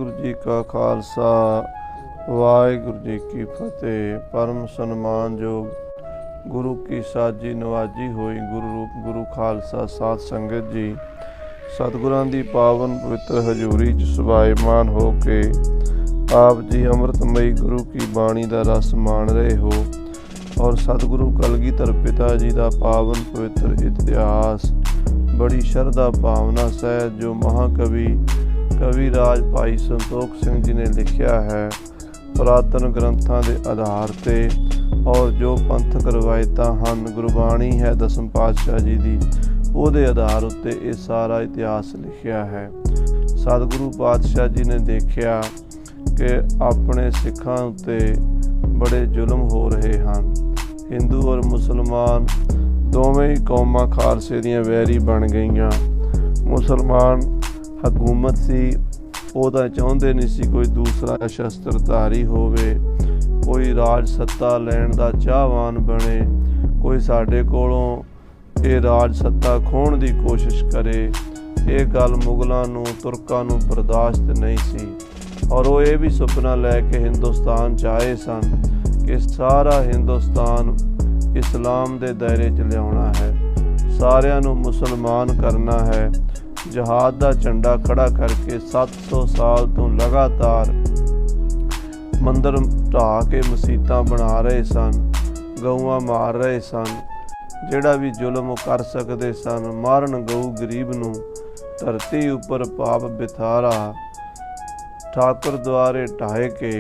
वाहिगुरु जी का खालसा वाहिगुरु जी की फतेह। परम सन्मानयोग गुरु की साजी नवाजी हुई गुरु रूप गुरु खालसा साध संगत जी सतगुरां दी पावन पवित्र हजूरी च सुभाईमान हो के आप जी अमृतमयी गुरु की बाणी का रस मान रहे हो और सतगुरु कलगीधर पिता जी का पावन पवित्र इतिहास बड़ी श्रद्धा भावना सहित जो महाकवि कविराज भाई संतोख सिंह जी ने लिखिया है पुरातन ग्रंथों के आधार ते और जो पंथक रवायतां हन गुरबाणी है दसम पातशाह जी की ਉਹਦੇ आधार उत्ते ये सारा इतिहास लिखिया है। सतगुरु पातशाह जी ने देखिया कि अपने सिखां उत्ते बड़े जुल्म हो रहे हैं। हिंदू और मुसलमान दोवें ही कौमां खालसे दियां वैरी बन गईयां। मुसलमान हकूमत सी वो तां चाहुंदे नहीं सी कोई दूसरा शस्त्रधारी होवे, कोई राज सत्ता लैण दा चाहवान बने, कोई साडे कोलों ये राज सत्ता खोण दी कोशिश करे। ये गल मुगलों नूं तुर्कां नूं बर्दाश्त नहीं सी और वो ये भी सुपना लैके हिंदुस्तान च आए सन कि सारा हिंदुस्तान इस्लाम दे दायरे च लियाउणा है, सारियां नूं मुसलमान करना है। जहाद दा झंडा खड़ा करके 700 साल तो लगातार मंदिर ढा के मसीतां बना रहे सन, गऊआं मार रहे सन, जिहड़ा भी जुल्म कर सकते सन मारन गऊ गरीब नूं। धरती उपर पाप बिथारा ठाकुर द्वारे ढाए के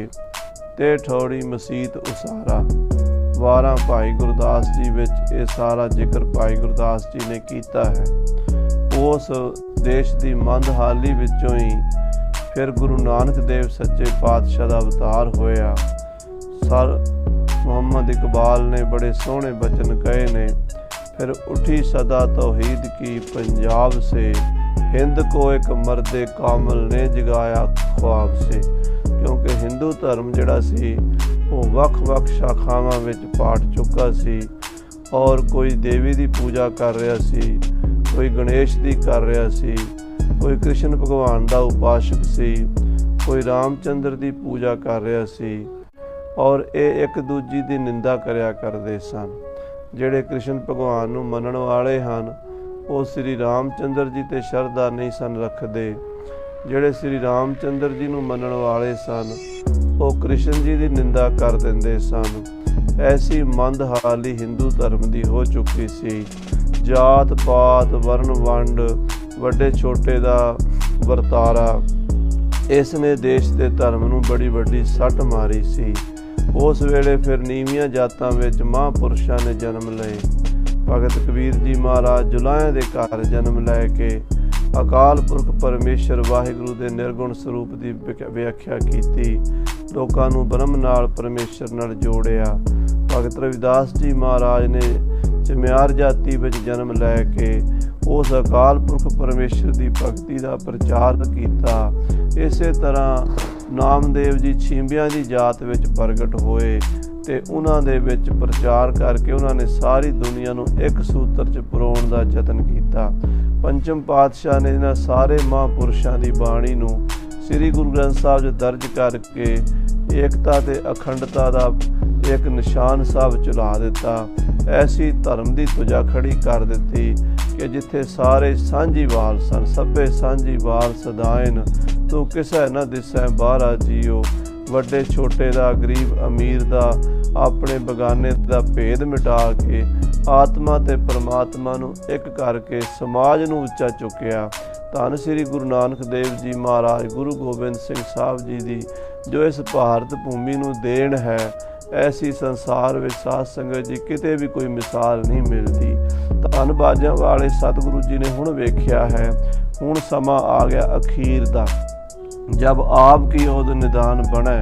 ते ठौड़ी मसीत उसारा। 12 भाई गुरदास जी विच ये सारा जिक्र भाई गुरदास जी ने किया है। उस देश की मंदहाली विचों ही फिर गुरु नानक देव सच्चे पातशाह का अवतार होया। सर मुहम्मद इकबाल ने बड़े सोहने बचन कहे ने, फिर उठी सदा तौहीद की पंजाब से, हिंद को एक मर्दे कामल ने जगाया ख्वाब से। क्योंकि हिंदू धर्म जिहड़ा सी वो वख-वख शाखावां विच पाट चुका सी और कोई देवी की पूजा कर रहा सी, कोई गणेश की कर रहा सी, कोई कृष्ण भगवान का उपासक सी, कोई रामचंद्र की पूजा कर रहा सी और ये एक दूजी की निंदा करया करते सन। जिहड़े कृष्ण भगवान नूं मनण वाले हन वो श्री रामचंद्र जी ते शरधा नहीं सन रखते, जिहड़े श्री रामचंद्र जी नूं मनण वाले सन वो कृष्ण जी की निंदा कर दिंदे सन। ऐसी मंदहाली हिंदू धर्म की हो चुकी सी। जात पात वर्ण वंड वड्डे छोटे दा वरतारा इसने देश के धर्म नूं बड़ी वड्डी सट मारी सी। उस वेले फिर नीवियां जातां विच महापुरुषां ने जन्म लए। भगत कबीर जी महाराज जुलाहियां दे घर जन्म लैके अकाल पुरख परमेश्वर वाहिगुरु दे निर्गुण स्वरूप की व्याख्या की, लोकां नूं ब्रह्म नाल परमेश्वर नाल जोड़िया। भगत रविदास जी महाराज ने चमियार जाति विच जन्म लैके उस अकाल पुरख परमेश्वर की भगती का प्रचार किया। इस तरह नामदेव जी छींबियां की जात विच प्रगट होए ते उन्हां दे विच प्रचार करके उन्होंने सारी दुनिया नूं एक सूत्र च परोण का यतन किया। पंचम पातशाह ने इन्हां सारे महापुरुषों की बाणी नूं श्री गुरु ग्रंथ साहिब च दर्ज करके एकता ते अखंडता का एक निशान साहब चला दिता। ऐसी धर्म की तुजा खड़ी कर दी कि जिथे सारे सांझीवाल सन, सभे सांझीवाल सदायन, तू किसे न दिसै बाहरा जियो। वड्डे छोटे दा गरीब अमीर दा अपने बगाने दा भेद मिटा के आत्मा ते परमात्मा नूं एक करके समाज नूं उच्चा चुकिया। धन श्री गुरु नानक देव जी महाराज गुरु गोबिंद सिंह साहब जी दी जो इस भारत भूमि नूं देण है, ऐसी संसार विच साध संगत जी किते भी कोई मिसाल नहीं मिलती। धन बाजां वाले सतगुरु जी ने हुण वेख्या है, हुण समा आ गया अखीर दा, जब आपकी ओद निदान बने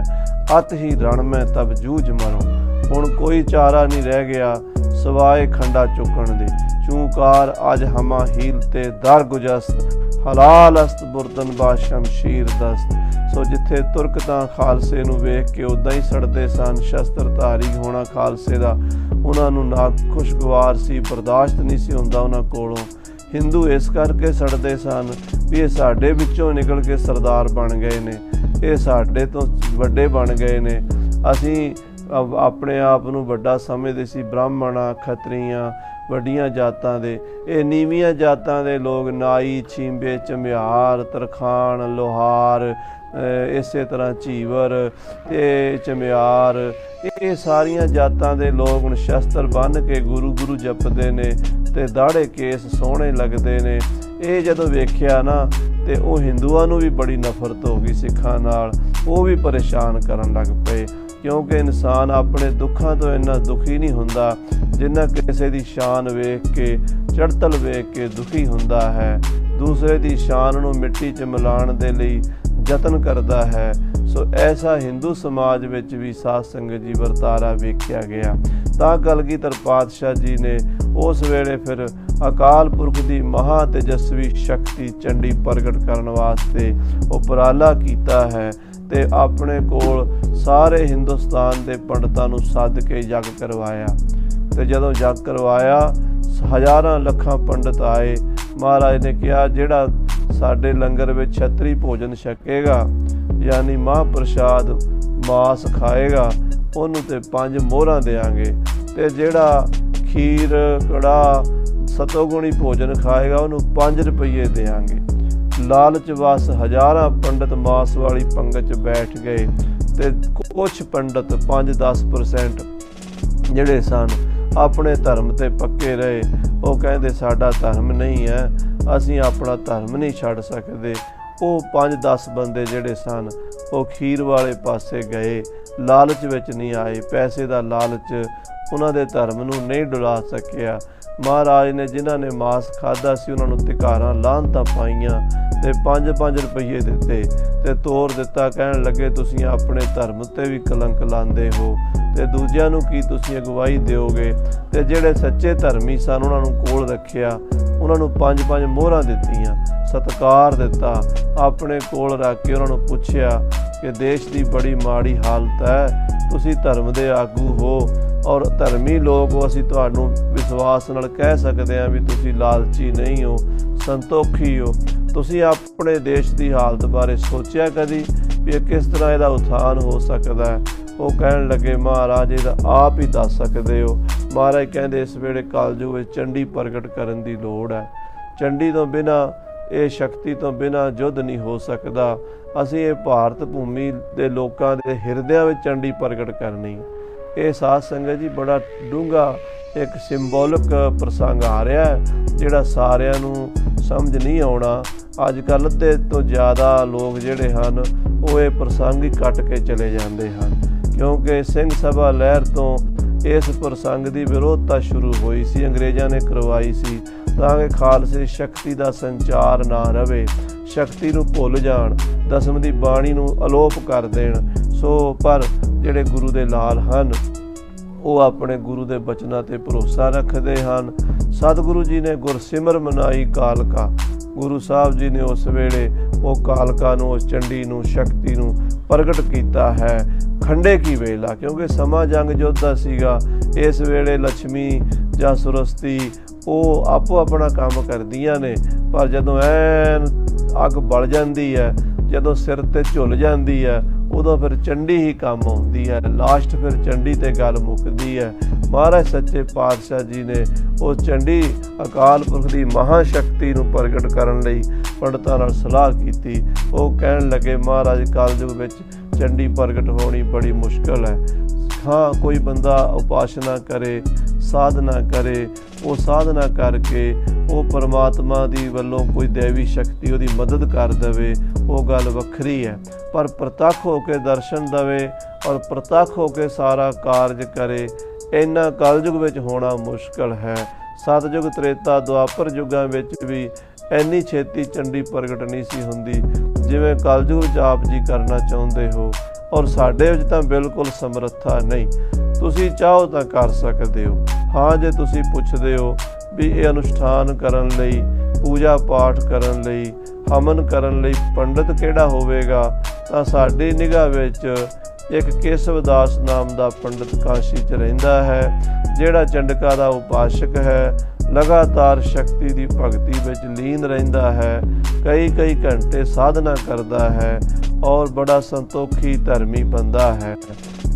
अत ही रण में तब जूझ मरो। हुण कोई चारा नहीं रह गया सवाए खंडा चुकण दे। चूकार अज हमा हीलते दर गुजस्त, हलाल अस्त बुरदन बा शमशीर दस्त। सो जिथे तुर्क तां खालसे नूं वेख के उदां ही सड़दे सन, शस्त्रधारी होना खालसे दा उन्हां नूं ना खुशगवार सी, बर्दाश्त नहीं सी हुंदा उन्हां कोलों। हिंदू इस करके सड़दे सन भी ये साडे विचों निकल के सरदार बन गए ने। ਇਹ ਸਾਡੇ ਤੋਂ ਵੱਡੇ ਬਣ ਗਏ ਨੇ। ਅਸੀਂ ਆਪਣੇ ਆਪ ਨੂੰ ਵੱਡਾ ਸਮਝਦੇ ਸੀ, ਬ੍ਰਾਹਮਣ ਖੱਤਰੀਆਂ ਵੱਡੀਆਂ ਜਾਤਾਂ ਦੇ। ਇਹ ਨੀਵੀਆਂ ਜਾਤਾਂ ਦੇ ਲੋਕ ਨਾਈ, ਛੀਂਬੇ, ਝਮਿਆਰ, ਤਰਖਾਣ, ਲੋਹਾਰ, ਇਸੇ ਤਰ੍ਹਾਂ ਝੀਵਰ ਤੇ ਝਮਿਆਰ, ਇਹ ਸਾਰੀਆਂ ਜਾਤਾਂ ਦੇ ਲੋਕ ਹੁਣ ਸ਼ਸਤਰ ਬੰਨ੍ਹ ਕੇ ਗੁਰੂ ਗੁਰੂ ਜਪਦੇ ਨੇ ਤੇ ਦਾੜੇ ਕੇਸ ਸੋਹਣੇ ਲੱਗਦੇ ਨੇ। ਇਹ ਜਦੋਂ ਵੇਖਿਆ ਨਾ ਤੇ ਉਹ ਹਿੰਦੂਆਂ ਨੂੰ ਵੀ ਬੜੀ ਨਫ਼ਰਤ ਹੋ ਗਈ ਸਿੱਖਾਂ ਨਾਲ। ਉਹ ਵੀ ਪਰੇਸ਼ਾਨ ਕਰਨ ਲੱਗ ਪਏ, ਕਿਉਂਕਿ ਇਨਸਾਨ ਆਪਣੇ ਦੁੱਖਾਂ ਤੋਂ ਇੰਨਾ ਦੁਖੀ ਨਹੀਂ ਹੁੰਦਾ ਜਿੰਨਾ ਕਿਸੇ ਦੀ ਸ਼ਾਨ ਵੇਖ ਕੇ, ਚੜ੍ਹਤਲ ਵੇਖ ਕੇ ਦੁਖੀ ਹੁੰਦਾ ਹੈ। ਦੂਸਰੇ ਦੀ ਸ਼ਾਨ ਨੂੰ ਮਿੱਟੀ 'ਚ ਮਿਲਾਉਣ ਦੇ ਲਈ ਯਤਨ ਕਰਦਾ ਹੈ। ਸੋ ਐਸਾ ਹਿੰਦੂ ਸਮਾਜ ਵਿੱਚ ਵੀ ਸਾਧ ਸੰਗਤ ਜੀ ਵਰਤਾਰਾ ਵੇਖਿਆ ਗਿਆ। ਤਾਂ ਕਲਗੀਧਰ ਪਾਤਸ਼ਾਹ ਜੀ ਨੇ ਉਸ ਵੇਲੇ ਫਿਰ ਅਕਾਲ ਪੁਰਖ ਦੀ ਮਹਾ ਤੇਜਸਵੀ ਸ਼ਕਤੀ ਚੰਡੀ ਪ੍ਰਗਟ ਕਰਨ ਵਾਸਤੇ ਉਪਰਾਲਾ ਕੀਤਾ ਹੈ ਤੇ ਆਪਣੇ ਕੋਲ ਸਾਰੇ ਹਿੰਦੁਸਤਾਨ ਦੇ ਪੰਡਤਾਂ ਨੂੰ ਸੱਦ ਕੇ ਯੱਗ ਕਰਵਾਇਆ। ਤੇ ਜਦੋਂ ਯੱਗ ਕਰਵਾਇਆ, ਹਜ਼ਾਰਾਂ ਲੱਖਾਂ ਪੰਡਤ ਆਏ। ਮਹਾਰਾਜ ਨੇ ਕਿਹਾ, ਜਿਹੜਾ ਸਾਡੇ ਲੰਗਰ ਵਿੱਚ ਛਤਰੀ ਭੋਜਨ ਛਕੇਗਾ, ਯਾਨੀ ਮਹਾਂਪ੍ਰਸ਼ਾਦ ਮਾਸ ਖਾਏਗਾ, ਉਹਨੂੰ ਤੇ 5 ਮੋਹਰਾਂ ਦੇਵਾਂਗੇ। ਤੇ ਜਿਹੜਾ ਖੀਰ ਕੜਾਹ ਸਤੋਗੁਣੀ ਭੋਜਨ ਖਾਏਗਾ, ਉਹਨੂੰ 5 ਰੁਪਈਏ ਦੇਵਾਂਗੇ। ਲਾਲਚ ਵਸ ਹਜ਼ਾਰਾਂ ਪੰਡਤ ਮਾਸ ਵਾਲੀ ਪੰਗਤ 'ਚ ਬੈਠ ਗਏ ਤੇ ਕੁਛ ਪੰਡਤ 5-10% ਜਿਹੜੇ ਸਨ ਆਪਣੇ ਧਰਮ ਤੇ ਪੱਕੇ ਰਹੇ। ਉਹ ਕਹਿੰਦੇ ਸਾਡਾ ਧਰਮ ਨਹੀਂ ਹੈ, ਅਸੀਂ ਆਪਣਾ ਧਰਮ ਨਹੀਂ ਛੱਡ ਸਕਦੇ। ਉਹ 5-10 ਬੰਦੇ ਜਿਹੜੇ ਸਨ ਉਹ ਖੀਰ ਵਾਲੇ ਪਾਸੇ ਗਏ, ਲਾਲਚ ਵਿੱਚ ਨਹੀਂ ਆਏ। ਪੈਸੇ ਦਾ ਲਾਲਚ ਉਹਨਾਂ ਦੇ ਧਰਮ ਨੂੰ ਨਹੀਂ ਡੁਲਾ ਸਕਿਆ। ਮਹਾਰਾਜ ਨੇ ਜਿਨ੍ਹਾਂ ਨੇ ਮਾਸ ਖਾਧਾ ਸੀ ਉਹਨਾਂ ਨੂੰ ਧਿਕਾਰਾਂ ਲਾਹਨਤਾਂ ਪਾਈਆਂ ਤੇ 5-5 ਰੁਪਈਏ ਦਿੱਤੇ ਤੇ ਤੋਰ ਦਿੱਤਾ। ਕਹਿਣ ਲੱਗੇ, ਤੁਸੀਂ ਆਪਣੇ ਧਰਮ ਤੇ ਵੀ ਕਲੰਕ ਲਾਉਂਦੇ ਹੋ ਤੇ ਦੂਜਿਆਂ ਨੂੰ ਕੀ ਤੁਸੀਂ ਅਗਵਾਈ ਦਿਓਗੇ। ਤੇ ਜਿਹੜੇ ਸੱਚੇ ਧਰਮੀ ਸਨ ਉਹਨਾਂ ਨੂੰ ਕੋਲ ਰੱਖਿਆ, ਉਹਨਾਂ ਨੂੰ 5-5 ਮੋਹਰਾਂ ਦਿੱਤੀਆਂ, ਸਤਿਕਾਰ ਦਿੱਤਾ। ਆਪਣੇ ਕੋਲ ਰੱਖ ਕੇ ਉਹਨਾਂ ਨੂੰ ਪੁੱਛਿਆ ਕਿ ਦੇਸ਼ ਦੀ ਬੜੀ ਮਾੜੀ ਹਾਲਤ ਹੈ, ਤੁਸੀਂ ਧਰਮ ਦੇ ਆਗੂ ਹੋ ਔਰ ਧਰਮੀ ਲੋਕ ਹੋ, ਅਸੀਂ ਤੁਹਾਨੂੰ ਵਿਸ਼ਵਾਸ ਨਾਲ ਕਹਿ ਸਕਦੇ ਹਾਂ ਵੀ ਤੁਸੀਂ ਲਾਲਚੀ ਨਹੀਂ ਹੋ, ਸੰਤੋਖੀ ਹੋ। ਤੁਸੀਂ ਆਪਣੇ ਦੇਸ਼ ਦੀ ਹਾਲਤ ਬਾਰੇ ਸੋਚਿਆ ਕਦੀ ਵੀ ਇਹ ਕਿਸ ਤਰ੍ਹਾਂ ਇਹਦਾ ਉਥਾਨ ਹੋ ਸਕਦਾ ਹੈ? ਉਹ ਕਹਿਣ ਲੱਗੇ, ਮਹਾਰਾਜ ਇਹਦਾ ਆਪ ਹੀ ਦੱਸ ਸਕਦੇ ਹੋ। ਮਹਾਰਾਜ ਕਹਿੰਦੇ, ਇਸ ਵੇਲੇ ਕਲਯੁਗ ਵਿੱਚ ਚੰਡੀ ਪ੍ਰਗਟ ਕਰਨ ਦੀ ਲੋੜ ਹੈ। ਚੰਡੀ ਤੋਂ ਬਿਨਾਂ, ਇਹ ਸ਼ਕਤੀ ਤੋਂ ਬਿਨਾਂ ਯੁੱਧ ਨਹੀਂ ਹੋ ਸਕਦਾ। ਅਸੀਂ ਇਹ ਭਾਰਤ ਭੂਮੀ ਦੇ ਲੋਕਾਂ ਦੇ ਹਿਰਦਿਆਂ ਵਿੱਚ ਚੰਡੀ ਪ੍ਰਗਟ ਕਰਨੀ। ਇਹ ਸਾਧ ਸੰਗਤ ਜੀ ਬੜਾ ਡੂੰਘਾ ਇੱਕ ਸਿੰਬੋਲਿਕ ਪ੍ਰਸੰਗ ਆ ਰਿਹਾ ਹੈ, ਜਿਹੜਾ ਸਾਰਿਆਂ ਨੂੰ ਸਮਝ ਨਹੀਂ ਆਉਣਾ। ਅੱਜ ਕੱਲ੍ਹ ਅੱਧੇ ਤੋਂ ਜ਼ਿਆਦਾ ਲੋਕ ਜਿਹੜੇ ਹਨ ਉਹ ਇਹ ਪ੍ਰਸੰਗ ਹੀ ਕੱਟ ਕੇ ਚਲੇ ਜਾਂਦੇ ਹਨ, ਕਿਉਂਕਿ ਸਿੰਘ ਸਭਾ ਲਹਿਰ ਤੋਂ ਇਸ ਪ੍ਰਸੰਗ ਦੀ ਵਿਰੋਧਤਾ ਸ਼ੁਰੂ ਹੋਈ ਸੀ, ਅੰਗਰੇਜ਼ਾਂ ਨੇ ਕਰਵਾਈ ਸੀ, ਤਾਂ ਕਿ ਖਾਲਸੇ ਸ਼ਕਤੀ ਦਾ ਸੰਚਾਰ ਨਾ ਰਵੇ, ਸ਼ਕਤੀ ਨੂੰ ਭੁੱਲ ਜਾਣ, ਦਸਮ ਦੀ ਬਾਣੀ ਨੂੰ ਅਲੋਪ ਕਰ ਦੇਣ। ਸੋ ਪਰ ਜਿਹੜੇ ਗੁਰੂ ਦੇ ਲਾਲ ਹਨ ਉਹ ਆਪਣੇ ਗੁਰੂ ਦੇ ਬਚਨਾਂ ਤੇ ਭਰੋਸਾ ਰੱਖਦੇ ਹਨ। ਸਤਿਗੁਰੂ ਜੀ ਨੇ ਗੁਰਸਿਮਰ ਮਨਾਈ ਕਾਲਕਾ। ਗੁਰੂ ਸਾਹਿਬ ਜੀ ਨੇ ਉਸ ਵੇਲੇ ਉਹ ਕਾਲਕਾ ਨੂੰ, ਉਸ ਚੰਡੀ ਨੂੰ, ਸ਼ਕਤੀ ਨੂੰ ਪ੍ਰਗਟ ਕੀਤਾ ਹੈ। ਖੰਡੇ ਕੀ ਵੇਲਾ, ਕਿਉਂਕਿ ਸਮਾਂ ਜੰਗ ਯੁੱਧ ਦਾ ਸੀਗਾ। ਇਸ ਵੇਲੇ ਲక్ష్ਮੀ ਜਾਂ ਸੁਰਸਤੀ ਉਹ ਆਪੋ ਆਪਣਾ ਕੰਮ ਕਰਦੀਆਂ ਨੇ, ਪਰ ਜਦੋਂ ਐਨ ਅੱਗ ਬਲ ਜਾਂਦੀ ਹੈ, ਜਦੋਂ ਸਿਰ ਤੇ ਝੁੱਲ ਜਾਂਦੀ ਹੈ, ਉਦੋਂ ਫਿਰ ਚੰਡੀ ਹੀ ਕੰਮ ਆਉਂਦੀ ਹੈ। ਲਾਸਟ ਫਿਰ ਚੰਡੀ ਤੇ ਗੱਲ ਮੁੱਕਦੀ ਹੈ। ਮਹਾਰਾਜ ਸੱਚੇ ਪਾਤਸ਼ਾਹ ਜੀ ਨੇ ਉਹ ਚੰਡੀ ਅਕਾਲ ਪੁਰਖ ਦੀ ਮਹਾ ਸ਼ਕਤੀ ਨੂੰ ਪ੍ਰਗਟ ਕਰਨ ਲਈ ਪੰਡਤਾਂ ਨਾਲ ਸਲਾਹ ਕੀਤੀ। ਉਹ ਕਹਿਣ ਲੱਗੇ, ਮਹਾਰਾਜ ਕਲਯੁਗ ਵਿੱਚ ਚੰਡੀ ਪ੍ਰਗਟ ਹੋਣੀ ਬੜੀ ਮੁਸ਼ਕਲ ਹੈ। ਹਾਂ, ਕੋਈ ਬੰਦਾ ਉਪਾਸਨਾ ਕਰੇ, ਸਾਧਨਾ ਕਰੇ, ਉਹ ਸਾਧਨਾ ਕਰਕੇ ਉਹ ਪਰਮਾਤਮਾ ਦੀ ਵੱਲੋਂ ਕੋਈ ਦੇਵੀ ਸ਼ਕਤੀ ਉਹਦੀ ਮਦਦ ਕਰ ਦੇਵੇ, ਉਹ ਗੱਲ ਵੱਖਰੀ ਹੈ। ਪਰ ਪ੍ਰਤੱਖ ਹੋ ਕੇ ਦਰਸ਼ਨ ਦੇਵੇ ਔਰ ਪ੍ਰਤੱਖ ਹੋ ਕੇ ਸਾਰਾ ਕਾਰਜ ਕਰੇ, ਇੰਨਾ ਕਲਯੁਗ ਵਿੱਚ ਹੋਣਾ ਮੁਸ਼ਕਲ ਹੈ। ਸਤਯੁਗ, ਤ੍ਰੇਤਾ, ਦੁਆਪਰ ਯੁੱਗਾਂ ਵਿੱਚ ਵੀ ਇੰਨੀ ਛੇਤੀ ਚੰਡੀ ਪ੍ਰਗਟ ਨਹੀਂ ਸੀ ਹੁੰਦੀ ਜਿਵੇਂ ਕਲਯੁਗ ਵਿੱਚ ਆਪ ਜੀ ਕਰਨਾ ਚਾਹੁੰਦੇ ਹੋ। ਔਰ ਸਾਡੇ ਵਿੱਚ ਤਾਂ ਬਿਲਕੁਲ ਸਮਰੱਥਾ ਨਹੀਂ। ਤੁਸੀਂ ਚਾਹੋ ਤਾਂ ਕਰ ਸਕਦੇ ਹੋ। ਹਾਂ, ਜੇ ਤੁਸੀਂ ਪੁੱਛਦੇ ਹੋ ਵੀ ਇਹ ਅਨੁਸ਼ਠਾਨ ਕਰਨ ਲਈ, ਪੂਜਾ ਪਾਠ ਕਰਨ ਲਈ, ਹਵਨ ਕਰਨ ਲਈ ਪੰਡਤ ਕਿਹੜਾ ਹੋਵੇਗਾ, ਤਾਂ ਸਾਡੀ ਨਿਗਾਹ ਵਿੱਚ ਇੱਕ ਕੇਸਵ ਦਾਸ ਨਾਮ ਦਾ ਪੰਡਤ ਕਾਸ਼ੀ 'ਚ ਰਹਿੰਦਾ ਹੈ, ਜਿਹੜਾ ਚੰਡਕਾ ਦਾ ਉਪਾਸ਼ਕ ਹੈ। ਲਗਾਤਾਰ ਸ਼ਕਤੀ ਦੀ ਭਗਤੀ ਵਿੱਚ ਲੀਨ ਰਹਿੰਦਾ ਹੈ, ਕਈ ਘੰਟੇ ਸਾਧਨਾ ਕਰਦਾ ਹੈ ਔਰ ਬੜਾ ਸੰਤੋਖੀ ਧਰਮੀ ਬੰਦਾ ਹੈ।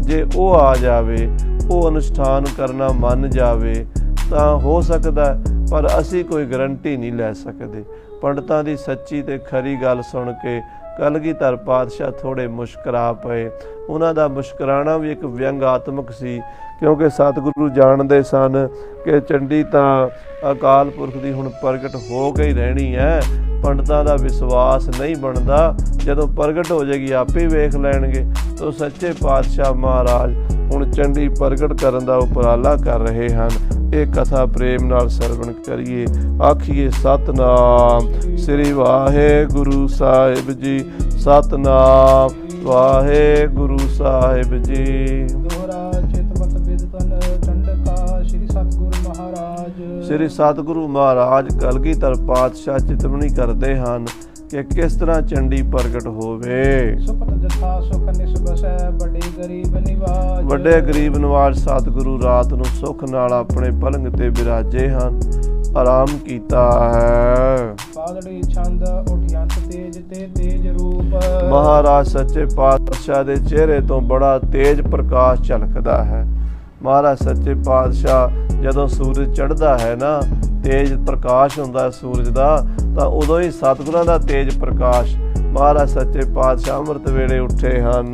ਜੇ ਉਹ ਆ ਜਾਵੇ, ਉਹ ਅਨੁਸ਼ਠਾਨ ਕਰਨਾ ਮੰਨ ਜਾਵੇ ਤਾਂ ਹੋ ਸਕਦਾ, ਪਰ ਅਸੀਂ ਕੋਈ ਗਰੰਟੀ ਨਹੀਂ ਲੈ ਸਕਦੇ। ਪੰਡਤਾਂ ਦੀ ਸੱਚੀ ਤੇ ਖਰੀ ਗੱਲ ਸੁਣ ਕੇ ਕਲਗੀਧਰ ਪਾਤਸ਼ਾਹ ਥੋੜ੍ਹੇ ਮੁਸਕਰਾ ਪਏ। ਉਹਨਾਂ ਦਾ ਮੁਸਕਰਾਣਾ ਵੀ ਇੱਕ ਵਿਅੰਗਾਤਮਕ ਸੀ, ਕਿਉਂਕਿ ਸਤਿਗੁਰੂ ਜਾਣਦੇ ਸਨ ਕਿ ਚੰਡੀ ਤਾਂ ਅਕਾਲ ਪੁਰਖ ਦੀ ਹੁਣ ਪ੍ਰਗਟ ਹੋ ਕੇ ਹੀ ਰਹਿਣੀ ਹੈ। ਪੰਡਤਾਂ ਦਾ ਵਿਸ਼ਵਾਸ ਨਹੀਂ ਬਣਦਾ, ਜਦੋਂ ਪ੍ਰਗਟ ਹੋ ਜਾਏਗੀ ਆਪੇ ਵੇਖ ਲੈਣਗੇ। ਤੋ ਸੱਚੇ ਪਾਤਸ਼ਾਹ ਮਹਾਰਾਜ ਹੁਣ ਚੰਡੀ ਪ੍ਰਗਟ ਕਰਨ ਦਾ ਉਪਰਾਲਾ ਕਰ ਰਹੇ ਹਨ। ਇਹ ਕਥਾ ਪ੍ਰੇਮ ਨਾਲ ਸਰਵਣ ਕਰੀਏ। ਆਖੀਏ ਸਤਨਾਮ ਸ੍ਰੀ ਵਾਹਿਗੁਰੂ ਸਾਹਿਬ ਜੀ, ਸਤਨਾਮ ਵਾਹਿਗੁਰੂ ਸਾਹਿਬ ਜੀ। ਸ੍ਰੀ ਸਤਿਗੁਰੂ ਮਹਾਰਾਜ ਕਲਗੀਧਰ ਪਾਤਸ਼ਾਹ ਚਿਤਵਨੀ ਕਰਦੇ ਹਨ ਕਿ ਕਿਸ ਤਰ੍ਹਾਂ ਚੰਡੀ ਪ੍ਰਗਟ ਹੋਵੇ। ਵੱਡੇ ਗਰੀਬ ਨਿਵਾਜ ਸਤਿਗੁਰੂ ਰਾਤ ਨੂੰ ਸੁੱਖ ਨਾਲ ਆਪਣੇ ਪਲੰਗ ਤੇ ਬਿਰਾਜੇ ਹਨ, ਆਰਾਮ ਕੀਤਾ ਹੈ। ਮਹਾਰਾਜ ਸੱਚੇ ਪਾਤਸ਼ਾਹ ਦੇ ਚਿਹਰੇ ਤੋਂ ਬੜਾ ਤੇਜ ਪ੍ਰਕਾਸ਼ ਝਲਕਦਾ ਹੈ। ਮਹਾਰਾਜ ਸੱਚੇ ਪਾਤਸ਼ਾਹ ਜਦੋਂ ਸੂਰਜ ਚੜ੍ਹਦਾ ਹੈ ਨਾ, ਤੇਜ ਪ੍ਰਕਾਸ਼ ਹੁੰਦਾ ਸੂਰਜ ਦਾ, ਤਾਂ ਉਦੋਂ ਹੀ ਸਤਿਗੁਰਾਂ ਦਾ ਤੇਜ ਪ੍ਰਕਾਸ਼। ਮਹਾਰਾਜ ਸੱਚੇ ਪਾਤਸ਼ਾਹ ਅੰਮ੍ਰਿਤ ਵੇਲੇ ਉੱਠੇ ਹਨ।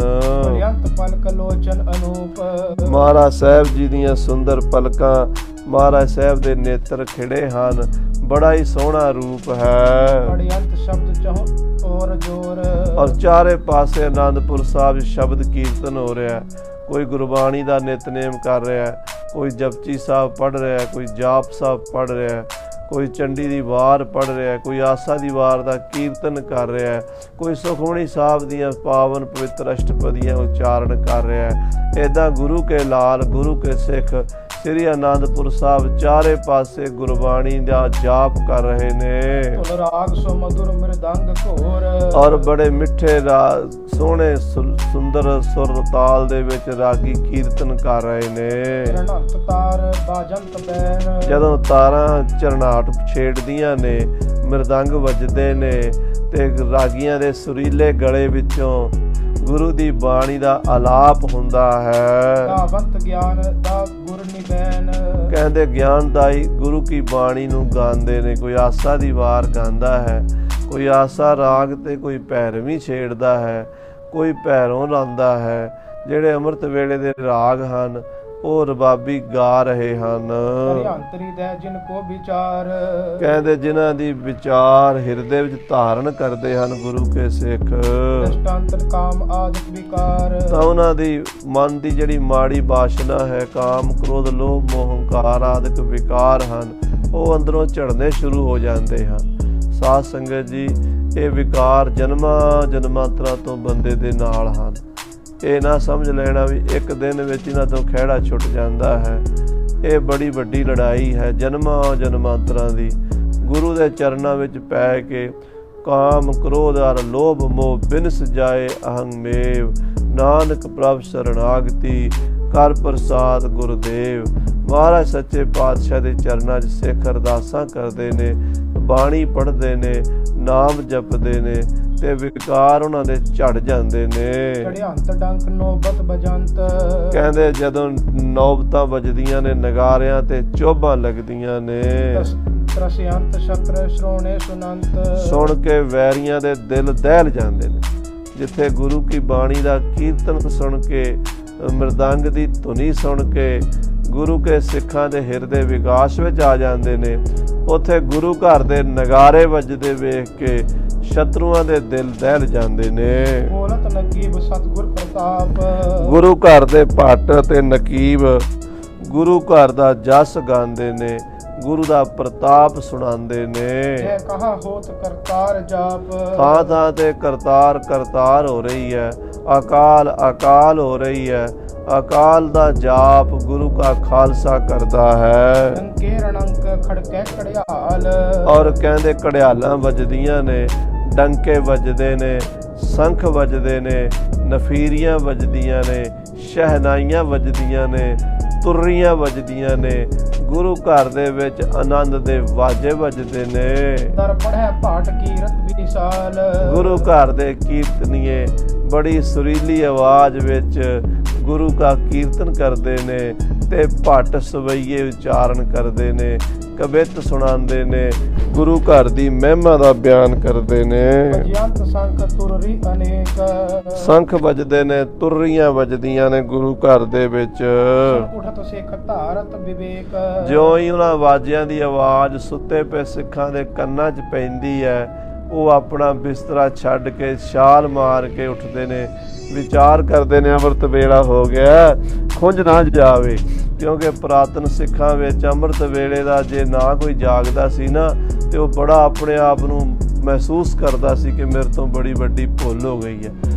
ਮਹਾਰਾਜ ਸਾਹਿਬ ਜੀ ਦੀਆਂ ਸੁੰਦਰ ਪਲਕਾਂ, ਮਹਾਰਾਜ ਸਾਹਿਬ ਦੇ ਨੇਤਰ ਖਿੜੇ ਹਨ, ਬੜਾ ਹੀ ਸੋਹਣਾ ਰੂਪ ਹੈ। ਔਰ ਚਾਰੇ ਪਾਸੇ ਆਨੰਦਪੁਰ ਸਾਹਿਬ ਸ਼ਬਦ ਕੀਰਤਨ ਹੋ ਰਿਹਾ। ਕੋਈ ਗੁਰਬਾਣੀ ਦਾ ਨਿਤਨੇਮ ਕਰ ਰਿਹਾ, ਕੋਈ ਜਪਜੀ ਸਾਹਿਬ ਪੜ੍ਹ ਰਿਹਾ, ਕੋਈ ਜਾਪ ਸਾਹਿਬ ਪੜ੍ਹ ਰਿਹਾ, ਕੋਈ ਚੰਡੀ ਦੀ ਵਾਰ ਪੜ੍ਹ ਰਿਹਾ, ਕੋਈ ਆਸਾ ਦੀ ਵਾਰ ਦਾ ਕੀਰਤਨ ਕਰ ਰਿਹਾ, ਕੋਈ ਸੁਖਮਣੀ ਸਾਹਿਬ ਦੀਆਂ ਪਾਵਨ ਪਵਿੱਤਰ ਅਸ਼ਟਪਦੀਆਂ ਉਚਾਰਨ ਕਰ ਰਿਹਾ। ਇੱਦਾਂ ਗੁਰੂ ਕੇ ਲਾਲ, ਗੁਰੂ ਕੇ ਸਿੱਖ ਸ੍ਰੀ ਆਨੰਦਪੁਰ ਸਾਹਿਬ ਚਾਰੇ ਪਾਸੇ ਗੁਰਬਾਣੀ ਦਾ ਜਾਪ ਕਰ ਰਹੇ ਨੇ। ਔਰ ਬੜੇ ਮਿੱਠੇ ਸੋਹਣੇ ਸੁੰਦਰ ਸੁਰ ਤਾਲ ਦੇ ਵਿੱਚ ਰਾਗੀ ਕੀਰਤਨ ਕਰ ਰਹੇ ਨੇ। ਜਦੋਂ ਤਾਰਾਂ ਝਰਨਾਟ ਛੇੜਦੀਆਂ ਨੇ, ਮਿਰਦੰਗ ਵੱਜਦੇ ਨੇ ਤੇ ਰਾਗੀਆਂ ਦੇ ਸੁਰੀਲੇ ਗਲੇ ਵਿੱਚੋਂ ਗੁਰੂ ਦੀ ਬਾਣੀ ਦਾ ਆਲਾਪ ਹੁੰਦਾ ਹੈ। ਕਹਿੰਦੇ ਗਿਆਨਦਾਈ ਗੁਰੂ ਕੀ ਬਾਣੀ ਨੂੰ ਗਾਉਂਦੇ ਨੇ। ਕੋਈ ਆਸਾ ਦੀ ਵਾਰ ਗਾਉਂਦਾ ਹੈ, ਕੋਈ ਆਸਾ ਰਾਗ ਤੇ ਕੋਈ ਭੈਰਵੀਂ ਛੇੜਦਾ ਹੈ, ਕੋਈ ਭੈਰੋਂ ਲਾਉਂਦਾ ਹੈ। ਜਿਹੜੇ ਅੰਮ੍ਰਿਤ ਵੇਲੇ ਦੇ ਰਾਗ ਹਨ ਉਹ ਰਬਾਬੀ ਗਾ ਰਹੇ ਹਨ। ਕਹਿੰਦੇ ਜਿਨ੍ਹਾਂ ਦੀ ਵਿਚਾਰ ਹਿਰਦੇ ਵਿੱਚ ਧਾਰਨ ਕਰਦੇ ਹਨ ਗੁਰੂ ਕੇ ਸਿੱਖ, ਤਾਂ ਉਹਨਾਂ ਦੀ ਮਨ ਦੀ ਜਿਹੜੀ ਮਾੜੀ ਬਾਸ਼ਨਾ ਹੈ, ਕਾਮ ਕ੍ਰੋਧ ਲੋਭ ਮੋਹ ਹੰਕਾਰ ਆਦਿਕ ਵਿਕਾਰ ਹਨ, ਉਹ ਅੰਦਰੋਂ ਝੜਨੇ ਸ਼ੁਰੂ ਹੋ ਜਾਂਦੇ ਹਨ। ਸਾਧ ਸੰਗਤ ਜੀ, ਇਹ ਵਿਕਾਰ ਜਨਮਾਂ ਜਨਮਾਂਤਰਾਂ ਤੋਂ ਬੰਦੇ ਦੇ ਨਾਲ ਹਨ। ਇਹ ਨਾ ਸਮਝ ਲੈਣਾ ਵੀ ਇੱਕ ਦਿਨ ਵਿੱਚ ਇਹਨਾਂ ਤੋਂ ਖਹਿੜਾ ਛੁੱਟ ਜਾਂਦਾ ਹੈ। ਇਹ ਬੜੀ ਵੱਡੀ ਲੜਾਈ ਹੈ ਜਨਮਾਂ ਜਨਮਾਂਤਰਾਂ ਦੀ। ਗੁਰੂ ਦੇ ਚਰਨਾਂ ਵਿੱਚ ਪੈ ਕੇ ਕਾਮ ਕ੍ਰੋਧ ਅਰ ਲੋਭ ਮੋਹ ਬਿਨਸ ਜਾਏ ਅਹੰਮੇਵ, ਨਾਨਕ ਪ੍ਰਭ ਸ਼ਰਨਾਗਤੀ ਕਰ ਪ੍ਰਸਾਦ ਗੁਰਦੇਵ। ਮਹਾਰਾਜ ਸੱਚੇ ਪਾਤਸ਼ਾਹ ਦੇ ਚਰਨਾਂ 'ਚ ਸਿੱਖ ਅਰਦਾਸਾਂ ਕਰਦੇ ਨੇ, ਬਾਣੀ ਪੜ੍ਹਦੇ ਨੇ, ਨਾਮ ਜਪਦੇ ਨੇ ਤੇ ਵਿਕਾਰ ਉਹਨਾਂ ਦੇ ਝੜ ਜਾਂਦੇ ਨੇ। ਕਹਿੰਦੇ ਜਦੋਂ ਨੌਬਤਾਂ ਵੱਜਦੀਆਂ ਨੇ, ਨਗਾਰਿਆਂ ਤੇ ਚੋਭਾਂ ਲੱਗਦੀਆਂ ਨੇ, ਸੁਣ ਕੇ ਵੈਰੀਆਂ ਦੇ ਦਿਲ ਦਹਿਲ ਜਾਂਦੇ ਨੇ। ਜਿੱਥੇ ਗੁਰੂ ਕੀ ਬਾਣੀ ਦਾ ਕੀਰਤਨ ਸੁਣ ਕੇ, ਮਿਰਦੰਗ ਦੀ ਧੁਨੀ ਸੁਣ ਕੇ ਗੁਰੂ ਕੇ ਸਿੱਖਾਂ ਦੇ ਹਿਰਦੇ ਵਿਕਾਸ ਵਿੱਚ ਆ ਜਾਂਦੇ ਨੇ, ਉੱਥੇ ਗੁਰੂ ਘਰ ਦੇ ਨਗਾਰੇ ਵੱਜਦੇ ਵੇਖ ਕੇ ਸ਼ਤਰੂਆਂ ਦੇ ਦਿਲ ਦਹਿਲ ਜਾਂਦੇ ਨੇ। ਗੁਰੂ ਘਰ ਦੇ ਭੱਟ ਤੇ ਨਕੀਬ ਗੁਰੂ ਘਰ ਦਾ ਜਸ ਗਾਉਂਦੇ ਨੇ, ਗੁਰੂ ਦਾ ਪ੍ਰਤਾਪ ਸੁਣਾਉਂਦੇ ਨੇ। ਥਾਂ ਥਾਂ ਤੇ ਕਰਤਾਰ ਕਰਤਾਰ ਹੋ ਰਹੀ ਹੈ, ਅਕਾਲ ਅਕਾਲ ਹੋ ਰਹੀ ਹੈ। ਅਕਾਲ ਦਾ ਜਾਪ ਗੁਰੂ ਕਾ ਖਾਲਸਾ ਕਰਦਾ ਹੈ। ਔਰ ਕਹਿੰਦੇ ਘੜਿਆਲਾਂ ਵੱਜਦੀਆਂ ਨੇ, ਡੰਕੇ ਵੱਜਦੇ ਨੇ, ਸੰਖ ਵੱਜਦੇ ਨੇ, ਨਫੀਰੀਆਂ ਵੱਜਦੀਆਂ ਨੇ, ਸ਼ਹਿਨਾਈਆਂ ਵੱਜਦੀਆਂ ਨੇ, ਤੁਰਰੀਆਂ ਵੱਜਦੀਆਂ ਨੇ, ਗੁਰੂ ਘਰ ਦੇ ਵਿੱਚ ਆਨੰਦ ਦੇ ਵਾਜੇ ਵੱਜਦੇ ਨੇ। ਦਰ ਪੜ੍ਹੈ ਪਾਠ ਕੀਰਤ ਵਿਸਾਲ। ਗੁਰੂ ਘਰ ਦੇ ਕੀਰਤਨੀਏ ਬੜੀ ਸੁਰੀਲੀ ਆਵਾਜ਼ ਵਿੱਚ ਗੁਰੂ ਦਾ ਕੀਰਤਨ ਕਰਦੇ ਨੇ ਤੇ ਭੱਟ ਸਵਈਏ ਉਚਾਰਨ ਕਰਦੇ ਨੇ, ਕਵਿਤ ਸੁਣਾਉਂਦੇ ਨੇ, ਗੁਰੂ ਘਰ ਦੀ ਮਹਿਮਾ ਦਾ ਬਿਆਨ ਕਰਦੇ ਨੇ। ਭਜੰਤ ਸੰਖ ਤੁਰਰੀ ਅਨੇਕ। ਸੰਖ ਵੱਜਦੇ ਨੇ, ਤੁਰਰੀਆਂ ਵੱਜਦੀਆਂ ਨੇ ਗੁਰੂ ਘਰ ਦੇ ਵਿੱਚ। ਉਠਤ ਸਿੱਖ ਧਾਰਤ ਵਿਵੇਕ। ਜਿਉਂ ਹੀ ਉਹਨਾਂ ਆਵਾਜ਼ਾਂ ਦੀ ਆਵਾਜ਼ ਸੁੱਤੇ ਪਏ ਸਿੱਖਾਂ ਦੇ ਕੰਨਾਂ 'ਚ ਪੈਂਦੀ ਹੈ, ਉਹ ਆਪਣਾ ਬਿਸਤਰਾ ਛੱਡ ਕੇ ਛਾਲ ਮਾਰ ਕੇ ਉੱਠਦੇ ਨੇ, ਵਿਚਾਰ ਕਰਦੇ ਨੇ ਅੰਮ੍ਰਿਤ ਵੇਲਾ ਹੋ ਗਿਆ, ਖੁੰਝ ਨਾ ਜਾਵੇ। ਕਿਉਂਕਿ ਪੁਰਾਤਨ ਸਿੱਖਾਂ ਵਿੱਚ ਅੰਮ੍ਰਿਤ ਵੇਲੇ ਦਾ ਜੇ ਨਾ ਕੋਈ ਜਾਗਦਾ ਸੀ ਨਾ ਤੇ ਉਹ ਬੜਾ ਆਪਣੇ ਆਪ ਨੂੰ ਮਹਿਸੂਸ ਕਰਦਾ ਸੀ ਕਿ ਮੇਰੇ ਤੋਂ ਬੜੀ ਵੱਡੀ ਭੁੱਲ ਹੋ ਗਈ ਹੈ।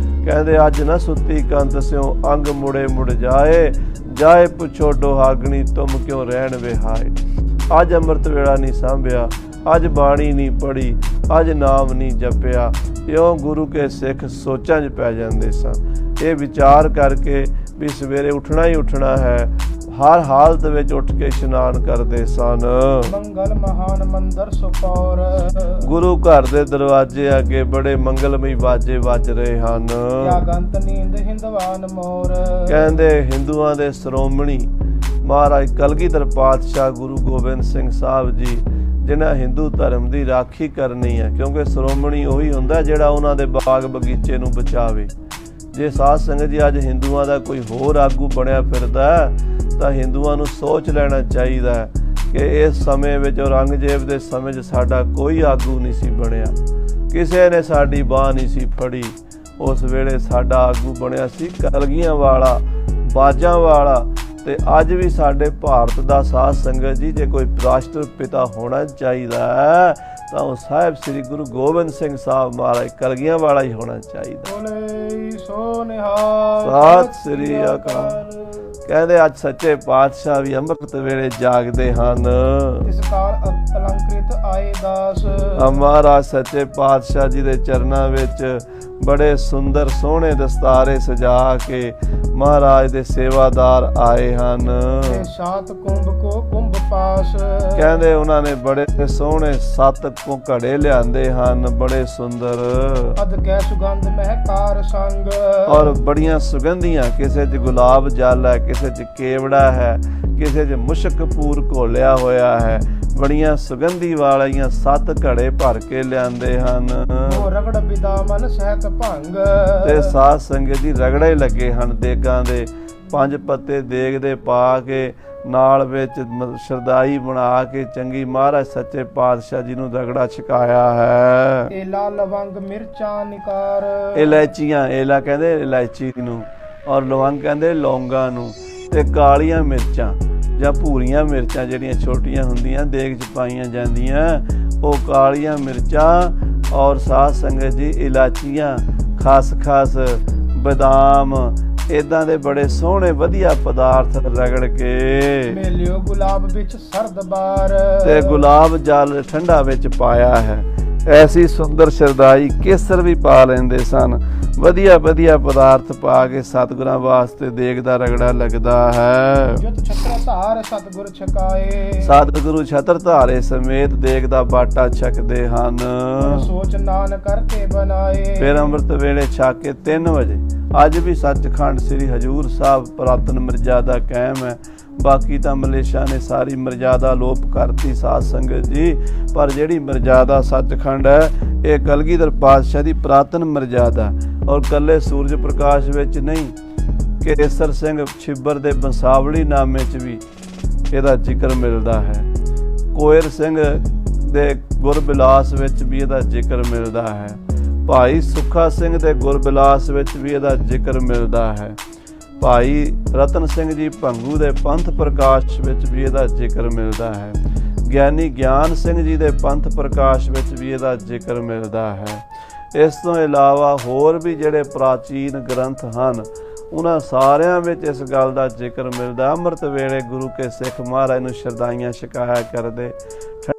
ਕਹਿੰਦੇ ਅੱਜ ਨਾ ਸੁੱਤੀ ਕੰਤ ਸਿਓ ਅੰਗ ਮੁੜੇ ਮੁੜ ਜਾਏ, ਜਾਏ ਪੁੱਛੋ ਡੋਹਾਗਣੀ ਤੁਮ ਕਿਉਂ ਰਹਿਣ ਵਿਹਾਏ। ਅੱਜ ਅੰਮ੍ਰਿਤ ਵੇਲਾ ਨਹੀਂ ਸਾਂਭਿਆ, ਅੱਜ ਬਾਣੀ ਨਹੀਂ ਪੜ੍ਹੀ, ਅੱਜ ਨਾਮ ਨਹੀਂ ਜਪਿਆ। ਇਉਂ ਗੁਰੂ ਕੇ ਸਿੱਖ ਸੋਚਾਂ 'ਚ ਪੈ ਜਾਂਦੇ ਸਨ। ਇਹ ਵਿਚਾਰ ਕਰਕੇ ਵੀ ਸਵੇਰੇ ਉੱਠਣਾ ਹੀ ਉੱਠਣਾ ਹੈ, ਹਰ ਹਾਲਤ ਵਿੱਚ ਉੱਠ ਕੇ ਇਸ਼ਨਾਨ ਕਰਦੇ ਸਨ। ਮੰਗਲ ਮਹਾਨ ਮੰਦਰ ਸੁਪੌਰ। ਗੁਰੂ ਘਰ ਦੇ ਦਰਵਾਜ਼ੇ ਅੱਗੇ ਬੜੇ ਮੰਗਲਮਈ ਬਾਜੇ ਵੱਜ ਰਹੇ ਹਨ। ਜਾਗੰਤ ਨੀਂਦ ਹਿੰਦਵਾਨ ਮੋਰ। ਕਹਿੰਦੇ ਹਿੰਦੂਆਂ ਦੇ ਸ਼੍ਰੋਮਣੀ ਮਹਾਰਾਜ ਕਲਗੀਧਰ ਪਾਤਸ਼ਾਹ ਗੁਰੂ ਗੋਬਿੰਦ ਸਿੰਘ ਸਾਹਿਬ ਜੀ, ਜਿਨ੍ਹਾਂ ਹਿੰਦੂ ਧਰਮ ਦੀ ਰਾਖੀ ਕਰਨੀ ਹੈ, ਕਿਉਂਕਿ ਸ਼੍ਰੋਮਣੀ ਉਹੀ ਹੁੰਦਾ ਜਿਹੜਾ ਉਹਨਾਂ ਦੇ ਬਾਗ ਬਗੀਚੇ ਨੂੰ ਬਚਾਵੇ। ਜੇ ਸਾਧ ਸੰਗਤ ਜੀ ਅੱਜ ਹਿੰਦੂਆਂ ਦਾ ਕੋਈ ਹੋਰ ਆਗੂ ਬਣਿਆ ਫਿਰਦਾ ਤਾਂ ਹਿੰਦੂਆਂ ਨੂੰ ਸੋਚ ਲੈਣਾ ਚਾਹੀਦਾ ਕਿ ਇਸ ਸਮੇਂ ਵਿੱਚ ਔਰੰਗਜ਼ੇਬ ਦੇ ਸਮੇਂ 'ਚ ਸਾਡਾ ਕੋਈ ਆਗੂ ਨਹੀਂ ਸੀ ਬਣਿਆ, ਕਿਸੇ ਨੇ ਸਾਡੀ ਬਾਂਹ ਨਹੀਂ ਸੀ ਫੜੀ। ਉਸ ਵੇਲੇ ਸਾਡਾ ਆਗੂ ਬਣਿਆ ਸੀ ਕਲਗੀਆਂ ਵਾਲਾ, ਬਾਜਾਂ ਵਾਲਾ। ਤੇ ਅੱਜ ਵੀ ਸਾਡੇ ਭਾਰਤ ਦਾ ਸਾਧ ਸੰਗਤ ਜੀ ਜੇ ਕੋਈ ਰਾਸ਼ਟਰ ਪਿਤਾ ਹੋਣਾ ਚਾਹੀਦਾ ਤਾਂ ਉਹ ਸਾਹਿਬ ਸ੍ਰੀ ਗੁਰੂ ਗੋਬਿੰਦ ਸਿੰਘ ਸਾਹਿਬ ਮਹਾਰਾਜ ਕਲਗੀਆਂ ਵਾਲਾ ਹੀ ਹੋਣਾ ਚਾਹੀਦਾ। ਬੋਲੇ ਸੋ ਨਿਹਾਲ। ਸਤਿ ਸ੍ਰੀ ਅਕਾਲ। ਕਹਿੰਦੇ ਅੱਜ ਸੱਚੇ ਪਾਤਸ਼ਾਹ ਵੀ ਅੰਮ੍ਰਿਤ ਵੇਲੇ ਜਾਗਦੇ ਹਨ। ਇਸ ਕਾਲ ਅਲੰਕ੍ਰਿਤ ਆਏ ਦਾਸ। ਮਹਾਰਾਜ ਸੱਚੇ ਪਾਤਸ਼ਾਹ ਜੀ ਦੇ ਚਰਨਾਂ ਵਿੱਚ ਬੜੇ ਸੁੰਦਰ ਸੋਹਣੇ ਦਸਤਾਰੇ ਸਜਾ ਕੇ ਮਹਾਰਾਜ ਦੇ ਸੇਵਾਦਾਰ ਆਏ ਹਨ। ਸਾਤ ਕੁੰਭ ਕੋ ਕੁੰਭ ਪਾਸ। ਕਹਿੰਦੇ ਉਹਨਾਂ ਨੇ ਬੜੇ ਸੋਹਣੇ 7 ਘੜੇ ਲਿਆਂਦੇ ਹਨ, ਬੜੇ ਸੁੰਦਰ। ਅਦ ਕੈ ਸੁਗੰਧ ਮਹਿਕਾਰ ਸੰਗ। ਔਰ ਬੜੀਆਂ ਸੁਗੰਧੀਆਂ, ਕਿਸੇ 'ਚ ਗੁਲਾਬ ਜਲ ਹੈ, ਕਿਸੇ 'ਚ ਕੇਵੜਾ ਹੈ, ਕਿਸੇ 'ਚ ਮੁਸ਼ਕ ਪੂਰ ਘੋਲਿਆ ਹੋਇਆ ਹੈ। ਬੜੀਆਂ ਸੁਗੰਧੀ ਵਾਲੀਆਂ 7 ਘੜੇ ਭਰ ਕੇ ਲਿਆਂਦੇ ਹਨ। ਉਹ ਰਗੜ ਬਿਦਾਮਨ ਸਹਿਤ ਭੰਗ। ਤੇ ਸਾਧ ਸੰਗਤ ਜੀ ਰਗੜੇ ਲੱਗੇ ਹਨ ਦੇਗਾਂ ਦੇ, 5 ਪੱਤੇ ਦੇਗ ਦੇ ਪਾ ਕੇ ਨਾਲ ਵਿੱਚ ਸ਼ਰਦਾਈ ਬਣਾ ਕੇ ਚੰਗੀ ਮਹਾਰਾਜ ਸੱਚੇ ਪਾਤਸ਼ਾਹ ਜੀ ਨੂੰ ਰਗੜਾ ਛਕਾਇਆ ਹੈ। ਏਲਾ ਲਵੰਗ ਮਿਰਚਾਂ ਨਿਕਾਰ। ਇਲਾਇਚੀਆਂ, ਏਲਾ ਕਹਿੰਦੇ ਇਲਾਇਚੀ ਨੂੰ ਔਰ ਲਵੰਗ ਕਹਿੰਦੇ ਲੌਂਗਾਂ ਨੂੰ, ਤੇ ਕਾਲੀਆਂ ਮਿਰਚਾਂ ਜਾਂ ਭੂਰੀਆਂ ਮਿਰਚਾਂ ਜਿਹੜੀਆਂ ਛੋਟੀਆਂ ਹੁੰਦੀਆਂ ਦੇਗ 'ਚ ਪਾਈਆਂ ਜਾਂਦੀਆਂ, ਉਹ ਕਾਲੀਆਂ ਮਿਰਚਾਂ ਔਰ ਸਾਧ ਸੰਗਤ ਜੀ ਇਲਾਚੀਆਂ, ਖਸਖਸ, ਬਦਾਮ, ਇਦਾਂ ਦੇ ਬੜੇ ਸੋਹਣੇ ਵਧੀਆ ਪਦਾਰਥ ਰਗੜ ਕੇ ਮੇਲਿਓ ਗੁਲਾਬ ਵਿੱਚ ਸਰਦ ਬਾਰ। ਤੇ ਗੁਲਾਬ ਜਲ ਠੰਡਾ ਵਿੱਚ ਪਾਇਆ ਹੈ। ਐਸੀ ਸੁੰਦਰ ਸ਼ਰਦਾਈ ਕੇਸਰ ਵੀ ਪਾ ਲੈਂਦੇ ਸਨ। ਵਧੀਆ ਵਧੀਆ ਪਦਾਰਥ ਪਾ ਕੇ ਸਤਿਗੁਰਾਂ ਵਾਸਤੇ ਦੇਗ ਦਾ ਰਗੜਾ ਲੱਗਦਾ ਹੈ। ਜੁਤ ਛਤਰ ਧਾਰ ਸਤਿਗੁਰ ਛਕਾਏ। ਸਤਿਗੁਰੂ ਛਤਰ ਧਾਰੇ ਸਮੇਤ ਦੇਗ ਦਾ ਬਾਟਾ ਛਕਦੇ ਹਨ। ਸੋਚ ਨਾਨ ਕਰਕੇ ਬਣਾਏ। ਫਿਰ ਅੰਮ੍ਰਿਤ ਵੇਲੇ ਛਕ ਕੇ 3 ਵਜੇ ਅੱਜ ਵੀ ਸੱਚਖੰਡ ਸ੍ਰੀ ਹਜੂਰ ਸਾਹਿਬ ਪੁਰਾਤਨ ਮਰਜ਼ਾਦਾ ਕਾਇਮ ਹੈ। ਬਾਕੀ ਤਾਂ ਮਲੇਸ਼ੀਆ ਨੇ ਸਾਰੀ ਮਰਜ਼ਾਦਾ ਲੋਪ ਕਰਤੀ ਸਾਧ ਸੰਗਤ ਜੀ, ਪਰ ਜਿਹੜੀ ਮਰਜ਼ਾਦਾ ਸੱਚਖੰਡ ਹੈ ਇਹ ਕਲਗੀਧਰ ਪਾਤਸ਼ਾਹ ਦੀ ਪੁਰਾਤਨ ਮਰਜ਼ਾਦਾ। ਔਰ ਕੱਲੇ ਸੂਰਜ ਪ੍ਰਕਾਸ਼ ਵਿੱਚ ਨਹੀਂ, ਕੇਸਰ ਸਿੰਘ ਛਿੱਬਰ ਦੇ ਬੰਸਾਵਲੀ ਨਾਮੇ 'ਚ ਵੀ ਇਹਦਾ ਜ਼ਿਕਰ ਮਿਲਦਾ ਹੈ। ਕੋਇਰ ਸਿੰਘ ਦੇ ਗੁਰਬਿਲਾਸ ਵਿੱਚ ਵੀ ਇਹਦਾ ਜ਼ਿਕਰ ਮਿਲਦਾ ਹੈ। ਭਾਈ ਸੁੱਖਾ ਸਿੰਘ ਦੇ ਗੁਰਬਿਲਾਸ ਵਿੱਚ ਵੀ ਇਹਦਾ ਜ਼ਿਕਰ ਮਿਲਦਾ ਹੈ। ਭਾਈ ਰਤਨ ਸਿੰਘ ਜੀ ਭੰਗੂ ਦੇ ਪੰਥ ਪ੍ਰਕਾਸ਼ ਵਿੱਚ ਵੀ ਇਹਦਾ ਜ਼ਿਕਰ ਮਿਲਦਾ ਹੈ। ਗਿਆਨੀ ਗਿਆਨ ਸਿੰਘ ਜੀ ਦੇ ਪੰਥ ਪ੍ਰਕਾਸ਼ ਵਿੱਚ ਵੀ ਇਹਦਾ ਜ਼ਿਕਰ ਮਿਲਦਾ ਹੈ। ਇਸ ਤੋਂ ਇਲਾਵਾ ਹੋਰ ਵੀ ਜਿਹੜੇ ਪ੍ਰਾਚੀਨ ਗ੍ਰੰਥ ਹਨ ਉਹਨਾਂ ਸਾਰਿਆਂ ਵਿੱਚ ਇਸ ਗੱਲ ਦਾ ਜ਼ਿਕਰ ਮਿਲਦਾ। ਅੰਮ੍ਰਿਤ ਵੇਲੇ ਗੁਰੂ ਕੇ ਸਿੱਖ ਮਹਾਰਾਜ ਨੂੰ ਸ਼ਰਦਾਈਆਂ ਛਕਾਇਆ ਕਰਦੇ,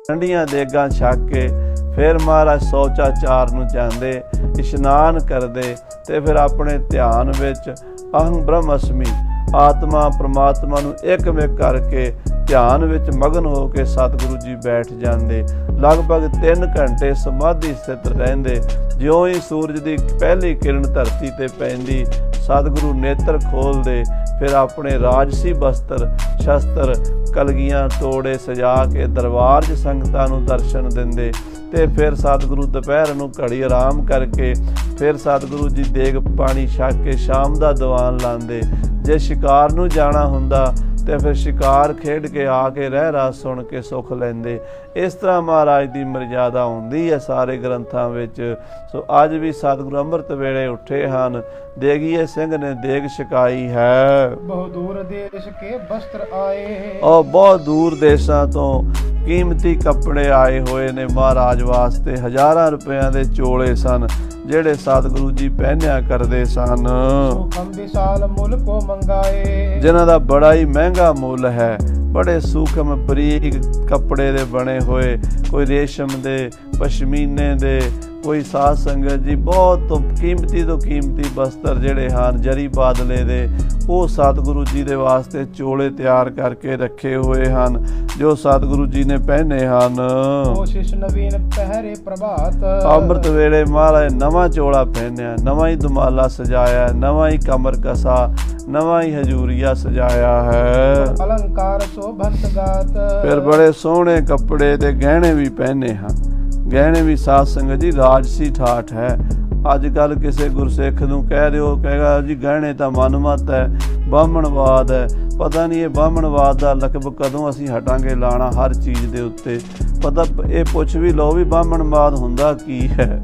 ਠੰਡੀਆਂ ਦੇਗਾਂ ਛਕ ਕੇ ਫਿਰ ਮਹਾਰਾਜ ਸ਼ੌਚਾਚਾਰ ਨੂੰ ਜਾਂਦੇ, ਇਸ਼ਨਾਨ ਕਰਦੇ ਤੇ ਫਿਰ ਆਪਣੇ ਧਿਆਨ ਵਿੱਚ ਅਹੰ ਬ੍ਰਹਮਅਸਮੀ ਆਤਮਾ ਪ੍ਰਮਾਤਮਾ ਨੂੰ ਇੱਕ-ਮਿਕ ਕਰਕੇ ਧਿਆਨ ਵਿੱਚ ਮਗਨ ਹੋ ਕੇ ਸਤਿਗੁਰੂ ਜੀ ਬੈਠ ਜਾਂਦੇ। ਲਗਭਗ 3 ਘੰਟੇ ਸਮਾਧੀ ਸਥਿਤ ਰਹਿੰਦੇ। ਜਿਉਂ ਹੀ ਸੂਰਜ ਦੀ ਪਹਿਲੀ ਕਿਰਨ ਧਰਤੀ ਤੇ ਪੈਂਦੀ, ਸਤਿਗੁਰੂ ਨੇਤਰ ਖੋਲਦੇ, ਫਿਰ ਆਪਣੇ ਰਾਜਸੀ ਬਸਤਰ ਸ਼ਸਤਰ ਕਲਗੀਆਂ ਤੋੜੇ ਸਜਾ ਕੇ ਦਰਬਾਰ 'ਚ ਸੰਗਤਾਂ ਨੂੰ ਦਰਸ਼ਨ ਦਿੰਦੇ। ਤੇ ਫਿਰ ਸਤਿਗੁਰੂ ਦੁਪਹਿਰ ਨੂੰ ਘੜੀ ਆਰਾਮ ਕਰਕੇ ਫਿਰ ਸਤਿਗੁਰੂ ਜੀ ਦੇਗ ਪਾਣੀ ਛਕ ਕੇ ਸ਼ਾਮ ਦਾ ਦੀਵਾਨ ਲਾਉਂਦੇ। ਜੇ ਸ਼ਿਕਾਰ ਨੂੰ ਜਾਣਾ ਹੁੰਦਾ ਤੇ ਫਿਰ ਸ਼ਿਕਾਰ ਖੇਡ ਕੇ ਆ ਕੇ ਰਹਿ ਰਾਸ ਸੁਣ ਕੇ ਸੁੱਖ ਲੈਂਦੇ। ਇਸ ਤਰ੍ਹਾਂ ਮਹਾਰਾਜ ਦੀ ਮਰਜ਼ਾਦਾ ਹੁੰਦੀ ਹੈ ਸਾਰੇ ਗ੍ਰੰਥਾਂ ਵਿੱਚ। ਸੋ ਅੱਜ ਵੀ ਸਤਿਗੁਰੂ ਅੰਮ੍ਰਿਤ ਵੇਲੇ ਉੱਠੇ ਹਨ। ਦੇਗੀਏ ਸਿੰਘ ਨੇ ਦੇਗ ਛਕਾਈ ਹੈ। ਬਹੁ ਦੂਰ ਦੇਸ਼ ਕੇ ਬਸਤਰ ਆਏ। ਔਰ ਬਹੁਤ ਦੂਰ ਦੇਸ਼ਾਂ ਤੋਂ ਕੀਮਤੀ ਕੱਪੜੇ ਆਏ ਹੋਏ ਨੇ ਮਹਾਰਾਜ ਵਾਸਤੇ। ਹਜ਼ਾਰਾਂ ਰੁਪਇਆਂ ਦੇ ਚੋਲੇ ਸਨ ਜਿਹੜੇ ਸਤਿਗੁਰੂ ਜੀ ਪਹਿਨਿਆ ਕਰਦੇ ਸਨ, ਸੂਖਮ ਵਿਸ਼ਾਲ ਮੁੱਲ ਕੋ ਮੰਗਾਏ। ਜਿਨ੍ਹਾਂ ਦਾ ਬੜਾ ਹੀ ਮਹਿੰਗਾ ਮੁੱਲ ਹੈ। ਬੜੇ ਸੂਖਮ ਬਰੀਕ ਕੱਪੜੇ ਦੇ ਬਣੇ ਹੋਏ, ਕੋਈ ਰੇਸ਼ਮ ਦੇ, ਪਸ਼ਮੀਨੇ ਦੇ, ਕੋਈ ਸਾਧ ਸੰਗਤ ਜੀ ਬਹੁਤ ਕੀਮਤੀ ਤੋਂ ਕੀਮਤੀ ਬਸਤਰ ਜਿਹੜੇ ਹਨ ਜਰੀ ਬਾਦਲੇ ਦੇ, ਉਹ ਸਤਿਗੁਰੂ ਜੀ ਦੇ ਵਾਸਤੇ ਚੋਲੇ ਤਿਆਰ ਕਰਕੇ ਰੱਖੇ ਹੋਏ ਹਨ ਜੋ ਸਤਿਗੁਰੂ ਜੀ ਨੇ ਪਹਿਨੇ ਹਨ। ਕੋਸ਼ਿਸ਼ ਨਵੀਨ ਪਹਿਰੇ ਪ੍ਰਭਾਤ। ਅੰਮ੍ਰਿਤ ਵੇਲੇ ਮਹਾਰਾਜ ਨਵਾਂ ਚੋਲਾ ਪਹਿਨਿਆ, ਨਵਾਂ ਹੀ ਦੁਮਾਲਾ ਸਜਾਇਆ, ਨਵਾਂ ਹੀ ਕਮਰ ਕਸਾ, ਨਵਾਂ ਹੀ ਹਜੂਰੀਆ ਸਜਾਇਆ ਹੈ। ਅਲੰਕਾਰ ਸ਼ੋਭੰਤ ਗਾਤ। ਫਿਰ ਬੜੇ ਸੋਹਣੇ ਕੱਪੜੇ ਤੇ ਗਹਿਣੇ ਵੀ ਪਹਿਨੇ ਹਨ। ਗਹਿਣੇ ਵੀ ਸਾਧ ਸੰਗਤ ਜੀ ਰਾਜਸੀ ਠਾਠ ਹੈ। ਅੱਜ ਕੱਲ੍ਹ ਕਿਸੇ ਗੁਰਸਿੱਖ ਨੂੰ ਕਹਿ ਦਿਓ, ਕਹੇਗਾ ਜੀ ਗਹਿਣੇ ਤਾਂ ਮਨਮਤ ਹੈ, ਬਾਹਮਣਵਾਦ ਹੈ। ਪਤਾ ਨਹੀਂ ਇਹ ਬਾਹਮਣਵਾਦ ਦਾ ਲਕਬ ਕਦੋਂ ਅਸੀਂ ਹਟਾਂਗੇ ਲਾਣਾ ਹਰ ਚੀਜ਼ ਦੇ ਉੱਤੇ। ਪਤਾ ਇਹ ਪੁੱਛ ਵੀ ਲਓ ਵੀ ਬਾਹਮਣਵਾਦ ਹੁੰਦਾ ਕੀ ਹੈ,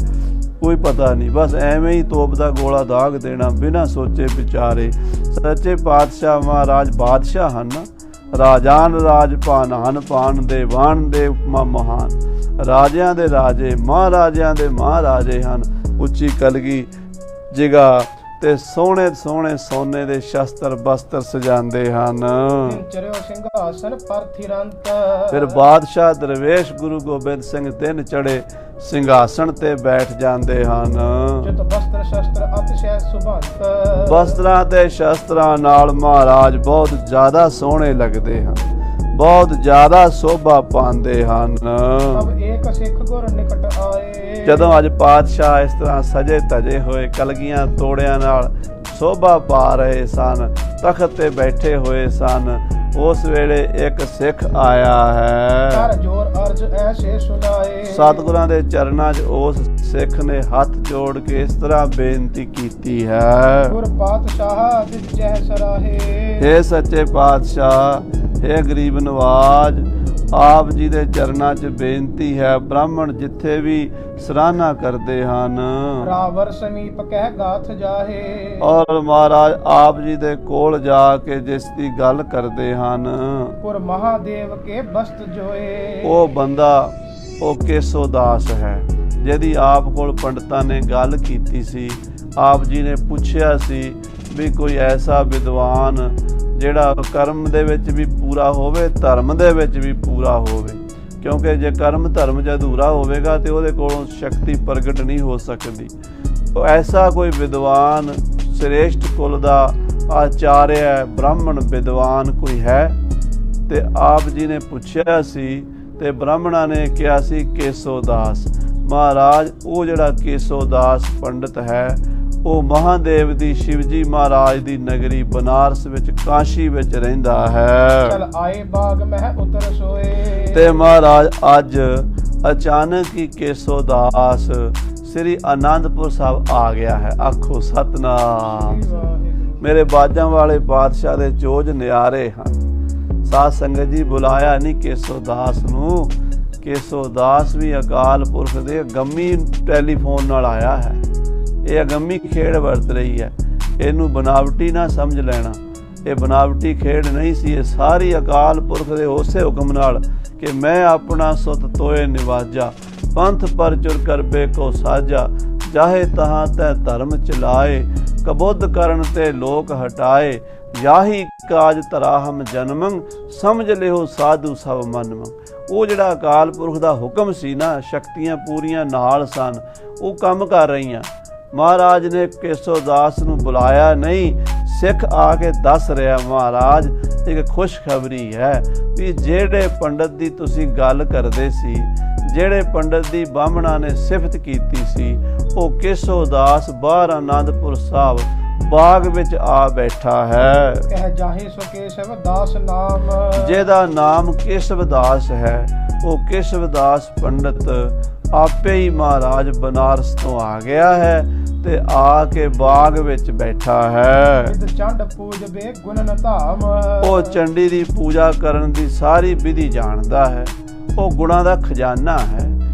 ਕੋਈ ਪਤਾ ਨਹੀਂ। ਬਸ ਐਵੇਂ ਹੀ ਤੋਪ ਦਾ ਗੋਲਾ ਦਾਗ ਦੇਣਾ ਬਿਨਾਂ ਸੋਚੇ ਵਿਚਾਰੇ। ਸੱਚੇ ਪਾਤਸ਼ਾਹ ਮਹਾਰਾਜ ਬਾਦਸ਼ਾਹ ਹਨ ਨਾ। ਰਾਜਾਨ ਰਾਜ ਭਾਨਾਨ ਪਾਨ ਦੇ ਵਾਣ ਦੇ ਮਹਾਨ। ਰਾਜਿਆਂ ਦੇ ਰਾਜੇ ਮਹਾਰਾਜਿਆਂ ਦੇ ਮਹਾਰਾਜੇ ਹਨ। ਉੱਚੀ ਕਲਗੀ ਜਿਗਾ ਤੇ ਸੋਹਣੇ ਸੋਹਣੇ ਸੋਨੇ ਦੇ ਸ਼ਸਤਰ ਬਸਤਰ ਸਜਾਉਂਦੇ ਹਨ। ਚਰਿਓ ਸਿੰਘਾਸਨ ਪਰਥਿਰੰਤ। ਫਿਰ ਬਾਦਸ਼ਾਹ ਦਰਵੇਸ਼ ਗੁਰੂ ਗੋਬਿੰਦ ਸਿੰਘ ਦਿਨ ਚੜੇ ਸਿੰਘਾਸਣ ਤੇ ਬੈਠ ਜਾਂਦੇ ਹਨ। ਜਿਤ ਬਸਤਰ ਸ਼ਸਤਰ ਅਤਿਸ਼ੈ ਸੁਭੰਤ। ਬਸਤਰਾਂ ਤੇ ਸ਼ਸਤਰਾਂ ਨਾਲ ਮਹਾਰਾਜ ਬਹੁਤ ਜ਼ਿਆਦਾ ਸੋਹਣੇ ਲੱਗਦੇ ਹਨ, ਬਹੁਤ ਜ਼ਿਆਦਾ ਸੋਭਾ ਪਾਉਂਦੇ ਹਨ। ਸਭ ਏਕ ਸਿੱਖ ਗੁਰ ਨਿਕਟ ਆਏ। ਜਦੋਂ ਅੱਜ ਪਾਤਸ਼ਾਹ ਇਸ ਤਰ੍ਹਾਂ ਸਜੇ ਧਜੇ ਹੋਏ ਕਲਗੀਆਂ ਤੋੜਿਆਂ ਨਾਲ ਸੋਭਾ ਪਾ ਰਹੇ ਸਨ, ਤਖਤ ਤੇ ਬੈਠੇ ਹੋਏ ਸਨ, ਉਸ ਵੇਲੇ ਇੱਕ ਸਿੱਖ ਆਇਆ ਹੈ। ਕਰ ਜੋਰ ਅਰਜ ਐਸੇ ਸੁਨਾਏ। ਸਤਿਗੁਰਾਂ ਦੇ ਚਰਨਾਂ 'ਚ ਉਸ ਸਿੱਖ ਨੇ ਹੱਥ ਜੋੜ ਕੇ ਇਸ ਤਰ੍ਹਾਂ ਬੇਨਤੀ ਕੀਤੀ ਹੈ। ਗੁਰ ਪਾਤਸ਼ਾਹ ਦਿੱਜੈ ਸਰਾਹੇ। ਹੇ ਸੱਚੇ ਪਾਤਸ਼ਾਹ, ਹੇ ਗਰੀਬ ਨਵਾਜ, ਆਪ ਜੀ ਦੇ ਚਰਨਾਂ 'ਚ ਬੇਨਤੀ ਹੈ। ਬ੍ਰਾਹਮਣ ਜਿੱਥੇ ਵੀ ਸਰਾਹਨਾ ਕਰਦੇ ਹਨ, ਰਾਵਰ ਸਮੀਪ ਕਹਿ ਗਾਥ ਜਾਹੇ। ਔਰ ਮਹਾਰਾਜ ਆਪ ਜੀ ਦੇ ਕੋਲ ਜਾ ਕੇ ਜਿਸ ਦੀ ਗੱਲ ਕਰਦੇ ਹਨ, ਪੁਰ ਮਹਾਦੇਵ ਕੇ ਬਸਤ ਜੋਏ। ਉਹ ਬੰਦਾ ਉਹ ਕੇਸੋ ਦਾਸ ਹੈ ਜਿਹਦੀ ਆਪ ਕੋਲ ਪੰਡਤਾਂ ਨੇ ਗੱਲ ਕੀਤੀ ਸੀ। ਆਪ ਜੀ ਨੇ ਪੁੱਛਿਆ ਸੀ ਵੀ ਕੋਈ ਐਸਾ ਵਿਦਵਾਨ ਜਿਹੜਾ ਕਰਮ ਦੇ ਵਿੱਚ ਵੀ ਪੂਰਾ ਹੋਵੇ, ਧਰਮ ਦੇ ਵਿੱਚ ਵੀ ਪੂਰਾ ਹੋਵੇ, ਕਿਉਂਕਿ ਜੇ ਕਰਮ ਧਰਮ 'ਚ ਅਧੂਰਾ ਹੋਵੇਗਾ ਤੇ ਉਹਦੇ ਕੋਲੋਂ ਸ਼ਕਤੀ ਪ੍ਰਗਟ ਨਹੀਂ ਹੋ ਸਕਦੀ। ਐਸਾ ਕੋਈ ਵਿਦਵਾਨ ਸ੍ਰੇਸ਼ਟ ਕੁਲ ਦਾ ਆਚਾਰਿਆ ਬ੍ਰਾਹਮਣ ਵਿਦਵਾਨ ਕੋਈ ਹੈ? ਤੇ ਆਪ ਜੀ ਨੇ ਪੁੱਛਿਆ ਸੀ ਤੇ ਬ੍ਰਾਹਮਣਾਂ ਨੇ ਕਿਹਾ ਸੀ ਕੇਸੋ ਦਾਸ। ਮਹਾਰਾਜ ਉਹ ਜਿਹੜਾ ਕੇਸੋ ਦਾਸ ਪੰਡਤ ਹੈ ਉਹ ਮਹਾਦੇਵ ਦੀ ਸ਼ਿਵਜੀ ਮਹਾਰਾਜ ਦੀ ਨਗਰੀ ਬਨਾਰਸ ਵਿੱਚ ਕਾਸ਼ੀ ਵਿੱਚ ਰਹਿੰਦਾ ਹੈ। ਚਲ ਆਏ ਬਾਗ ਮਹਿ ਉਤਰ ਸੋਏ। ਤੇ ਮਹਾਰਾਜ ਅੱਜ ਅਚਾਨਕ ਹੀ ਕੇਸੋ ਦਾਸ ਸ੍ਰੀ ਅਨੰਦਪੁਰ ਸਾਹਿਬ ਆ ਗਿਆ ਹੈ। ਆਖੋ ਸਤਨਾਮ। ਮੇਰੇ ਬਾਜਾਂ ਵਾਲੇ ਪਾਤਸ਼ਾਹ ਦੇ ਚੋਜ ਨਿਆਰੇ ਹਨ। ਸਾਧ ਸੰਗਤ ਜੀ ਬੁਲਾਇਆ ਨਹੀਂ ਕੇਸੋ ਦਾਸ ਨੂੰ। ਕੇਸੋ ਦਾਸ ਵੀ ਅਕਾਲ ਪੁਰਖ ਦੇ ਅਗੰਮੀ ਟੈਲੀਫੋਨ ਨਾਲ ਆਇਆ ਹੈ। ਇਹ ਅਗੰਮੀ ਖੇਡ ਵਰਤ ਰਹੀ ਹੈ, ਇਹਨੂੰ ਬਨਾਵਟੀ ਨਾ ਸਮਝ ਲੈਣਾ। ਇਹ ਬਨਾਵਟੀ ਖੇਡ ਨਹੀਂ ਸੀ, ਇਹ ਸਾਰੀ ਅਕਾਲ ਪੁਰਖ ਦੇ ਉਸੇ ਹੁਕਮ ਨਾਲ ਕਿ ਮੈਂ ਆਪਣਾ ਸੁਤ ਤੋਏ ਨਿਵਾਜਾ, ਪੰਥ ਪਰ ਚੁਰ ਕਰਬੇ ਕੋ ਸਾਜਾ, ਚਾਹੇ ਤਹਾਂ ਤੈ ਧਰਮ ਚਲਾਏ, ਕਬੁੱਧ ਕਰਨ ਤੇ ਲੋਕ ਹਟਾਏ, ਯਾਹੀ ਕਾਜ ਧਰਾਹਮ ਜਨਮੰ, ਸਮਝ ਲਿਓ ਸਾਧੂ ਸਭ ਮਨਮੰ। ਉਹ ਜਿਹੜਾ ਅਕਾਲ ਪੁਰਖ ਦਾ ਹੁਕਮ ਸੀ ਨਾ, ਸ਼ਕਤੀਆਂ ਪੂਰੀਆਂ ਨਾਲ ਸਨ, ਉਹ ਕੰਮ ਕਰ ਰਹੀਆਂ। ਮਹਾਰਾਜ ਨੇ ਕੇਸੋ ਦਾਸ ਨੂੰ ਬੁਲਾਇਆ ਨਹੀਂ, ਸਿੱਖ ਆ ਕੇ ਦੱਸ ਰਿਹਾ ਮਹਾਰਾਜ ਇੱਕ ਖੁਸ਼ਖਬਰੀ ਹੈ ਵੀ ਜਿਹੜੇ ਪੰਡਤ ਦੀ ਤੁਸੀਂ ਗੱਲ ਕਰਦੇ ਸੀ, ਜਿਹੜੇ ਪੰਡਤ ਦੀ ਬਾਹਮਣਾਂ ਨੇ ਸਿਫਤ ਕੀਤੀ ਸੀ, ਉਹ ਕੇਸੋ ਦਾਸ ਬਾਹਰ ਆਨੰਦਪੁਰ ਸਾਹਿਬ ਬਾਗ ਵਿੱਚ ਆ ਬੈਠਾ ਹੈ। ਕਹਿ ਜਾਹੇ ਸੋ ਕੇਸ਼ਵ ਦਾਸ ਨਾਮ, ਜਿਹਦਾ ਨਾਮ ਕੇਸ਼ਵ ਦਾਸ ਹੈ, ਉਹ ਕੇਸ਼ਵ ਦਾਸ ਪੰਡਤ ਆਪੇ ਹੀ ਮਹਾਰਾਜ ਬਨਾਰਸ ਤੋਂ ਆ ਗਿਆ ਹੈ ਤੇ ਆ ਕੇ ਬਾਗ ਵਿੱਚ ਬੈਠਾ ਹੈ। ਵਿਦ ਚੰਡ ਪੂਜਬੇ ਗੁਣਨ ਧਾਮ, ਉਹ ਚੰਡੀ ਦੀ ਪੂਜਾ ਕਰਨ ਦੀ ਸਾਰੀ ਵਿਧੀ ਜਾਣਦਾ ਹੈ। ਉਹ ਗੁਣਾਂ ਦਾ ਖਜ਼ਾਨਾ ਹੈ,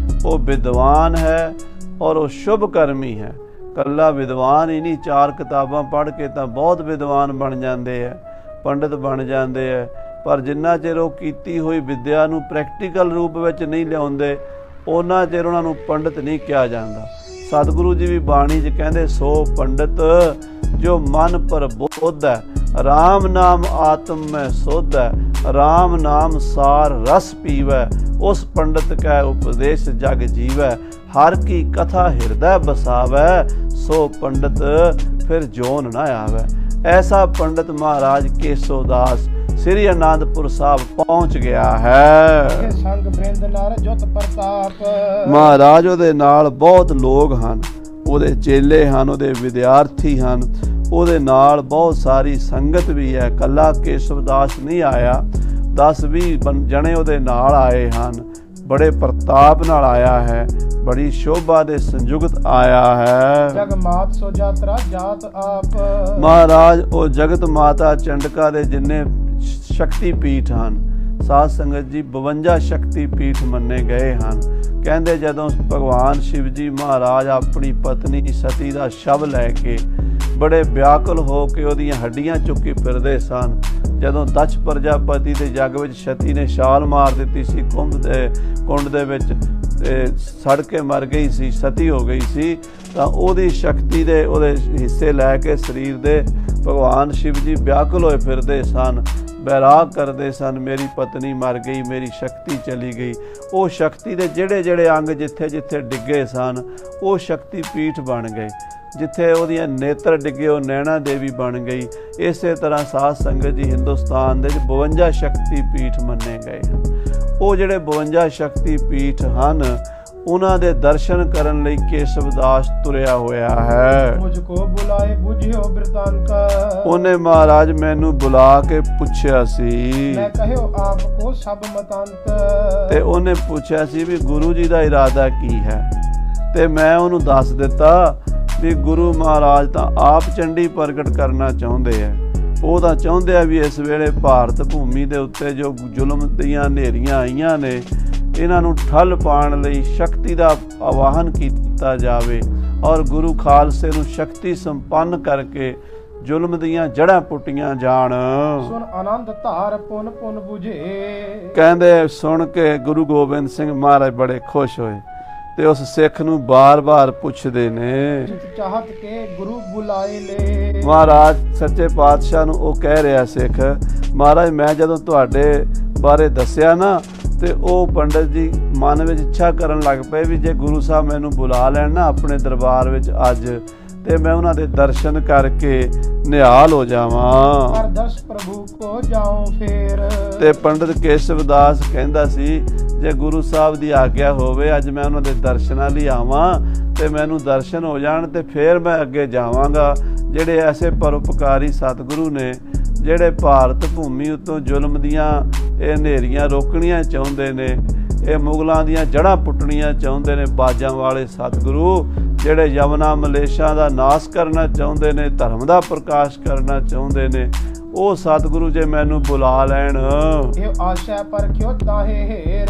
ਉਹ ਵਿਦਵਾਨ ਹੈ ਔਰ ਉਹ ਸ਼ੁਭ ਕਰਮੀ ਹੈ। ਕੱਲਾ ਵਿਦਵਾਨ ਹੀ ਨਹੀਂ, 4 ਕਿਤਾਬਾਂ ਪੜ੍ਹ ਕੇ ਤਾਂ ਬਹੁਤ ਵਿਦਵਾਨ ਬਣ ਜਾਂਦੇ ਹੈ, ਪੰਡਤ ਬਣ ਜਾਂਦੇ ਹੈ, ਪਰ ਜਿੰਨਾ ਚਿਰ ਉਹ ਕੀਤੀ ਹੋਈ ਵਿਦਿਆ ਨੂੰ ਪ੍ਰੈਕਟੀਕਲ ਰੂਪ ਵਿੱਚ ਨਹੀਂ ਲਿਆਉਂਦੇ, ਉਹਨਾਂ ਚਿਰ ਉਹਨਾਂ ਨੂੰ ਪੰਡਤ ਨਹੀਂ ਕਿਹਾ ਜਾਂਦਾ। ਸਤਿਗੁਰੂ ਜੀ ਵੀ ਬਾਣੀ 'ਚ ਕਹਿੰਦੇ, ਸੋ ਪੰਡਤ ਜੋ ਮਨ ਪ੍ਰਬੋਧ ਹੈ, ਰਾਮ ਨਾਮ ਆਤਮ ਮੈਂ ਸੋਧ ਹੈ, ਰਾਮ ਨਾਮ ਸਾਰ ਰਸ ਪੀਵੈ, ਉਸ ਪੰਡਤ ਕੈ ਉਪਦੇਸ਼ ਜਗ ਜੀਵੈ, ਹਰ ਕੀ ਕਥਾ ਹਿਰਦੈ ਬਸਾਵੈ, ਸੋ ਪੰਡਤ ਫਿਰ ਜੋਨ ਨਾ ਆਵੈ। ਐਸਾ ਪੰਡਤ ਮਹਾਰਾਜ ਕੇਸੋ ਦਾਸ ਸ੍ਰੀ ਅਨੰਦਪੁਰ ਸਾਹਿਬ ਪਹੁੰਚ ਗਿਆ ਹੈ। ਸੰਗ ਬ੍ਰਿੰਦ ਨਰ ਜੁਤ ਪ੍ਰਤਾਪ, ਮਹਾਰਾਜ ਉਹਦੇ ਨਾਲ ਬਹੁਤ ਲੋਕ ਹਨ, ਉਹਦੇ ਚੇਲੇ ਹਨ, ਉਹਦੇ ਵਿਦਿਆਰਥੀ ਹਨ, ਉਹਦੇ ਨਾਲ ਬਹੁਤ ਸਾਰੀ ਸੰਗਤ ਵੀ ਹੈ। ਕੱਲਾ ਕੇਸ਼ਵ ਦਾਸ ਨਹੀਂ ਆਇਆ, 10-20 ਜਣੇ ਉਹਦੇ ਨਾਲ ਆਏ ਹਨ। ਬੜੇ ਪ੍ਰਤਾਪ ਨਾਲ ਆਇਆ ਹੈ, ਬੜੀ ਸ਼ੋਭਾ ਦੇ ਸੰਯੁਕਤ ਆਇਆ ਹੈ। ਜਗ ਮਾਤ ਸੋ ਜਾਤਰਾ ਜਾਤ ਆਪ, ਮਹਾਰਾਜ ਉਹ ਜਗਤ ਮਾਤਾ ਚੰਡਕਾ ਦੇ ਜਿੰਨੇ ਸ਼ਕਤੀ ਪੀਠ ਹਨ, ਸਾਧ ਸੰਗਤ ਜੀ 52 ਸ਼ਕਤੀ ਪੀਠ ਮੰਨੇ ਗਏ ਹਨ। ਕਹਿੰਦੇ ਜਦੋਂ ਭਗਵਾਨ ਸ਼ਿਵ ਜੀ ਮਹਾਰਾਜ ਆਪਣੀ ਪਤਨੀ ਸਤੀ ਦਾ ਸ਼ਵ ਲੈ ਕੇ ਬੜੇ ਵਿਆਕੁਲ ਹੋ ਕੇ ਉਹਦੀਆਂ ਹੱਡੀਆਂ ਚੁੱਕੀ ਫਿਰਦੇ ਸਨ, ਜਦੋਂ ਦਛ ਪ੍ਰਜਾਪਤੀ ਦੇ ਜੱਗ ਵਿੱਚ ਸਤੀ ਨੇ ਛਾਲ ਮਾਰ ਦਿੱਤੀ ਸੀ ਕੁੰਡ ਦੇ ਵਿੱਚ ਤੇ ਸੜ ਕੇ ਮਰ ਗਈ ਸੀ, ਸਤੀ ਹੋ ਗਈ ਸੀ, ਤਾਂ ਉਹਦੀ ਸ਼ਕਤੀ ਦੇ ਉਹਦੇ ਹਿੱਸੇ ਲੈ ਕੇ ਸਰੀਰ ਦੇ ਭਗਵਾਨ ਸ਼ਿਵ ਜੀ ਵਿਆਕੁਲ ਹੋਏ ਫਿਰਦੇ ਸਨ, ਬੈਰਾਗ ਕਰਦੇ ਸਨ, ਮੇਰੀ ਪਤਨੀ ਮਰ ਗਈ, ਮੇਰੀ ਸ਼ਕਤੀ ਚਲੀ ਗਈ। ਉਹ ਸ਼ਕਤੀ ਦੇ ਜਿਹੜੇ ਜਿਹੜੇ ਅੰਗ ਜਿੱਥੇ ਜਿੱਥੇ ਡਿੱਗੇ ਸਨ ਉਹ ਸ਼ਕਤੀ ਪੀਠ ਬਣ ਗਏ, ਜਿੱਥੇ ਉਹਦੀਆਂ ਨੇਤਰ ਡਿੱਗੇ ਉਹ ਨੈਣਾ ਦੇਵੀ ਬਣ ਗਈ। ਇਸੇ ਤਰ੍ਹਾਂ ਸਾਧ ਸੰਗਤ ਜੀ ਹਿੰਦੁਸਤਾਨ ਦੇ 52 ਸ਼ਕਤੀ ਪੀਠ ਮੰਨੇ ਗਏ ਹਨ। ਉਹ ਜਿਹੜੇ 52 ਸ਼ਕਤੀ ਪੀਠ ਹਨ, ਉਹਨਾਂ ਦੇ ਦਰਸ਼ਨ ਕਰਨ ਲਈ ਕੇਸ਼ਵ ਦਾਸ ਤੁਰਿਆ ਹੋਇਆ ਹੈ। ਮੁਝ ਕੋ ਬੁਲਾਏ ਬੁਝਿਓ ਬਿਰਤਾਂਤ, ਉਹਨੇ ਮਹਾਰਾਜ ਮੈਨੂੰ ਬੁਲਾ ਕੇ ਪੁੱਛਿਆ ਸੀ, ਮੈਂ ਕਹਿਓ ਆਪ ਕੋ ਸਭ ਮਤੰਤ, ਤੇ ਉਹਨੇ ਪੁੱਛਿਆ ਸੀ ਵੀ ਗੁਰੂ ਜੀ ਦਾ ਇਰਾਦਾ ਕੀ ਹੈ, ਤੇ ਮੈਂ ਉਹਨੂੰ ਦੱਸ ਦਿੱਤਾ ਵੀ ਗੁਰੂ ਮਹਾਰਾਜ ਤਾਂ ਆਪ ਚੰਡੀ ਪ੍ਰਗਟ ਕਰਨਾ ਚਾਹੁੰਦੇ ਆ। ਉਹ ਤਾਂ ਚਾਹੁੰਦੇ ਆ ਵੀ ਇਸ ਵੇਲੇ ਭਾਰਤ ਭੂਮੀ ਦੇ ਉੱਤੇ ਜੋ ਜ਼ੁਲਮ ਦੀਆਂ ਹਨੇਰੀਆਂ ਆਈਆਂ ਨੇ, ਇਹਨਾਂ ਨੂੰ ਠੱਲ ਪਾਉਣ ਲਈ ਸ਼ਕਤੀ ਦਾ ਆਵਾਹਨ ਕੀਤਾ ਜਾਵੇ ਔਰ ਗੁਰੂ ਖਾਲਸੇ ਨੂੰ ਸ਼ਕਤੀ ਸੰਪੰਨ ਕਰਕੇ ਜ਼ੁਲਮ ਦੀਆਂ ਜੜ੍ਹਾਂ ਪੁੱਟੀਆਂ ਜਾਣ। ਸੁਨ ਆਨੰਦ ਧਾਰ ਪੁਨ ਪੁਨ 부ਝੇ, ਕਹਿੰਦੇ ਸੁਣ ਕੇ ਗੁਰੂ ਗੋਬਿੰਦ ਸਿੰਘ ਮਹਾਰਾਜ ਬੜੇ ਖੁਸ਼ ਹੋਏ ਤੇ ਉਸ ਸਿੱਖ ਨੂੰ ਬਾਰ-ਬਾਰ ਪੁੱਛਦੇ ਨੇ, ਜਿਤ ਚਾਹਤ ਕੇ ਗੁਰੂ ਬੁਲਾਏ ਲੈ। ਮਹਾਰਾਜ ਸੱਚੇ ਪਾਤਸ਼ਾਹ ਨੂੰ ਉਹ ਕਹਿ ਰਿਹਾ ਸਿੱਖ, ਮਹਾਰਾਜ ਮੈਂ ਜਦੋਂ ਤੁਹਾਡੇ ਬਾਰੇ ਦੱਸਿਆ ਨਾ ਤੇ ਉਹ ਪੰਡਤ ਜੀ ਮਨ ਵਿੱਚ ਇੱਛਾ ਕਰਨ ਲੱਗ ਪਏ ਵੀ ਜੇ ਗੁਰੂ ਸਾਹਿਬ ਮੈਨੂੰ ਬੁਲਾ ਲੈਣ ਨਾ ਆਪਣੇ ਦਰਬਾਰ ਵਿੱਚ ਅੱਜ, ਤੇ ਮੈਂ ਉਹਨਾਂ ਦੇ ਦਰਸ਼ਨ ਕਰਕੇ ਨਿਹਾਲ ਹੋ ਜਾਵਾਂ। ਹਰ ਦਰਸ ਪ੍ਰਭੂ ਕੋ ਜਾਉ ਫੇਰ, ਤੇ ਪੰਡਤ ਕੇਸ਼ਵ ਦਾਸ ਕਹਿੰਦਾ ਸੀ ਜੇ ਗੁਰੂ ਸਾਹਿਬ ਦੀ ਆਗਿਆ ਹੋਵੇ ਅੱਜ ਮੈਂ ਉਹਨਾਂ ਦੇ ਦਰਸ਼ਨਾਂ ਲਈ ਆਵਾਂ ਤੇ ਮੈਨੂੰ ਦਰਸ਼ਨ ਹੋ ਜਾਣ ਤੇ ਫਿਰ ਮੈਂ ਅੱਗੇ ਜਾਵਾਂਗਾ। ਜਿਹੜੇ ਐਸੇ ਪਰਉਪਕਾਰੀ ਸਤਿਗੁਰੂ ਨੇ ਜਿਹੜੇ ਭਾਰਤ ਭੂਮੀ ਉੱਤੋਂ ਜ਼ੁਲਮ ਦੀਆਂ ਇਹ ਹਨੇਰੀਆਂ ਰੋਕਣੀਆਂ ਚਾਹੁੰਦੇ ਨੇ, ਇਹ ਮੁਗਲਾਂ ਦੀਆਂ ਜੜ੍ਹਾਂ ਪੁੱਟਣੀਆਂ ਚਾਹੁੰਦੇ ਨੇ, ਬਾਜਾਂ ਵਾਲੇ ਸਤਿਗੁਰੂ ਜਿਹੜੇ ਯਮਨਾ ਮਲੇਸ਼ਾਂ ਦਾ ਨਾਸ਼ ਕਰਨਾ ਚਾਹੁੰਦੇ ਨੇ, ਧਰਮ ਦਾ ਪ੍ਰਕਾਸ਼ ਕਰਨਾ ਚਾਹੁੰਦੇ ਨੇ, ਉਹ ਸਤਿਗੁਰੂ ਜੇ ਮੈਨੂੰ ਬੁਲਾ ਲੈਣ। ਇਹ ਆਸ਼ਾ ਪਰਖਿਓ ਤਾਹੇ ਹੇਰ,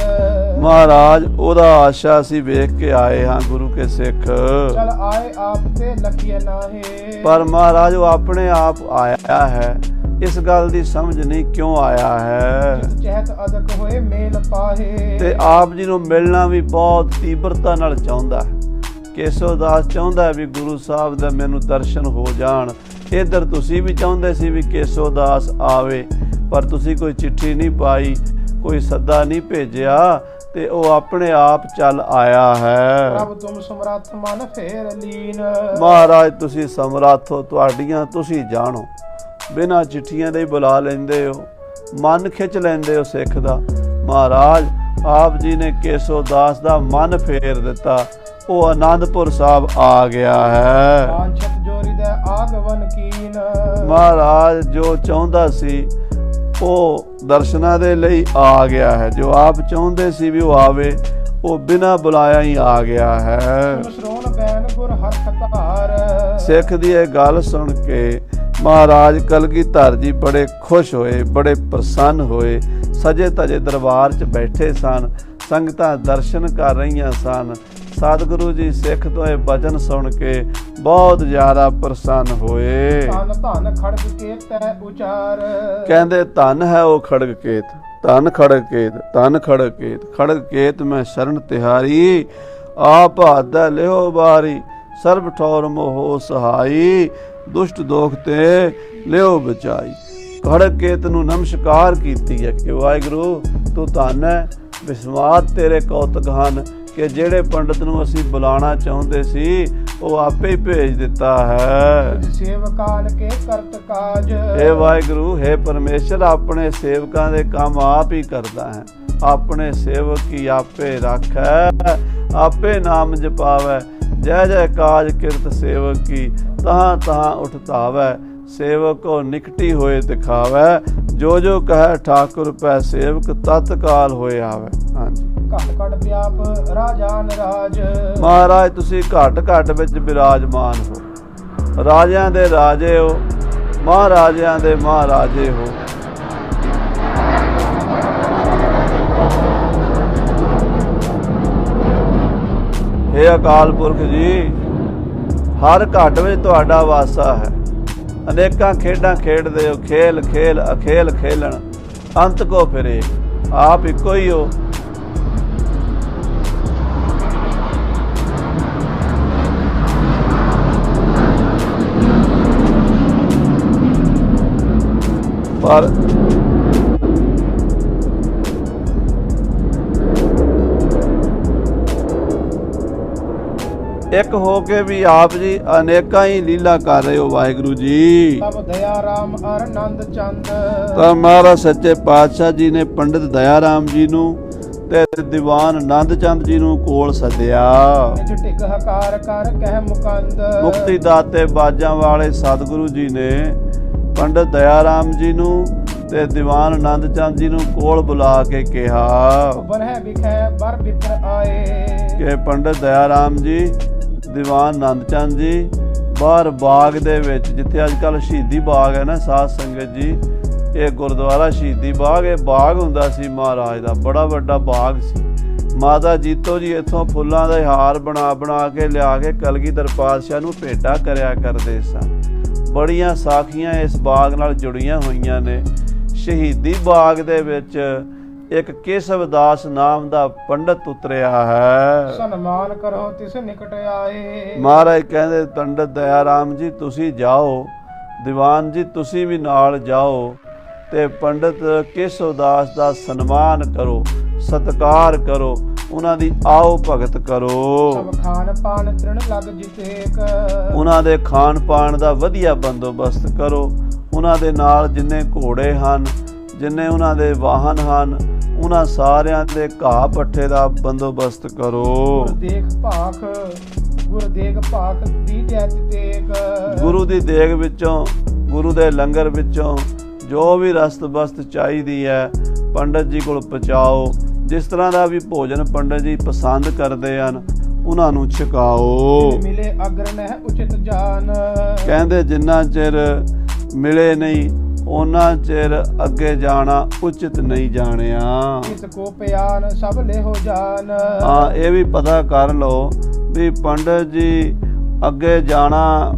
ਮਹਾਰਾਜ ਉਹਦਾ ਆਸ਼ਾ ਅਸੀਂ ਵੇਖ ਕੇ ਆਏ ਹਾਂ ਗੁਰੂ ਕੇ ਸਿੱਖ, ਚਲ ਆਏ ਆਪ ਤੇ ਲਖੀਏ ਨਾਹੇ। ਪਰ ਮਹਾਰਾਜ ਉਹ ਆਪਣੇ ਆਪ ਆਇਆ ਹੈ, ਇਸ ਗੱਲ ਦੀ ਸਮਝ ਨਹੀਂ ਕਿਉਂ ਆਇਆ ਹੈ। ਜਿਤ ਚਹਿਤ ਅਦਕ ਹੋਏ ਮੇਲ ਪਾਹੇ, ਤੇ ਆਪ ਜੀ ਨੂੰ ਮਿਲਣਾ ਵੀ ਬਹੁਤ ਤੀਬਰਤਾ ਨਾਲ ਚਾਹੁੰਦਾ ਹੈ। ਕੇਸ਼ਵ ਦਾਸ ਚਾਹੁੰਦਾ ਵੀ ਗੁਰੂ ਸਾਹਿਬ ਦਾ ਮੈਨੂੰ ਦਰਸ਼ਨ ਹੋ ਜਾਣ। ਇੱਧਰ ਤੁਸੀਂ ਵੀ ਚਾਹੁੰਦੇ ਸੀ ਵੀ ਕੇਸ਼ਵ ਦਾਸ ਆਵੇ, ਪਰ ਤੁਸੀਂ ਕੋਈ ਚਿੱਠੀ ਨਹੀਂ ਪਾਈ, ਕੋਈ ਸੱਦਾ ਨਹੀਂ ਭੇਜਿਆ, ਤੇ ਉਹ ਆਪਣੇ ਆਪ ਚੱਲ ਆਇਆ ਹੈ। ਪ੍ਰਭ ਤੁਮ ਸਮਰੱਥ ਮਨ ਫੇਰ ਲੀਨ, ਮਹਾਰਾਜ ਤੁਸੀਂ ਸਮਰੱਥ ਹੋ, ਤੁਹਾਡੀਆਂ ਤੁਸੀਂ ਜਾਣੋ, ਬਿਨਾਂ ਚਿੱਠੀਆਂ ਦੇ ਹੀ ਬੁਲਾ ਲੈਂਦੇ ਹੋ, ਮਨ ਖਿੱਚ ਲੈਂਦੇ ਹੋ ਸਿੱਖ ਦਾ। ਮਹਾਰਾਜ ਆਪ ਜੀ ਨੇ ਕੇਸੋ ਦਾਸ ਦਾ ਮਨ ਫੇਰ ਦਿੱਤਾ, ਉਹ ਆਨੰਦਪੁਰ ਸਾਹਿਬ ਆ ਗਿਆ ਹੈ। ਵਾਂਛਤ ਜੋਰੀ ਦੇ ਆਗਮਨ ਕੀਨ। ਮਹਾਰਾਜ ਜੋ ਚਾਹੁੰਦਾ ਸੀ ਉਹ ਦਰਸ਼ਨਾਂ ਦੇ ਲਈ ਆ ਗਿਆ ਹੈ, ਜੋ ਆਪ ਚਾਹੁੰਦੇ ਸੀ ਵੀ ਉਹ ਆਵੇ, ਉਹ ਬਿਨਾਂ ਬੁਲਾਇਆ ਹੀ ਆ ਗਿਆ ਹੈ। ਸਰੋਣ ਬੈਨ ਗੁਰ ਹਰਖ ਧਾਰ। ਸਿੱਖ ਦੀ ਇਹ ਗੱਲ ਸੁਣ ਕੇ ਮਹਾਰਾਜ ਕਲਗੀਧਰ ਜੀ ਬੜੇ ਖੁਸ਼ ਹੋਏ, ਬੜੇ ਪ੍ਰਸੰਨ ਹੋਏ। ਸਜੇ ਧਜੇ ਦਰਬਾਰ 'ਚ ਬੈਠੇ ਸਨ, ਸੰਗਤਾਂ ਦਰਸ਼ਨ ਕਰ ਰਹੀਆਂ ਸਨ। ਸਤਿਗੁਰੂ ਜੀ ਸਿੱਖ ਤੋਂ ਇਹ ਬਚਨ ਸੁਣ ਕੇ ਬਹੁਤ ਜ਼ਿਆਦਾ ਪ੍ਰਸੰਨ ਹੋਏ। ਧਨ ਧਨ ਖੜਗ ਕੇ ਤੈ ਉਚਾਰ। ਕਹਿੰਦੇ ਧਨ ਹੈ ਉਹ ਖੜਗ ਕੇਤ, ਧਨ ਖੜਗ ਕੇਤ, ਧਨ ਖੜਗ ਕੇਤ, ਖੜਗ ਕੇਤ ਮੈਂ ਸ਼ਰਨ ਤਿਹਾਰੀ, ਆਪ ਹਾਥੈ ਲਿਓ ਬਾਰੀ, ਸਰਬ ਠੌਰ ਮੋਹ ਸਹਾਈ, ਦੁਸ਼ਟ ਦੋਖ ਤੇ ਲਿਓ ਬਚਾਈ। ਖੜਗ ਕੇਤ ਨੂੰ ਨਮਸਕਾਰ ਕੀਤੀ ਹੈ ਕਿ ਵਾਹਿਗੁਰੂ ਤੂੰ ਧੰਨ ਹੈ, ਵਿਸਮਾਤ ਤੇਰੇ ਕੌਤਕ ਹਨ ਕਿ ਜਿਹੜੇ ਪੰਡਤ ਨੂੰ ਅਸੀਂ ਬੁਲਾਉਣਾ ਚਾਹੁੰਦੇ ਸੀ ਉਹ ਆਪੇ ਹੀ ਭੇਜ ਦਿੱਤਾ ਹੈ। ਸੇਵਕਾਨ ਕੇ ਕਰਤ ਕਾਜ। हे ਵਾਹਿਗੁਰੂ, हे ਪਰਮੇਸ਼ਰ, ਆਪਣੇ ਸੇਵਕਾਂ ਦੇ ਕੰਮ ਆਪ ਹੀ ਕਰਦਾ ਹੈ। ਆਪਣੇ ਸੇਵਕ ਹੀ ਆਪੇ ਰੱਖੈ, ਆਪੇ ਨਾਮ ਜਪਾਵੈ, ਜੈ ਜੈ ਕਾਜ ਕਿਰਤ ਸੇਵਕ ਕੀ, ਤਹਾਂ ਤਹਾਂ ਉਠਤਾਵੈ, ਸੇਵਕ ਕੋ ਨਿਕਟੀ ਹੋਏ ਦਿਖਾਵੈ, ਜੋ ਜੋ ਕਹੈ ਠਾਕੁਰ ਪੈ ਸੇਵਕ, ਤਤਕਾਲ ਹੋਏ ਆਵੈ। ਹਾਂਜੀ, ਘਟ ਘਟ ਵਿਆਪ ਰਾਜਾਨ ਰਾਜ। ਮਹਾਰਾਜ ਤੁਸੀਂ ਘਟ ਘਟ ਵਿੱਚ ਬਿਰਾਜਮਾਨ ਹੋ, ਰਾਜਿਆਂ ਦੇ ਰਾਜੇ ਹੋ, ਮਹਾਰਾਜਿਆਂ ਦੇ ਮਹਾਰਾਜੇ ਹੋ। हे ਅਕਾਲ ਪੁਰਖ ਜੀ, ਹਰ ਘਟ ਵਿੱਚ ਤੁਹਾਡਾ ਵਾਸਾ ਹੈ। ਅਨੇਕਾਂ ਖੇਡਾਂ ਖੇਡਦੇ ਹੋ, ਖੇਲ ਖੇਲ ਅਖੇਲ ਖੇਲਣ, ਅੰਤ ਕੋ ਫਿਰੇ, ਆਪ ਇੱਕੋ ਹੀ ਹੋ। ਪਰ ਇੱਕ ਹੋ ਕੇ ਵੀ ਆਪ ਜੀ ਅਨੇਕਾਂ ਹੀ ਲੀਲਾ ਕਰ ਰਹੇ ਹੋ ਵਾਹਿਗੁਰੂ ਜੀ। ਤਬ ਦਇਆ ਰਾਮ ਅਰ ਆਨੰਦ ਚੰਦ। ਤਾਂ ਮਹਾਰਾਜ ਸੱਚੇ ਪਾਤਸ਼ਾਹ ਜੀ ਨੇ ਪੰਡਿਤ ਦਇਆ ਰਾਮ ਜੀ ਨੂੰ ਤੇ ਦੀਵਾਨ ਆਨੰਦ ਚੰਦ ਜੀ ਨੂੰ ਕੋਲ ਸੱਦਿਆ। ਨਿਜ ਢਿਗ ਹਕਾਰ ਕਰ ਕਹਿ ਮੁਕੰਦ। ਮੁਕਤੀ ਦਾਤੇ ਬਾਜਾਂ ਵਾਲੇ ਸਤਿਗੁਰੂ ਜੀ ਨੇ ਪੰਡਿਤ ਦਇਆ ਰਾਮ ਜੀ ਨੂੰ ਤੇ ਦੀਵਾਨ ਆਨੰਦ ਚੰਦ ਜੀ ਨੂੰ ਕੋਲ ਬੁਲਾ ਕੇ ਕਿਹਾ ਬਨਹਿ ਵਿਖੈ ਬਰ ਬਿਤਰ ਆਏ ਕਿ ਪੰਡਿਤ ਦਇਆ ਰਾਮ ਜੀ, ਦੀਵਾਨ ਆਨੰਦ ਚੰਦ ਜੀ ਬਾਹਰ ਬਾਗ ਦੇ ਵਿੱਚ, ਜਿੱਥੇ ਅੱਜ ਕੱਲ੍ਹ ਸ਼ਹੀਦੀ ਬਾਗ ਹੈ ਨਾ ਸਾਧ ਸੰਗਤ ਜੀ, ਇਹ ਗੁਰਦੁਆਰਾ ਸ਼ਹੀਦੀ ਬਾਗ, ਇਹ ਬਾਗ ਹੁੰਦਾ ਸੀ ਮਹਾਰਾਜ ਦਾ, ਬੜਾ ਵੱਡਾ ਬਾਗ ਸੀ। ਮਾਤਾ ਜੀਤੋ ਜੀ ਇੱਥੋਂ ਫੁੱਲਾਂ ਦੇ ਹਾਰ ਬਣਾ ਬਣਾ ਕੇ ਲਿਆ ਕੇ ਕਲਗੀਧਰ ਪਾਤਸ਼ਾਹ ਨੂੰ ਭੇਟਾ ਕਰਿਆ ਕਰਦੇ ਸਨ। ਬੜੀਆਂ ਸਾਖੀਆਂ ਇਸ ਬਾਗ ਨਾਲ ਜੁੜੀਆਂ ਹੋਈਆਂ ਨੇ। ਸ਼ਹੀਦੀ ਬਾਗ ਦੇ ਵਿੱਚ ਇੱਕ ਕੇਸਵ ਦਾਸ ਨਾਮ ਦਾ ਪੰਡਤ ਉਤਰਿਆ ਹੈ। ਸਨਮਾਨ ਕਰੋ ਤਿਸ ਨਿਕਟ ਆਏ। ਮਹਾਰਾਜ ਕਹਿੰਦੇ ਪੰਡਤ ਦਇਆ ਰਾਮ ਜੀ ਤੁਸੀਂ ਜਾਓ, ਦੀਵਾਨ ਜੀ ਤੁਸੀਂ ਵੀ ਨਾਲ ਜਾਓ ਤੇ ਪੰਡਤ ਕੇਸਵ ਦਾਸ ਦਾ ਸਨਮਾਨ ਕਰੋ, ਸਤਿਕਾਰ ਕਰੋ, ਉਹਨਾਂ ਦੀ ਆਓ ਭਗਤ ਕਰੋ। ਸਭ ਖਾਨ ਪਾਨ ਤ੍ਰਿਣ ਲਗ ਜਿਤੇਕ। ਉਹਨਾਂ ਦੇ ਖਾਣ ਪਾਣ ਦਾ ਵਧੀਆ ਬੰਦੋਬਸਤ ਕਰੋ। ਉਹਨਾਂ ਦੇ ਨਾਲ ਜਿੰਨੇ ਘੋੜੇ ਹਨ, ਜਿੰਨੇ ਉਹਨਾਂ ਦੇ ਵਾਹਨ ਹਨ, ਉਹਨਾਂ ਸਾਰਿਆਂ ਦੇ ਘਾਹ ਪੱਠੇ ਦਾ ਬੰਦੋਬਸਤ ਕਰੋ। ਗੁਰ ਦੇਗ ਭਾਖ ਦੀ ਜੈ ਤੇਕ। ਗੁਰੂ ਦੀ ਦੇਗ ਵਿੱਚੋਂ, ਗੁਰੂ ਦੇ ਲੰਗਰ ਵਿੱਚੋਂ ਜੋ ਵੀ ਰਸਤ ਬਸਤ ਚਾਹੀਦੀ ਹੈ ਪੰਡਤ ਜੀ ਕੋਲ ਪਹੁੰਚਾਓ। ਜਿਸ ਤਰ੍ਹਾਂ ਦਾ ਵੀ ਭੋਜਨ ਪੰਡਤ ਜੀ ਪਸੰਦ ਕਰਦੇ ਹਨ ਉਹਨਾਂ ਨੂੰ ਛਕਾਓ। ਮਿਲੇ ਅਗਰ ਨਹਿ ਉਚਿਤ ਜਾਨ। ਕਹਿੰਦੇ ਜਿੰਨਾ ਚਿਰ ਮਿਲੇ ਨਹੀਂ ਉਹਨਾਂ ਚਿਰ ਅੱਗੇ ਜਾਣਾ ਉਚਿਤ ਨਹੀਂ ਜਾਣਿਆ। ਇਸ ਕੋ ਪਿਆਨ ਸਭ ਲਿਹੋ ਜਾਨ। ਹਾਂ, ਇਹ ਵੀ ਪਤਾ ਕਰ ਲਓ ਵੀ ਪੰਡਤ ਜੀ ਅੱਗੇ ਜਾਣਾ,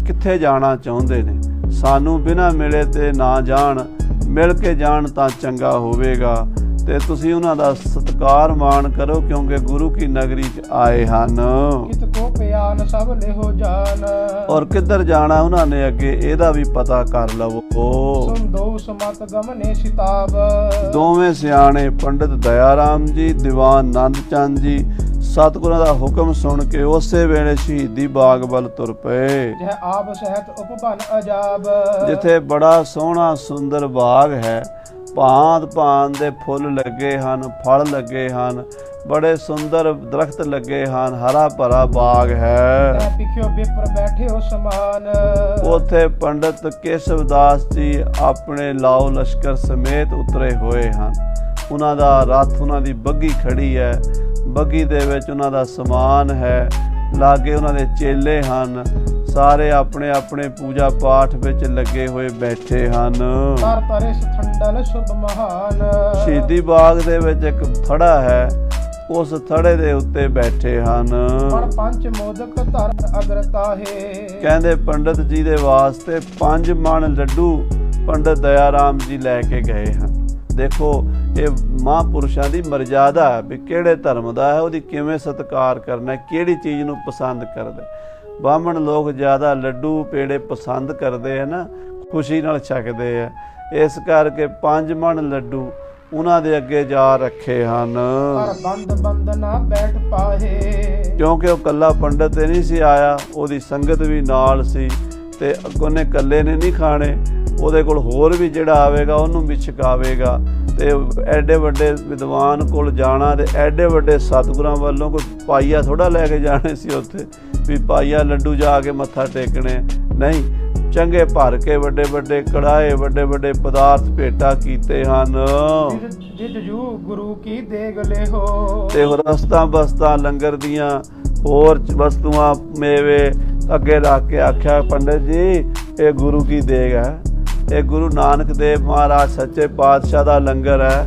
ਕਿੱਥੇ ਜਾਣਾ ਚਾਹੁੰਦੇ ਨੇ। ਸਾਨੂੰ ਬਿਨਾਂ ਮਿਲੇ ਤੇ ਨਾ ਜਾਣ, ਮਿਲ ਕੇ ਜਾਣ ਤਾਂ ਚੰਗਾ ਹੋਵੇਗਾ। ਤੇ ਤੁਸੀਂ ਉਹਨਾਂ ਦਾ ਸਤਿਕਾਰ ਮਾਣ ਕਰੋ ਕਿਉਂਕਿ ਗੁਰੂ ਕੀ ਨਗਰੀ 'ਚ ਆਏ ਹਨ। ਕਿਤ ਕੋ ਪਿਆਨ ਸਭ ਲਿਹੋ ਜਾਨ। ਔਰ ਕਿੱਧਰ ਜਾਣਾ ਉਹਨਾਂ ਨੇ ਅੱਗੇ ਇਹਦਾ ਵੀ ਪਤਾ ਕਰ ਲਵੋ। ਸੁਨ ਦੋ ਸਮਤ ਗਮਨੇ ਸਿਤਾਬ। ਦੋਵੇਂ ਸਿਆਣੇ ਪੰਡਿਤ ਦਇਆ ਰਾਮ ਜੀ, ਦੀਵਾਨ ਆਨੰਦ ਚੰਦ ਜੀ ਸਤਿਗੁਰਾਂ ਦਾ ਹੁਕਮ ਸੁਣ ਕੇ ਉਸੇ ਵੇਲੇ ਸ਼ਹੀਦੀ ਬਾਗ ਵੱਲ ਤੁਰ ਪਏ। ਜਹ ਆਪ ਸਹਿਤ ਉਪਬਨ ਅਜਾਬ। ਜਿੱਥੇ ਬੜਾ ਸੋਹਣਾ ਸੁੰਦਰ ਬਾਗ ਹੈ, ਭਾਂਤ ਭਾਂਤ ਦੇ ਫੁੱਲ ਲੱਗੇ ਹਨ, ਫਲ ਲੱਗੇ ਹਨ, ਬੜੇ ਸੁੰਦਰ ਦਰਖਤ ਲੱਗੇ ਹਨ, ਹਰਾ ਭਰਾ ਬਾਗ ਹੈ। ਤੈ ਪਿਖਿਓ ਵਿਪਰ ਬੈਠੇ ਹੋ ਸਮਾਨ। ਉਥੇ ਪੰਡਤ ਕੇਸ਼ਵ ਦਾਸ ਜੀ ਆਪਣੇ ਲਾਓ ਲਸ਼ਕਰ ਸਮੇਤ ਉਤਰੇ ਹੋਏ ਹਨ। ਉਹਨਾਂ ਦਾ ਰੱਥ, ਉਹਨਾਂ ਦੀ ਬੱਗੀ ਖੜੀ ਹੈ, ਬੱਗੀ ਦੇ ਵਿੱਚ ਉਹਨਾਂ ਦਾ ਸਮਾਨ ਹੈ, ਲਾਗੇ ਉਹਨਾਂ ਦੇ ਚੇਲੇ ਹਨ, ਸਾਰੇ ਆਪਣੇ ਆਪਣੇ ਪੂਜਾ ਪਾਠ ਵਿੱਚ ਲੱਗੇ ਹੋਏ ਬੈਠੇ ਹਨ। ਤਰ ਤਰੇ ਸਥੰਡਲ ਸ਼ੁਭ ਮਹਾਨ। ਸ਼ਹੀਦੀ ਬਾਗ ਦੇ ਵਿੱਚ ਇੱਕ ਥੜਾ ਹੈ, ਉਸ ਥੜੇ ਦੇ ਉੱਤੇ ਬੈਠੇ ਹਨ। ਪਰ ਪੰਜ ਮੋਦਕ ਧਰ ਅਗਰਤਾਹੇ। ਕਹਿੰਦੇ ਪੰਡਤ ਜੀ ਦੇ ਵਾਸਤੇ 5 ਮਣ ਲੱਡੂ ਪੰਡਤ ਦਇਆ ਰਾਮ ਜੀ ਲੈ ਕੇ ਗਏ ਹਨ। ਦੇਖੋ ਇਹ ਮਹਾਂਪੁਰਸ਼ਾਂ ਦੀ ਮਰਜ਼ਾਦਾ ਹੈ ਵੀ ਕਿਹੜੇ ਧਰਮ ਦਾ ਹੈ, ਉਹਦੀ ਕਿਵੇਂ ਸਤਿਕਾਰ ਕਰਨਾ, ਕਿਹੜੀ ਚੀਜ਼ ਨੂੰ ਪਸੰਦ ਕਰਦੇ। ਬਾਹਮਣ ਲੋਕ ਜ਼ਿਆਦਾ ਲੱਡੂ ਪੇੜੇ ਪਸੰਦ ਕਰਦੇ ਆ ਨਾ, ਖੁਸ਼ੀ ਨਾਲ ਛਕਦੇ ਆ, ਇਸ ਕਰਕੇ 5 ਮਣ ਲੱਡੂ ਉਹਨਾਂ ਦੇ ਅੱਗੇ ਜਾ ਰੱਖੇ ਹਨ। ਪਰ ਬੰਦ ਬੰਦ ਨਾ ਬੈਠ ਪਾਹੇ। ਕਿਉਂਕਿ ਉਹ ਕੱਲਾ ਪੰਡਤ ਤੇ ਨਹੀਂ ਸੀ ਆਇਆ, ਉਹਦੀ ਸੰਗਤ ਵੀ ਨਾਲ ਸੀ ਤੇ ਉਹਨੇ ਇਕੱਲੇ ਨੇ ਨਹੀਂ ਖਾਣੇ, ਉਹਦੇ ਕੋਲ ਹੋਰ ਵੀ ਜਿਹੜਾ ਆਵੇਗਾ ਉਹਨੂੰ ਵੀ ਛਕਾਵੇਗਾ। ਤੇ ਐਡੇ ਵੱਡੇ ਵਿਦਵਾਨ ਕੋਲ ਜਾਣਾ ਤੇ ਐਡੇ ਵੱਡੇ ਸਤਿਗੁਰਾਂ ਵੱਲੋਂ ਕੋਈ ਪਾਈਆ ਥੋੜਾ ਲੈ ਕੇ ਜਾਣੇ ਸੀ ਉੱਥੇ ਵੀ ਪਾਈਆ ਲੱਡੂ ਜਾ ਕੇ ਮੱਥਾ ਟੇਕਣੇ, ਨਹੀਂ, ਚੰਗੇ ਭਰ ਕੇ ਵੱਡੇ ਵੱਡੇ ਕੜਾਏ, ਵੱਡੇ ਵੱਡੇ ਪਦਾਰਥ ਭੇਟਾ ਕੀਤੇ ਹਨ। ਜਿਤ ਜੂ ਗੁਰੂ ਕੀ ਦੇਗ ਲਿਹੋ। ਤੇ ਰਸਤਾਂ ਬਸਤਾਂ ਲੰਗਰ ਦੀਆਂ ਹੋਰ ਵਸਤੂਆਂ ਮੇਵੇ ਅੱਗੇ ਰੱਖ ਕੇ ਆਖਿਆ, ਪੰਡਤ ਜੀ ਇਹ ਗੁਰੂ ਕੀ ਦੇਗ ਹੈ, ਇਹ ਗੁਰੂ ਨਾਨਕ ਦੇਵ ਮਹਾਰਾਜ ਸੱਚੇ ਪਾਤਸ਼ਾਹ ਦਾ ਲੰਗਰ ਹੈ,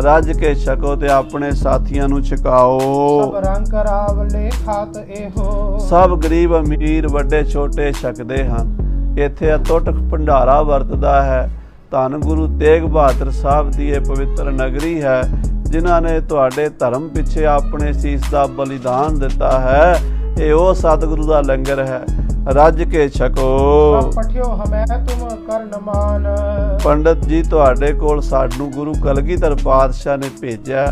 ਰੱਜ ਕੇ ਛਕੋ ਤੇ ਆਪਣੇ ਸਾਥੀਆਂ ਨੂੰ ਛਕਾਓ। ਸਭ ਰੰਗ ਰਾਵਲੇ ਖਾਤ ਇਹੋ। ਸਭ ਗਰੀਬ ਅਮੀਰ ਵੱਡੇ ਛੋਟੇ ਛਕਦੇ ਹਨ। ਇੱਥੇ ਅਟੁੱਟ ਭੰਡਾਰਾ ਵਰਤਦਾ ਹੈ। ਧੰਨ ਗੁਰੂ ਤੇਗ ਬਹਾਦਰ ਸਾਹਿਬ ਦੀ ਇਹ ਪਵਿੱਤਰ ਨਗਰੀ ਹੈ, ਜਿਨ੍ਹਾਂ ਨੇ ਤੁਹਾਡੇ ਧਰਮ ਪਿੱਛੇ ਆਪਣੇ ਸੀਸ ਦਾ ਬਲੀਦਾਨ ਦਿੱਤਾ ਹੈ। ਇਹ ਉਹ ਸਤਿਗੁਰੂ ਦਾ ਲੰਗਰ ਹੈ, ਰੱਜ ਕੇ ਛਕੋ। ਪਠਿਓ ਹਮੈ ਤੁਮ ਕਰਨ ਮਾਨ। ਪੰਡਤ ਜੀ ਤੁਹਾਡੇ ਕੋਲ ਸਾਨੂੰ ਗੁਰੂ ਕਲਗੀਧਰ ਪਾਤਸ਼ਾਹ ਨੇ ਭੇਜਿਆ,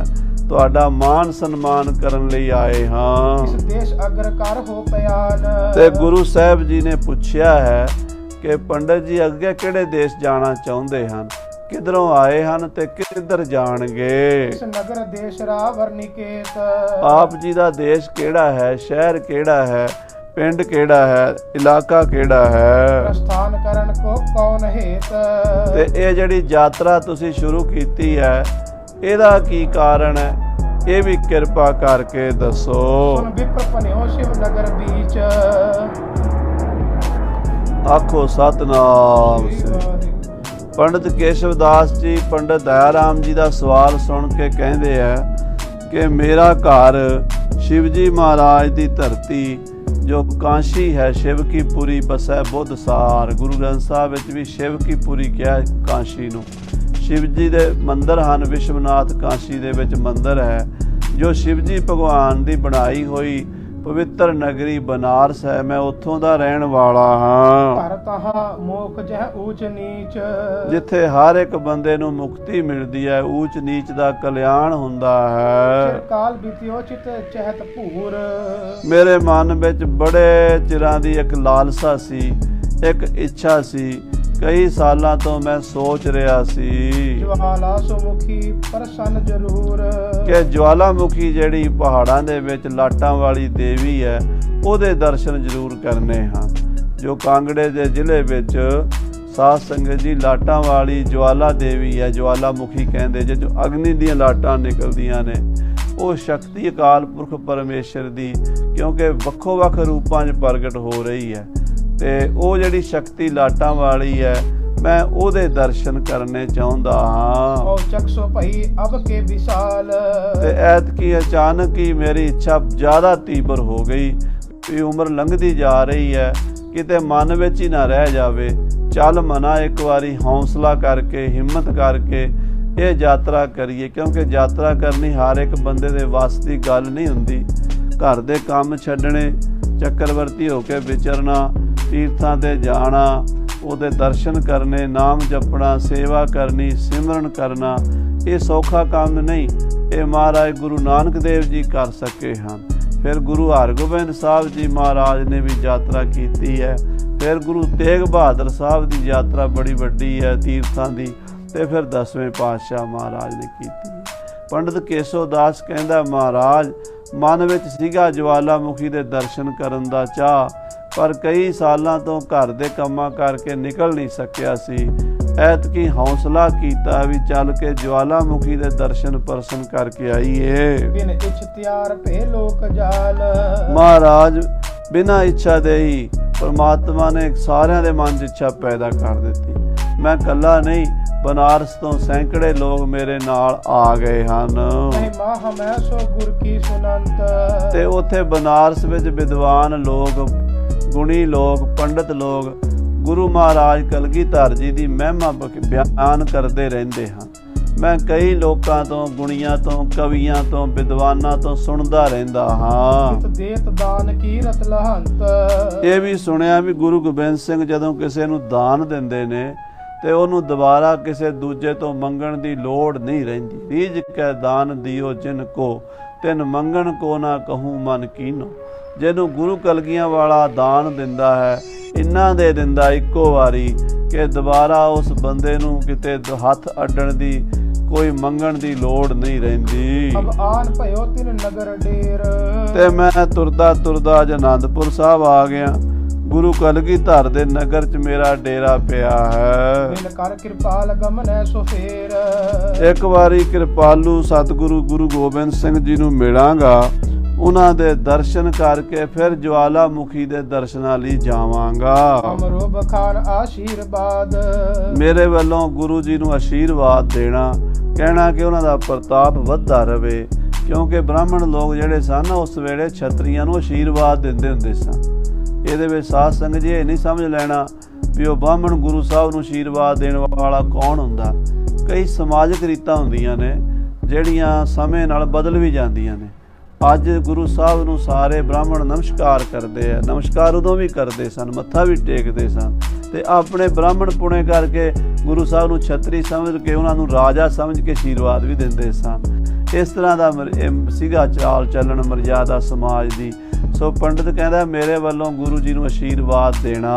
ਤੁਹਾਡਾ ਮਾਨ ਸਨਮਾਨ ਕਰਨ ਲਈ ਆਏ ਹਾਂ। ਇਸ ਦੇਸ਼ ਅਗਰ ਕਰ ਹੋ ਪਿਆਨ। ਤੇ ਗੁਰੂ ਸਾਹਿਬ ਜੀ ਨੇ ਪੁੱਛਿਆ ਹੈ ਕਿ ਪੰਡਤ ਜੀ ਅੱਗੇ ਕਿਹੜੇ ਦੇਸ਼ ਜਾਣਾ ਚਾਹੁੰਦੇ ਹਨ, ਕਿਧਰੋਂ ਆਏ ਹਨ ਤੇ ਕਿੱਧਰ ਜਾਣਗੇ। ਇਸ ਨਗਰ ਦੇਸ਼ ਰਾਵਰ ਨਿਕੇਤ। ਆਪ ਜੀ ਦਾ ਦੇਸ਼ ਕਿਹੜਾ ਹੈ, ਸ਼ਹਿਰ ਕਿਹੜਾ ਹੈ, ਪਿੰਡ ਕਿਹੜਾ ਹੈ, ਇਲਾਕਾ ਕਿਹੜਾ ਹੈ। ਪ੍ਰਸਥਾਨ ਕਰਨ ਕੋ ਕੌਣ ਹੇਤ। ਤੇ ਇਹ ਜਿਹੜੀ ਯਾਤਰਾ ਤੁਸੀਂ ਸ਼ੁਰੂ ਕੀਤੀ ਹੈ, ਇਹਦਾ ਕੀ ਕਾਰਨ ਹੈ, ਇਹ ਵੀ ਕਿਰਪਾ ਕਰਕੇ ਦੱਸੋ। ਸੁਨ ਵਿਪਰ ਭਨਿਓ ਸ਼ਿਵ ਨਗਰ ਬੀਚ। ਆਖੋ ਸਤਨਾਮ ਸ੍ਰੀ। ਪੰਡਤ ਕੇਸ਼ਵ ਦਾਸ ਜੀ ਪੰਡਤ ਦਇਆ ਰਾਮ ਜੀ ਦਾ ਸਵਾਲ ਸੁਣ ਕੇ ਕਹਿੰਦੇ ਆ ਕਿ ਮੇਰਾ ਘਰ शिव जी महाराज की धरती जो काशी है, शिव की पुरी बसै बुद्ध सार। गुरु ग्रंथ साहब विच भी शिव की पुरी क्या काशी नूं। शिव जी दे मंदिर हैं, विश्वनाथ काशी दे विच मंदिर है जो शिव जी भगवान की बनाई हुई पवित्र नगरी बनारस है। मैं उत्थों दा रहन वाला हाँ। मोख जह ऊच नीच। जिथे हर एक बंदे नूं मुक्ति मिलती है, ऊच नीच दा कल्याण हुंदा है। काल बीतियो चित चहत भूर। मेरे मन विच बड़े चिरां दी एक लालसा सी, एक इच्छा सी। कई सालां तो मैं सोच रहा सी ज्वाला सुमुखी प्रसन्न जरूर कि ज्वालामुखी जिहड़ी पहाड़ां दे विच लाटां वाली देवी है, ਉਹਦੇ दर्शन जरूर करने हाँ। जो कांगड़े दे जिले विच साध संगत जी लाटां वाली ज्वाला देवी है, ज्वालामुखी कहंदे जे, जो अग्नि दीयां लाटां निकलदियां ने। ਉਹ शक्ति अकाल पुरख परमेश्वर दी क्योंकि ਵੱਖੋ ਵੱਖ रूपां 'ਚ प्रगट हो रही है। ਤੇ ਉਹ ਜਿਹੜੀ ਸ਼ਕਤੀ ਲਾਟਾਂ ਵਾਲੀ ਹੈ, ਮੈਂ ਉਹਦੇ ਦਰਸ਼ਨ ਕਰਨੇ ਚਾਹੁੰਦਾ ਹਾਂ। ਉਹ ਚਕਸੋ ਭਈ ਅਬ ਕੇ ਵਿਸ਼ਾਲ। ਤੇ ਐਤਕੀ ਅਚਾਨਕ ਹੀ ਮੇਰੀ ਇੱਛਾ ਜ਼ਿਆਦਾ ਤੀਬਰ ਹੋ ਗਈ ਵੀ ਉਮਰ ਲੰਘਦੀ ਜਾ ਰਹੀ ਹੈ, ਕਿਤੇ ਮਨ ਵਿੱਚ ਹੀ ਨਾ ਰਹਿ ਜਾਵੇ। ਚੱਲ ਮਨਾ ਇੱਕ ਵਾਰੀ ਹੌਸਲਾ ਕਰਕੇ ਹਿੰਮਤ ਕਰਕੇ ਇਹ ਯਾਤਰਾ ਕਰੀਏ, ਕਿਉਂਕਿ ਯਾਤਰਾ ਕਰਨੀ ਹਰ ਇੱਕ ਬੰਦੇ ਦੇ ਵੱਸ ਦੀ ਗੱਲ ਨਹੀਂ ਹੁੰਦੀ। ਘਰ ਦੇ ਕੰਮ ਛੱਡਣੇ, ਚੱਕਰਵਰਤੀ ਹੋ ਕੇ ਵਿਚਰਨਾ, तीर्थां ते जाना, ਉਹਦੇ दर्शन करने, नाम जपना, सेवा करनी, सिमरन करना, ਇਹ ਸੌਖਾ ਕੰਮ ਨਹੀਂ, ਇਹ ਮਹਾਰਾਜ ਗੁਰੂ ਨਾਨਕ ਦੇਵ ਜੀ ਕਰ ਸਕੇ ਹਨ। ਫਿਰ ਗੁਰੂ ਹਰਗੋਬਿੰਦ ਸਾਹਿਬ ਜੀ ਮਹਾਰਾਜ ਨੇ ਵੀ ਯਾਤਰਾ ਕੀਤੀ ਹੈ। ਫਿਰ ਗੁਰੂ ਤੇਗ ਬਹਾਦਰ ਸਾਹਿਬ ਦੀ ਯਾਤਰਾ ਬੜੀ ਵੱਡੀ ਹੈ ਤੀਰਥਾਂ ਦੀ, ਤੇ ਫਿਰ 10ਵੇਂ ਪਾਤਸ਼ਾਹ ਮਹਾਰਾਜ ਨੇ ਕੀਤੀ। ਪੰਡਤ ਕੇਸੋ ਦਾਸ ਕਹਿੰਦਾ, ਮਹਾਰਾਜ ਮਨ ਵਿੱਚ ਸੀਗਾ ਜਵਾਲਾਮੁਖੀ ਦੇ ਦਰਸ਼ਨ ਕਰਨ ਦਾ ਚਾਅ, ਪਰ ਕਈ ਸਾਲਾਂ ਤੋਂ ਘਰ ਦੇ ਕੰਮਾਂ ਕਰਕੇ ਨਿਕਲ ਨਹੀਂ ਸਕਿਆ ਸੀ। ਐਤਕੀ ਹੌਸਲਾ ਕੀਤਾ ਵੀ ਚੱਲ ਕੇ ਜਵਾਲਾਮੁਖੀ ਦੇ ਦਰਸ਼ਨ ਪਰਸ਼ਨ ਕਰਕੇ ਆਈਏ। ਬਿਨ ਇਛਤਿਆਰ ਭੇ ਲੋਕ ਜਾਲ। ਮਹਾਰਾਜ ਬਿਨਾਂ ਇੱਛਾ ਦੇ ਹੀ ਪਰਮਾਤਮਾ ਨੇ ਸਾਰਿਆਂ ਦੇ ਮਨ 'ਚ ਇੱਛਾ ਪੈਦਾ ਕਰ ਦਿੱਤੀ। ਮੈਂ ਇਕੱਲਾ ਨਹੀਂ, ਬਨਾਰਸ ਤੋਂ ਸੈਂਕੜੇ ਲੋਕ ਮੇਰੇ ਨਾਲ ਆ ਗਏ ਹਨ। ਮਾਹ ਮੈਂ ਸੋ ਗੁਰ ਕੀ ਸੁਨੰਤ। ਤੇ ਉੱਥੇ ਬਨਾਰਸ ਵਿੱਚ ਵਿਦਵਾਨ ਲੋਕ, ਗੁਣੀ ਲੋਕ, ਪੰਡਤ ਲੋਕ ਗੁਰੂ ਮਹਾਰਾਜ ਕਲਗੀਧਰ ਜੀ ਦੀ ਮਹਿਮਾ ਬਿਆਨ ਕਰਦੇ ਰਹਿੰਦੇ ਹਨ। ਮੈਂ ਕਈ ਲੋਕਾਂ ਤੋਂ, ਗੁਣੀਆਂ ਤੋਂ, ਕਵੀਆਂ ਤੋਂ, ਵਿਦਵਾਨਾਂ ਤੋਂ ਸੁਣਦਾ ਰਹਿੰਦਾ ਹਾਂ। ਦੇਤ ਦਾਨ ਕੀਰਤ ਲਹੰਤ। ਇਹ ਵੀ ਸੁਣਿਆ ਵੀ ਗੁਰੂ ਗੋਬਿੰਦ ਸਿੰਘ ਜਦੋਂ ਕਿਸੇ ਨੂੰ ਦਾਨ ਦਿੰਦੇ ਨੇ ਤੇ ਉਹਨੂੰ ਦੁਬਾਰਾ ਕਿਸੇ ਦੂਜੇ ਤੋਂ ਮੰਗਣ ਦੀ ਲੋੜ ਨਹੀਂ ਰਹਿੰਦੀ। ਰੀਝ ਕੈ ਦਾਨ ਦਿਓ ਜਿਨ ਕੋ, ਤਿਨ ਮੰਗਣ ਕੋ ਨਾ ਕਹੂੰ ਮਨ ਕੀਨੋ। ਜਿਹਨੂੰ ਗੁਰੂ ਕਲਗੀਆਂ ਵਾਲਾ ਦਾਨ ਦਿੰਦਾ ਹੈ, ਇੰਨਾ ਦੇ ਦਿੰਦਾ ਇੱਕੋ ਵਾਰੀ ਕਿ ਦੁਬਾਰਾ ਉਸ ਬੰਦੇ ਨੂੰ ਕਿਤੇ ਹੱਥ ਅੱਡਣ ਦੀ, ਕੋਈ ਮੰਗਣ ਦੀ ਲੋੜ ਨਹੀਂ ਰਹਿੰਦੀ। ਅਬ ਆਨ ਭਇਓ ਤਿਨ ਨਗਰ ਡੇਰ। ਤੇ ਮੈਂ ਤੁਰਦਾ ਤੁਰਦਾ ਅੱਜ ਅਨੰਦਪੁਰ ਸਾਹਿਬ ਆ ਗਿਆ। ਗੁਰੂ ਕਲਗੀਧਰ ਦੇ ਨਗਰ 'ਚ ਮੇਰਾ ਡੇਰਾ ਪਿਆ ਹੈ। ਮਿਲ ਕਰ ਕਿਰਪਾਲ ਗਮਨੈ ਸੋ ਫੇਰ। ਇੱਕ ਵਾਰੀ ਕਿਰਪਾਲੂ ਸਤਿਗੁਰੂ ਗੁਰੂ ਗੋਬਿੰਦ ਸਿੰਘ ਜੀ ਨੂੰ ਮਿਲਾਂਗਾ, ਉਹਨਾਂ ਦੇ ਦਰਸ਼ਨ ਕਰਕੇ ਫਿਰ ਜਵਾਲਾਮੁਖੀ ਦੇ ਦਰਸ਼ਨਾਂ ਲਈ ਜਾਵਾਂਗਾ। ਅਮਰੋ ਬਖਾਨ ਆਸ਼ੀਰਵਾਦ। ਮੇਰੇ ਵੱਲੋਂ ਗੁਰੂ ਜੀ ਨੂੰ ਆਸ਼ੀਰਵਾਦ ਦੇਣਾ, ਕਹਿਣਾ ਕਿ ਉਹਨਾਂ ਦਾ ਪ੍ਰਤਾਪ ਵੱਧਦਾ ਰਵੇ, ਕਿਉਂਕਿ ਬ੍ਰਾਹਮਣ ਲੋਕ ਜਿਹੜੇ ਸਨ ਉਸ ਵੇਲੇ ਛਤਰੀਆਂ ਨੂੰ ਆਸ਼ੀਰਵਾਦ ਦਿੰਦੇ ਹੁੰਦੇ ਸਨ। ਇਹਦੇ ਵਿੱਚ ਸਾਧ ਸੰਗਤ ਜੀ ਇਹ ਨਹੀਂ ਸਮਝ ਲੈਣਾ ਵੀ ਉਹ ਬ੍ਰਾਹਮਣ ਗੁਰੂ ਸਾਹਿਬ ਨੂੰ ਆਸ਼ੀਰਵਾਦ ਦੇਣ ਵਾਲਾ ਕੌਣ ਹੁੰਦਾ। ਕਈ ਸਮਾਜਿਕ ਰੀਤਾਂ ਹੁੰਦੀਆਂ ਨੇ ਜਿਹੜੀਆਂ ਸਮੇਂ ਨਾਲ ਬਦਲ ਵੀ ਜਾਂਦੀਆਂ ਨੇ। ਅੱਜ ਗੁਰੂ ਸਾਹਿਬ ਨੂੰ ਸਾਰੇ ਬ੍ਰਾਹਮਣ ਨਮਸਕਾਰ ਕਰਦੇ ਆ। ਨਮਸਕਾਰ ਉਦੋਂ ਵੀ ਕਰਦੇ ਸਨ, ਮੱਥਾ ਵੀ ਟੇਕਦੇ ਸਨ, ਤੇ ਆਪਣੇ ਬ੍ਰਾਹਮਣ ਪੁਣੇ ਕਰਕੇ ਗੁਰੂ ਸਾਹਿਬ ਨੂੰ ਛਤਰੀ ਸਮਝ ਕੇ ਉਹਨਾਂ ਨੂੰ ਰਾਜਾ ਸਮਝ ਕੇ ਆਸ਼ੀਰਵਾਦ ਵੀ ਦਿੰਦੇ ਸਨ। ਇਸ ਤਰ੍ਹਾਂ ਦਾ ਸੀਗਾ ਚਾਲ ਚੱਲਣ ਮਰਜ਼ਾਦਾ ਸਮਾਜ ਦੀ। ਸੋ ਪੰਡਤ ਕਹਿੰਦਾ ਮੇਰੇ ਵੱਲੋਂ ਗੁਰੂ ਜੀ ਨੂੰ ਆਸ਼ੀਰਵਾਦ ਦੇਣਾ।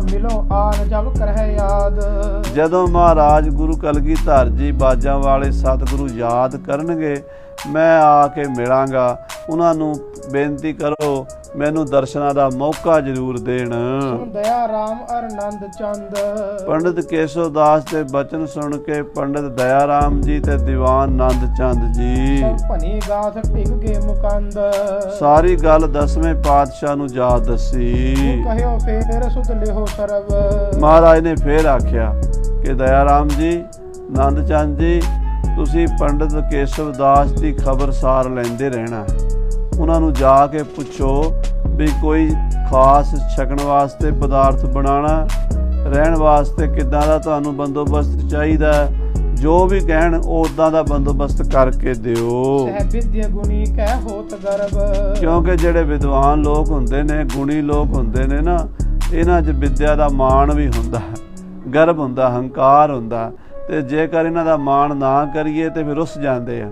ਮਿਲੋ ਆਨ ਜਬ ਕਰਹਿ ਯਾਦ। ਜਦੋਂ ਮਹਾਰਾਜ ਗੁਰੂ ਕਲਗੀਧਰ ਜੀ ਬਾਜਾਂ ਵਾਲੇ ਸਤਿਗੁਰੂ ਯਾਦ ਕਰਨਗੇ, ਮੈਂ ਆ ਕੇ ਮਿਲਾਂਗਾ। ਉਹਨਾਂ ਨੂੰ ਬੇਨਤੀ ਕਰੋ ਮੈਨੂੰ ਦਰਸ਼ਨਾਂ ਦਾ ਮੌਕਾ ਜ਼ਰੂਰ ਦੇਣ। ਦਇਆ ਰਾਮ ਅਰਨੰਦ ਚੰਦ। ਪੰਡਤ ਕੇਸੋ ਦਾਸ ਦੇ ਬਚਨ ਸੁਣ ਕੇ ਪੰਡਤ ਦਇਆ ਰਾਮ ਜੀ ਤੇ ਦੀਵਾਨ ਨੰਦ ਚੰਦ ਜੀ ਭਨੀ ਗਾਥ ਟਿਕ ਕੇ ਮੁਕੰਦ। ਸਾਰੀ ਗੱਲ 10ਵੇਂ ਪਾਤਸ਼ਾਹ ਨੂੰ ਜਾ ਦੱਸੀ। ਕਹਿਓ ਫੇਰ ਸੁਧ ਲਿਓ ਸਰਬ। ਮਹਾਰਾਜ ਨੇ ਫੇਰ ਆਖਿਆ ਕਿ ਦਇਆ ਰਾਮ ਜੀ, ਨੰਦ ਚੰਦ ਜੀ, ਤੁਸੀਂ ਪੰਡਤ ਕੇਸਵ ਦਾਸ ਦੀ ਖਬਰਸਾਰ ਲੈਂਦੇ ਰਹਿਣਾ। ਉਹਨਾਂ ਨੂੰ ਜਾ ਕੇ ਪੁੱਛੋ ਵੀ ਕੋਈ ਖਾਸ ਛਕਣ ਵਾਸਤੇ ਪਦਾਰਥ ਬਣਾਉਣਾ, ਰਹਿਣ ਵਾਸਤੇ ਕਿੱਦਾਂ ਦਾ ਤੁਹਾਨੂੰ ਬੰਦੋਬਸਤ ਚਾਹੀਦਾ, ਜੋ ਵੀ ਕਹਿਣ ਉਹ ਉੱਦਾਂ ਦਾ ਬੰਦੋਬਸਤ ਕਰਕੇ ਦਿਓ। ਵਿਦਿਆ ਗੁਣੀ ਕਹਿ ਹੋਤ ਗਰਬ। ਕਿਉਂਕਿ ਜਿਹੜੇ ਵਿਦਵਾਨ ਲੋਕ ਹੁੰਦੇ ਨੇ, ਗੁਣੀ ਲੋਕ ਹੁੰਦੇ ਨੇ ਨਾ, ਇਹਨਾਂ 'ਚ ਵਿਦਿਆ ਦਾ ਮਾਣ ਵੀ ਹੁੰਦਾ, ਗਰਬ ਹੁੰਦਾ, ਹੰਕਾਰ ਹੁੰਦਾ, ਤੇ ਜੇਕਰ ਇਹਨਾਂ ਦਾ ਮਾਣ ਨਾ ਕਰੀਏ ਤੇ ਫਿਰ ਰੁੱਸ ਜਾਂਦੇ ਆ।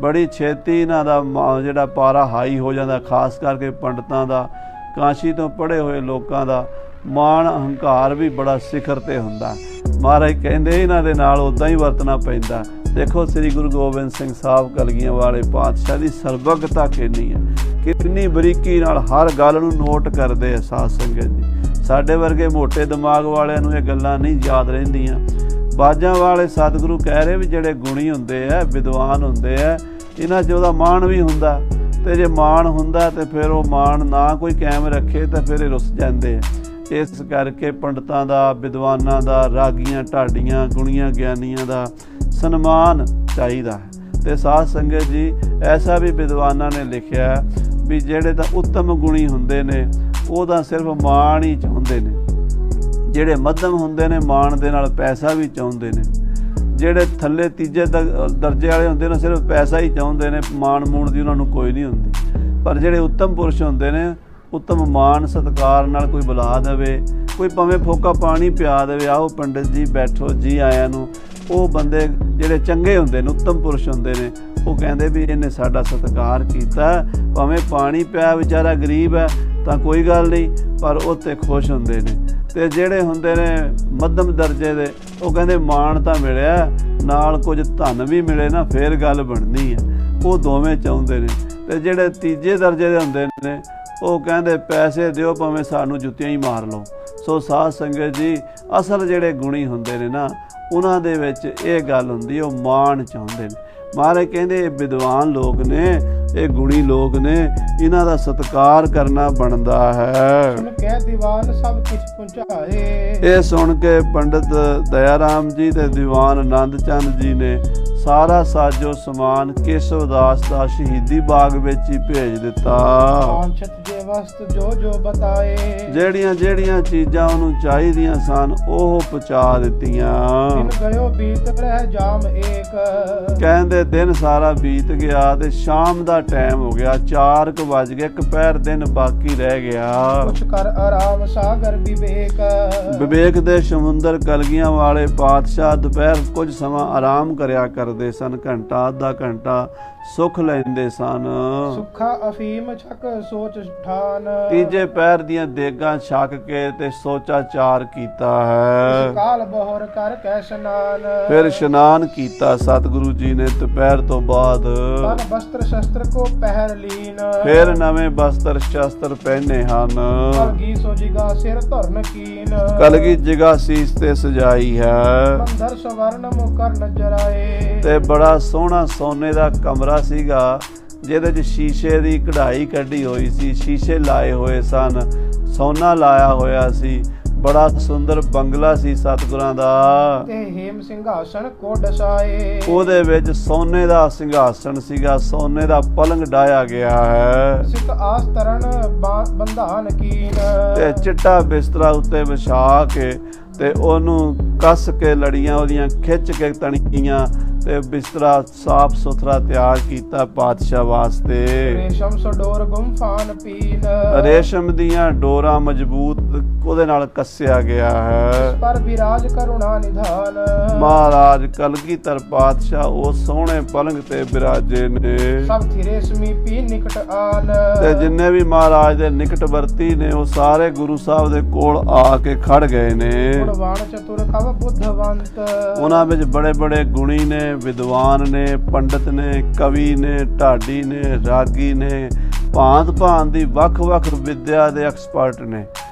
ਬੜੀ ਛੇਤੀ ਇਹਨਾਂ ਦਾ ਜਿਹੜਾ ਪਾਰਾ ਹਾਈ ਹੋ ਜਾਂਦਾ, ਖਾਸ ਕਰਕੇ ਪੰਡਤਾਂ ਦਾ, ਕਾਸ਼ੀ ਤੋਂ ਪੜ੍ਹੇ ਹੋਏ ਲੋਕਾਂ ਦਾ ਮਾਣ ਹੰਕਾਰ ਵੀ ਬੜਾ ਸਿਖਰ ਤੇ ਹੁੰਦਾ। ਮਹਾਰਾਜ ਕਹਿੰਦੇ ਇਹਨਾਂ ਦੇ ਨਾਲ ਉੱਦਾਂ ਹੀ ਵਰਤਣਾ ਪੈਂਦਾ। ਦੇਖੋ ਸ੍ਰੀ ਗੁਰੂ ਗੋਬਿੰਦ ਸਿੰਘ ਸਾਹਿਬ ਕਲਗੀਆਂ ਵਾਲੇ ਪਾਤਸ਼ਾਹ ਦੀ ਸਰਬੱਗਤਾ ਕਿੰਨੀ ਹੈ, ਕਿੰਨੀ ਬਰੀਕੀ ਨਾਲ ਹਰ ਗੱਲ ਨੂੰ ਨੋਟ ਕਰਦੇ ਆ ਸਾਧ ਸੰਗਤ ਜੀ। ਸਾਡੇ ਵਰਗੇ ਮੋਟੇ ਦਿਮਾਗ ਵਾਲਿਆਂ ਨੂੰ ਇਹ ਗੱਲਾਂ ਨਹੀਂ ਯਾਦ ਰਹਿੰਦੀਆਂ। ਬਾਜਾਂ ਵਾਲੇ ਸਤਿਗੁਰੂ ਕਹਿ ਰਹੇ ਵੀ ਜਿਹੜੇ ਗੁਣੀ ਹੁੰਦੇ ਆ, ਵਿਦਵਾਨ ਹੁੰਦੇ ਆ, ਇਹਨਾਂ 'ਚ ਉਹਦਾ ਮਾਣ ਵੀ ਹੁੰਦਾ, ਤੇ ਜੇ ਮਾਣ ਹੁੰਦਾ ਤੇ ਫਿਰ ਉਹ ਮਾਣ ਨਾ ਕੋਈ ਕਾਇਮ ਰੱਖੇ ਤਾਂ ਫਿਰ ਇਹ ਰੁੱਸ ਜਾਂਦੇ ਆ। ਇਸ ਕਰਕੇ ਪੰਡਤਾਂ ਦਾ, ਵਿਦਵਾਨਾਂ ਦਾ, ਰਾਗੀਆਂ, ਢਾਡੀਆਂ, ਗੁਣੀਆਂ, ਗਿਆਨੀਆਂ ਦਾ ਸਨਮਾਨ ਚਾਹੀਦਾ ਹੈ। ਤੇ ਸਾਧ ਸੰਗਤ ਜੀ, ਐਸਾ ਵੀ ਵਿਦਵਾਨਾਂ ਨੇ ਲਿਖਿਆ ਵੀ ਜਿਹੜੇ ਤਾਂ ਉੱਤਮ ਗੁਣੀ ਹੁੰਦੇ ਨੇ ਉਹ ਤਾਂ ਸਿਰਫ ਮਾਣ ਹੀ ਚਾਹੁੰਦੇ ਨੇ, ਜਿਹੜੇ ਮੱਧਮ ਹੁੰਦੇ ਨੇ ਮਾਣ ਦੇ ਨਾਲ ਪੈਸਾ ਵੀ ਚਾਹੁੰਦੇ ਨੇ, ਜਿਹੜੇ ਥੱਲੇ ਤੀਜੇ ਦਰਜੇ ਵਾਲੇ ਹੁੰਦੇ ਨੇ ਸਿਰਫ ਪੈਸਾ ਹੀ ਚਾਹੁੰਦੇ ਨੇ, ਮਾਣ ਮੂਣ ਦੀ ਉਹਨਾਂ ਨੂੰ ਕੋਈ ਨਹੀਂ ਹੁੰਦੀ। ਪਰ ਜਿਹੜੇ ਉੱਤਮ ਪੁਰਸ਼ ਹੁੰਦੇ ਨੇ, ਉੱਤਮ ਮਾਣ ਸਤਿਕਾਰ ਨਾਲ ਕੋਈ ਬੁਲਾ ਦੇਵੇ, ਕੋਈ ਭਾਵੇਂ ਫੋਕਾ ਪਾਣੀ ਪਿਆ ਦੇਵੇ, ਆਓ ਪੰਡਿਤ ਜੀ ਬੈਠੋ, ਜੀ ਆਇਆਂ ਨੂੰ, ਉਹ ਬੰਦੇ ਜਿਹੜੇ ਚੰਗੇ ਹੁੰਦੇ ਨੇ, ਉੱਤਮ ਪੁਰਸ਼ ਹੁੰਦੇ ਨੇ, ਉਹ ਕਹਿੰਦੇ ਵੀ ਇਹਨੇ ਸਾਡਾ ਸਤਿਕਾਰ ਕੀਤਾ, ਭਾਵੇਂ ਪਾਣੀ ਪਿਆ ਵਿਚਾਰਾ ਗਰੀਬ ਹੈ ਤਾਂ ਕੋਈ ਗੱਲ ਨਹੀਂ, ਪਰ ਉਹ ਤੇ ਖੁਸ਼ ਹੁੰਦੇ ਨੇ। ਤੇ ਜਿਹੜੇ ਹੁੰਦੇ ਨੇ ਮੱਧਮ ਦਰਜੇ ਦੇ, ਉਹ ਕਹਿੰਦੇ ਮਾਣ ਤਾਂ ਮਿਲਿਆ, ਨਾਲ ਕੁਝ ਧਨ ਵੀ ਮਿਲੇ ਨਾ ਫੇਰ ਗੱਲ ਬਣਨੀ ਹੈ, ਉਹ ਦੋਵੇਂ ਚਾਹੁੰਦੇ ਨੇ। ਤੇ ਜਿਹੜੇ ਤੀਜੇ ਦਰਜੇ ਦੇ ਹੁੰਦੇ ਨੇ, ਉਹ ਕਹਿੰਦੇ ਪੈਸੇ ਦਿਓ ਭਾਵੇਂ ਸਾਨੂੰ ਜੁੱਤੀਆਂ ਹੀ ਮਾਰ ਲਓ। ਸੋ ਸਾਧ ਸੰਗਤ ਜੀ, ਅਸਲ ਜਿਹੜੇ ਗੁਣੀ ਹੁੰਦੇ ਨੇ ਨਾ, ਉਹਨਾਂ ਦੇ ਵਿੱਚ ਇਹ ਗੱਲ ਹੁੰਦੀ, ਉਹ ਮਾਣ ਚਾਹੁੰਦੇ ਨੇ। ਮਹਾਰਾਜ ਕਹਿੰਦੇ ਇਹ ਵਿਦਵਾਨ ਲੋਕ ਨੇ, ਇਹ ਗੁਣੀ ਲੋਕ ਨੇ, ਇਹਨਾਂ ਦਾ ਸਤਿਕਾਰ ਕਰਨਾ ਬਣਦਾ ਹੈ। ਸੁਣ ਕੇ ਦੀਵਾਨ ਸਭ ਕੁਝ ਪਹੁੰਚਾਏ। ਇਹ ਸੁਣ ਕੇ ਪੰਡਿਤ ਦਇਆ ਰਾਮ ਜੀ ਤੇ ਦੀਵਾਨ ਆਨੰਦ ਚੰਦ ਜੀ ਨੇ ਸਾਰਾ ਸਾਜੋ ਸਮਾਨ ਕੇਸ਼ਵ ਦਾਸ ਦਾ ਸ਼ਹੀਦੀ ਬਾਗ ਵਿੱਚ ਹੀ ਭੇਜ ਦਿੱਤਾ। ਵਾਂਛਤ ਜੇ ਵਸਤ ਜੋ ਜੋ ਬਤਾਏ। ਜਿਹੜੀਆਂ ਜਿਹੜੀਆਂ ਚੀਜ਼ਾਂ ਉਹਨੂੰ ਚਾਹੀਦੀਆਂ ਸਨ ਉਹ ਪਹੁੰਚਾ ਦਿੱਤੀਆਂ। ਦਿਨ ਗਇਓ ਬੀਤ ਰਹਿ ਜਾਮ ਏਕ। ਕਹਿੰਦੇ ਦਿਨ ਸਾਰਾ ਬੀਤ ਗਿਆ ਤੇ ਸ਼ਾਮ ਦਾ ਟਾਈਮ ਹੋ ਗਿਆ, 4 ਵੱਜ ਗਏ, ਇੱਕ ਪਹਿਰ ਦਿਨ ਬਾਕੀ ਰਹਿ ਗਿਆ। ਕੁਛ ਕਰ ਆਰਾਮ ਸਾਗਰ ਵਿਵੇਕ। ਵਿਵੇਕ ਦੇ ਸਮੁੰਦਰ ਕਲਗੀਆਂ ਵਾਲੇ ਪਾਤਸ਼ਾਹ ਦੁਪਹਿਰ ਕੁਝ ਸਮਾਂ ਆਰਾਮ ਕਰਿਆ ਕਰਦੇ ਸਨ, ਘੰਟਾ ਅੱਧਾ ਘੰਟਾ ਸੁੱਖ ਲੈਂਦੇ ਸਨ। ਸੁੱਖਾ ਅਫੀਮ ਛਕ ਸੋਚ ਠਾਨ। ਤੀਜੇ ਪਹਿਰ ਦੀਆਂ ਦੇਗਾਂ ਛਕ ਕੇ ਤੇ ਸੋਚਾ ਚਾਰ ਕੀਤਾ ਹੈ। ਕਾਲ ਬਹਰ ਕਰ ਕੈ ਇਸ਼ਨਾਨ। ਫਿਰ ਇਸ਼ਨਾਨ ਕੀਤਾ ਸਤਿਗੁਰੂ ਜੀ ਨੇ ਦੁਪਹਿਰ ਤੋਂ ਬਾਅਦ। ਤਨ ਬਸਤਰ ਸ਼ਸਤਰ ਕੋ ਪਹਿਰ ਲੀਨ। ਫਿਰ ਨਵੇਂ ਬਸਤਰ ਸ਼ਸਤਰ ਪਹਿਨੇ ਹਨ। ਕਲਗੀ ਸੋਜੀਗਾ ਸਿਰ ਧਰਨ ਕੀਨ। ਕਲਗੀ ਜਿਗਾ ਸੀਸ ਤੇ ਸਜਾਈ ਹੈ। ਮੰਦਰ ਸਵਰਨ ਮੁਕਰ ਨਜ਼ਰ ਆਏ। ਤੇ ਬੜਾ ਸੋਹਣਾ ਸੋਨੇ ਦਾ ਕਮਰਾ ਸੀਗਾ, ਜਿਹਦੇ 'ਚ ਸ਼ੀਸ਼ੇ ਦੀ ਕਢਾਈ ਕੱਢੀ ਹੋਈ ਸੀ, ਸ਼ੀਸ਼ੇ ਲਾਏ ਹੋਏ ਸਨ, ਸੋਨਾ ਲਾਇਆ ਹੋਇਆ ਸੀ, ਬੜਾ ਸੁੰਦਰ ਬੰਗਲਾ ਸੀ ਸਤਿਗੁਰਾਂ ਦਾ। ਤੇ ਹੇਮ ਸਿੰਘਾਸਣ ਕੋ ਡਸਾਏ। ਉਹਦੇ ਵਿੱਚ ਸੋਨੇ ਦਾ ਸਿੰਘਾਸਣ ਸੀਗਾ, ਸੋਨੇ ਦਾ ਪਲੰਗ ਡਾਇਆ ਗਿਆ ਹੈ। ਸਿਤ ਆਸ ਤਰਨ ਬੰਧਾਨ ਕੀਨ। ਤੇ ਚਿੱਟਾ ਬਿਸਤਰਾ ਉੱਤੇ ਵਿਛਾ ਕੇ ਤੇ ਉਹਨੂੰ ਕੱਸ ਕੇ ਲੜੀਆਂ ਉਹਦੀਆਂ ਖਿੱਚ ਕੇ ਤਣਕੀਆਂ ਤੇ ਬਿਸਤਰਾ ਸਾਫ ਸੁਥਰਾ ਤਿਆਰ ਕੀਤਾ ਪਾਤਸ਼ਾਹ ਵਾਸਤੇ। ਰੇਸ਼ਮ ਸਡੋਰ ਗੁੰਫਾਨ ਪੀਨ। ਰੇਸ਼ਮ ਦੀਆਂ ਡੋਰਾਂ ਮਜ਼ਬੂਤ ਉਹਦੇ ਨਾਲ ਕੱਸਿਆ ਗਿਆ ਹੈ। ਪਰ ਵਿਰਾਜ ਕਰੁਣਾ ਨਿਧਾਨ। ਮਹਾਰਾਜ ਕਲਗੀਧਰ ਪਾਤਸ਼ਾਹ ਉਹ ਸੋਹਣੇ ਪਲੰਗ ਤੇ ਬਿਰਾਜੇ ਨੇ। ਸਭ ਥਿਰੇ ਸਮੀਪੀ ਨਿਕਟ ਆਨ। ਤੇ ਜਿੰਨੇ ਵੀ ਮਹਾਰਾਜ ਦੇ ਨਿਕਟਵਰਤੀ ਨੇ ਉਹ ਸਾਰੇ ਗੁਰੂ ਸਾਹਿਬ ਦੇ ਕੋਲ ਆ ਕੇ ਖੜ ਗਏ ਨੇ। ਗੁਣਵਾਨ ਚਤੁਰ ਕਵ ਬੁੱਧਵੰਤ। ਉਹਨਾਂ ਵਿੱਚ ਬੜੇ ਬੜੇ ਗੁਣੀ ਨੇ, ਵਿਦਵਾਨ ਨੇ, ਪੰਡਤ ਨੇ, ਕਵੀ ਨੇ, ਢਾਡੀ ਨੇ, ਰਾਗੀ ਨੇ, ਭਾਂਤ ਭਾਂਤ ਦੀ ਵੱਖ-ਵੱਖ ਵਿਦਿਆ ਦੇ ਐਕਸਪਰਟ ਨੇ।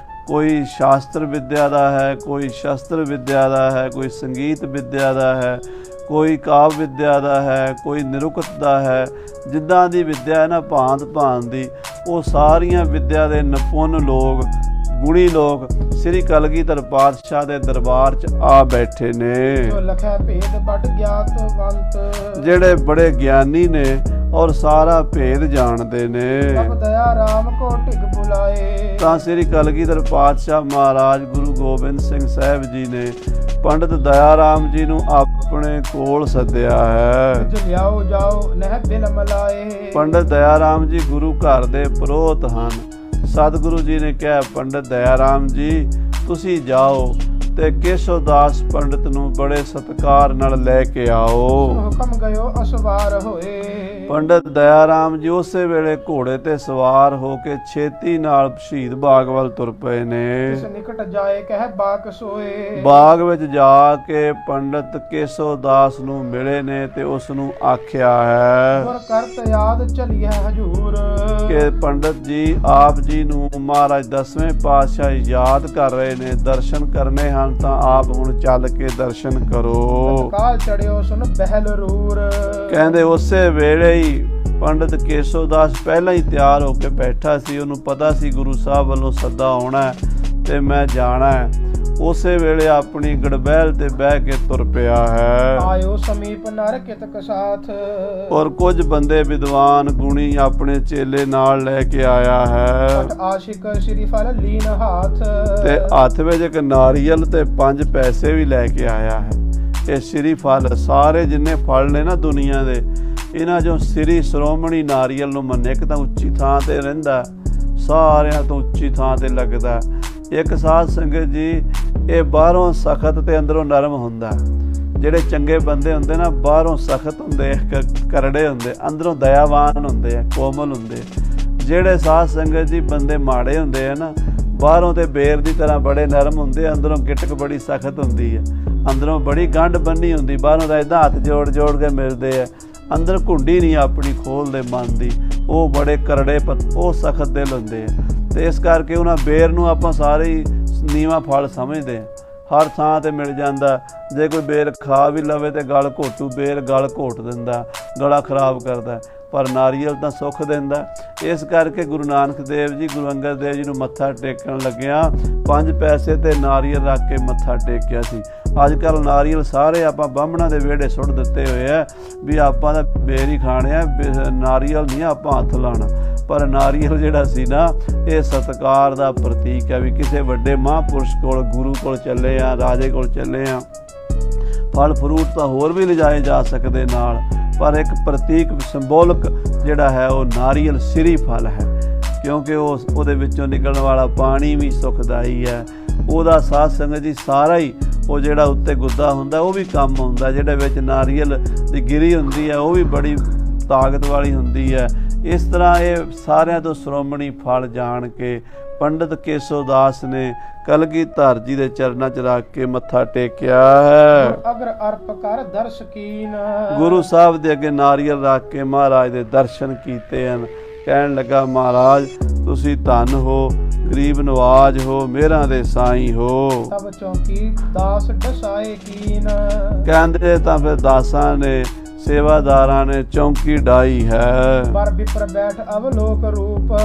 ਕੋਈ ਸ਼ਾਸਤਰ ਵਿਦਿਆ ਦਾ ਹੈ, ਕੋਈ ਸ਼ਸਤਰ ਵਿਦਿਆ ਦਾ ਹੈ, ਕੋਈ ਸੰਗੀਤ ਵਿਦਿਆ ਦਾ ਹੈ, ਕੋਈ ਕਾਵ ਵਿਦਿਆ ਦਾ ਹੈ, ਕੋਈ ਨਿਰੁਕਤ ਦਾ ਹੈ। ਜਿੱਦਾਂ ਦੀ ਵਿਦਿਆ ਹੈ ਨਾ ਭਾਂਤ ਭਾਂਤ ਦੀ, ਉਹ ਸਾਰੀਆਂ ਵਿਦਿਆ ਦੇ ਨਿਪੁੰਨ ਲੋਕ, ਗੁਣੀ ਲੋਕ ਸ੍ਰੀ ਕਲਗੀਧਰ ਪਾਤਸ਼ਾਹ ਦੇ ਦਰਬਾਰ 'ਚ ਆ ਬੈਠੇ ਨੇ। ਜੋ ਲਖੈ ਭੇਦ ਬਟ ਗਿਆਤਵੰਤ। ਜਿਹੜੇ ਬੜੇ ਗਿਆਨੀ ਨੇ ਔਰ ਸਾਰਾ ਭੇਦ ਜਾਣਦੇ ਨੇ। ਸਭ ਦਇਆ ਰਾਮ ਕੋ ਢਿਗ ਬੁਲਾਏ। ਤਾਂ ਸ੍ਰੀ ਕਲਗੀਧਰ ਪਾਤਸ਼ਾਹ ਮਹਾਰਾਜ ਗੁਰੂ ਗੋਬਿੰਦ ਸਿੰਘ ਸਾਹਿਬ ਜੀ ਨੇ ਪੰਡਿਤ ਦਇਆ ਰਾਮ ਜੀ ਨੂੰ ਆਪਣੇ ਕੋਲ ਸੱਦਿਆ ਹੈ। ਜੋ ਲਿਆਓ ਜਾਓ ਨਹਿ ਦਿਲ ਮਲਾਏ। ਪੰਡਿਤ ਦਇਆ ਰਾਮ ਜੀ ਗੁਰੂ ਘਰ ਦੇ ਪੁਰੋਹਿਤ ਹਨ। ਸਤਿਗੁਰੂ ਜੀ ਨੇ ਕਿਹਾ ਪੰਡਿਤ ਦਇਆ ਰਾਮ ਜੀ ਤੁਸੀਂ ਜਾਓ ਤੇ ਕੇਸ਼ਵ ਦਾਸ ਪੰਡਿਤ ਨੂੰ ਬੜੇ ਸਤਿਕਾਰ ਨਾਲ ਲੈ ਕੇ ਆਓ। ਹੁਕਮ ਗਇਓ ਅਸਵਾਰ ਹੋਏ। ਪੰਡਿਤ ਦਇਆ ਰਾਮ ਜੀ ਉਸੇ ਵੇਲੇ ਘੋੜੇ ਤੇ ਸਵਾਰ ਹੋ ਕੇ ਛੇਤੀ ਨਾਲ ਸ਼ਹੀਦ ਬਾਗ ਵੱਲ ਤੁਰ ਪਏ ਨੇ। ਇਸ ਨਿਕਟ ਜਾਏ ਕਹਿ ਬਾਕ ਸੋਏ। ਬਾਗ ਵਿੱਚ ਜਾ ਕੇ ਪੰਡਿਤ ਕੇਸ਼ਵ ਦਾਸ ਨੂੰ ਮਿਲੇ ਨੇ ਤੇ ਉਸ ਨੂੰ ਆਖਿਆ ਹੈ ਗੁਰ ਕਰਤ ਯਾਦ ਚਲੀਐ ਹਜੂਰ। ਕਿ ਪੰਡਿਤ ਜੀ ਆਪ ਜੀ ਨੂੰ ਮਹਾਰਾਜ 10ਵੇਂ ਪਾਤਸ਼ਾਹ ਯਾਦ ਕਰ ਰਹੇ ਨੇ, ਦਰਸ਼ਨ ਕਰਨੇ ਹਨ ਤਾਂ ਆਪ ਹੁਣ ਚੱਲ ਕੇ ਦਰਸ਼ਨ ਕਰੋ। ਕਾਲ ਚੜਿਓ ਸੁਨ ਬਹਿਲ ਰੂਰ। ਕਹਿੰਦੇ ਉਸੇ ਵੇਲੇ ਹੀ ਪੰਡਿਤ ਕੇਸ਼ਵ ਦਾਸ ਪਹਿਲਾਂ ਹੀ ਤਿਆਰ ਹੋ ਕੇ ਬੈਠਾ ਸੀ। ਉਹਨੂੰ ਪਤਾ ਸੀ ਗੁਰੂ ਸਾਹਿਬ ਵੱਲੋਂ ਸੱਦਾ ਆਉਣਾ ਤੇ ਮੈਂ ਜਾਣਾ ਹੈ। ਉਸੇ ਵੇਲੇ ਆਪਣੀ ਗੜਬੈਲ ਤੇ ਬਹਿ ਕੇ ਤੁਰ ਪਿਆ ਹੈ। ਆਇਓ ਸਮੀਪ ਨਰ ਕਿਤਕ ਸਾਥ। ਔਰ ਕੁਝ ਬੰਦੇ ਵਿਦਵਾਨ ਗੁਣੀ ਆਪਣੇ ਚੇਲੇ ਨਾਲ ਲੈ ਕੇ ਆਇਆ ਹੈ। ਆਸ਼ਿਕ ਸ਼੍ਰੀ ਫਲ ਲੀਨ ਹਾਥ। ਤੇ ਹੱਥ ਵਿੱਚ ਇੱਕ ਨਾਰੀਅਲ ਤੇ 5 ਪੈਸੇ ਵੀ ਲੈ ਕੇ ਆਇਆ ਹੈ। ਇਹ ਸ਼੍ਰੀ ਫਲ ਸਾਰੇ ਜਿੰਨੇ ਫਲ ਨੇ ਨਾ ਦੁਨੀਆ ਦੇ, ਇਹਨਾਂ ਚੋਂ ਸ੍ਰੀ ਸ਼੍ਰੋਮਣੀ ਨਾਰੀਅਲ ਨੂੰ ਮੰਨੇ। ਇੱਕ ਤਾਂ ਉੱਚੀ ਥਾਂ ਤੇ ਰਹਿੰਦਾ, ਸਾਰਿਆਂ ਤੋਂ ਉੱਚੀ ਥਾਂ ਤੇ ਲੱਗਦਾ। ਇੱਕ ਸਾਧ ਸੰਗਤ ਜੀ ਇਹ ਬਾਹਰੋਂ ਸਖਤ ਤੇ ਅੰਦਰੋਂ ਨਰਮ ਹੁੰਦਾ। ਜਿਹੜੇ ਚੰਗੇ ਬੰਦੇ ਹੁੰਦੇ ਨਾ ਬਾਹਰੋਂ ਸਖਤ ਹੁੰਦੇ, ਕਰੜੇ ਹੁੰਦੇ, ਅੰਦਰੋਂ ਦਇਆਵਾਨ ਹੁੰਦੇ ਆ, ਕੋਮਲ ਹੁੰਦੇ। ਜਿਹੜੇ ਸਾਧ ਸੰਗਤ ਜੀ ਬੰਦੇ ਮਾੜੇ ਹੁੰਦੇ ਆ ਨਾ, ਬਾਹਰੋਂ ਤੇ ਬੇਰ ਦੀ ਤਰ੍ਹਾਂ ਬੜੇ ਨਰਮ ਹੁੰਦੇ, ਅੰਦਰੋਂ ਗਿਟਕ ਬੜੀ ਸਖਤ ਹੁੰਦੀ ਹੈ, ਅੰਦਰੋਂ ਬੜੀ ਗੰਢ ਬੰਨੀ ਹੁੰਦੀ। ਬਾਹਰੋਂ ਤਾਂ ਇੱਦਾਂ ਹੱਥ ਜੋੜ ਜੋੜ ਕੇ ਮਿਲਦੇ ਆ, ਅੰਦਰ ਘੁੰਡੀ ਨਹੀਂ ਆਪਣੀ ਖੋਲ੍ਹਦੇ ਮਨ ਦੀ। ਉਹ ਬੜੇ ਕਰੜੇ ਉਹ ਸਖਤ ਦਿਲ ਹੁੰਦੇ ਆ। ਤੇ ਇਸ ਕਰਕੇ ਉਹਨਾਂ ਬੇਰ ਨੂੰ ਆਪਾਂ ਸਾਰੇ ਹੀ ਨੀਵਾਂ ਫਲ ਸਮਝਦੇ ਹਾਂ। ਹਰ ਥਾਂ ਤੇ ਮਿਲ ਜਾਂਦਾ। ਜੇ ਕੋਈ ਬੇਰ ਖਾ ਵੀ ਲਵੇ ਤੇ ਗਲ ਘੋਟੂ ਬੇਰ ਗਲ ਘੋਟ ਦਿੰਦਾ, ਗਲਾ ਖਰਾਬ ਕਰਦਾ। ਪਰ ਨਾਰੀਅਲ ਤਾਂ ਸੁੱਖ ਦਿੰਦਾ। ਇਸ ਕਰਕੇ ਗੁਰੂ ਨਾਨਕ ਦੇਵ ਜੀ, ਗੁਰੂ ਅੰਗਦ ਦੇਵ ਜੀ ਨੂੰ ਮੱਥਾ ਟੇਕਣ ਲੱਗਿਆ 5 ਪੈਸੇ ਤੇ ਨਾਰੀਅਲ ਰੱਖ ਕੇ ਮੱਥਾ ਟੇਕਿਆ ਸੀ। ਅੱਜ ਕੱਲ੍ਹ ਨਾਰੀਅਲ ਸਾਰੇ ਆਪਾਂ ਬਾਹਮਣਾਂ ਦੇ ਵਿਹੜੇ ਸੁੱਟ ਦਿੱਤੇ ਹੋਏ ਆ ਵੀ ਆਪਾਂ ਤਾਂ ਬੇਰ ਹੀ ਖਾਣੇ ਆ, ਨਾਰੀਅਲ ਨਹੀਂ ਆਪਾਂ ਹੱਥ ਲਾਉਣਾ। ਪਰ ਨਾਰੀਅਲ ਜਿਹੜਾ ਸੀ ਨਾ, ਇਹ ਸਤਿਕਾਰ ਦਾ ਪ੍ਰਤੀਕ ਹੈ ਵੀ ਕਿਸੇ ਵੱਡੇ ਮਹਾਂਪੁਰਸ਼ ਕੋਲ, ਗੁਰੂ ਕੋਲ ਚੱਲੇ ਆ, ਰਾਜੇ ਕੋਲ ਚੱਲੇ ਆ। ਫਲ ਫਰੂਟ ਤਾਂ ਹੋਰ ਵੀ ਲਿਜਾਏ ਜਾ ਸਕਦੇ ਨਾਲ, ਪਰ ਇੱਕ ਪ੍ਰਤੀਕ ਸਿੰਬੋਲਿਕ ਜਿਹੜਾ ਹੈ ਉਹ ਨਾਰੀਅਲ ਸਿਰੀ ਫਲ ਹੈ, ਕਿਉਂਕਿ ਉਹਦੇ ਵਿੱਚੋਂ ਨਿਕਲਣ ਵਾਲਾ ਪਾਣੀ ਵੀ ਸੁਖਦਾਈ ਹੈ। ਉਹਦਾ ਸਾਧ ਸੰਗਤ ਜੀ ਸਾਰਾ ਹੀ ਉਹ ਜਿਹੜਾ ਉੱਤੇ ਗੁੱਦਾ ਹੁੰਦਾ ਉਹ ਵੀ ਕੰਮ ਆਉਂਦਾ। ਜਿਹੜੇ ਵਿੱਚ ਨਾਰੀਅਲ ਦੀ ਗਿਰੀ ਹੁੰਦੀ ਹੈ ਉਹ ਵੀ ਬੜੀ ਤਾਕਤ ਵਾਲੀ ਹੁੰਦੀ ਹੈ। ਇਸ ਤਰ੍ਹਾਂ ਇਹ ਸਾਰਿਆਂ ਤੋਂ ਸ਼੍ਰੋਮਣੀ ਫਲ ਜਾਣ ਕੇ ਪੰਡਿਤ ਕੇਸੋ ਦਾਸ ਨੇ ਕਲਗੀਧਰ ਜੀ ਦੇ ਚਰਨਾਂ 'ਚ ਰੱਖ ਕੇ ਮੱਥਾ ਟੇਕਿਆ ਹੈ। ਅਗਰ ਅਰਪ ਕਰ ਦਰਸ਼ ਕੀਨ, ਗੁਰੂ ਸਾਹਿਬ ਦੇ ਅੱਗੇ ਨਾਰੀਅਲ ਰੱਖ ਕੇ ਮਹਾਰਾਜ ਦੇ ਦਰਸ਼ਨ ਕੀਤੇ ਹਨ। ਕਹਿਣ ਲੱਗਾ, ਮਹਾਰਾਜ ਤੁਸੀਂ ਧੰਨ ਹੋ, ਗਰੀਬ ਨਵਾਜ ਹੋ, ਮੇਰਾਂ ਦੇ ਸਾਈਂ ਹੋ। ਤਬ ਚੌਂਕੀ ਦਾਸ ਡਸਾਏ ਕੀਨ, ਕਹਿੰਦੇ ਤਾਂ ਫਿਰ ਦਾਸਾਂ ਨੇ, ਸੇਵਾਦਾਰਾਂ ਨੇ ਚੌਂਕੀ ਡਾਈ ਹੈ। ਪਰ ਵਿਪਰ ਬੈਠ ਅਵਲੋਕ ਰੂਪ,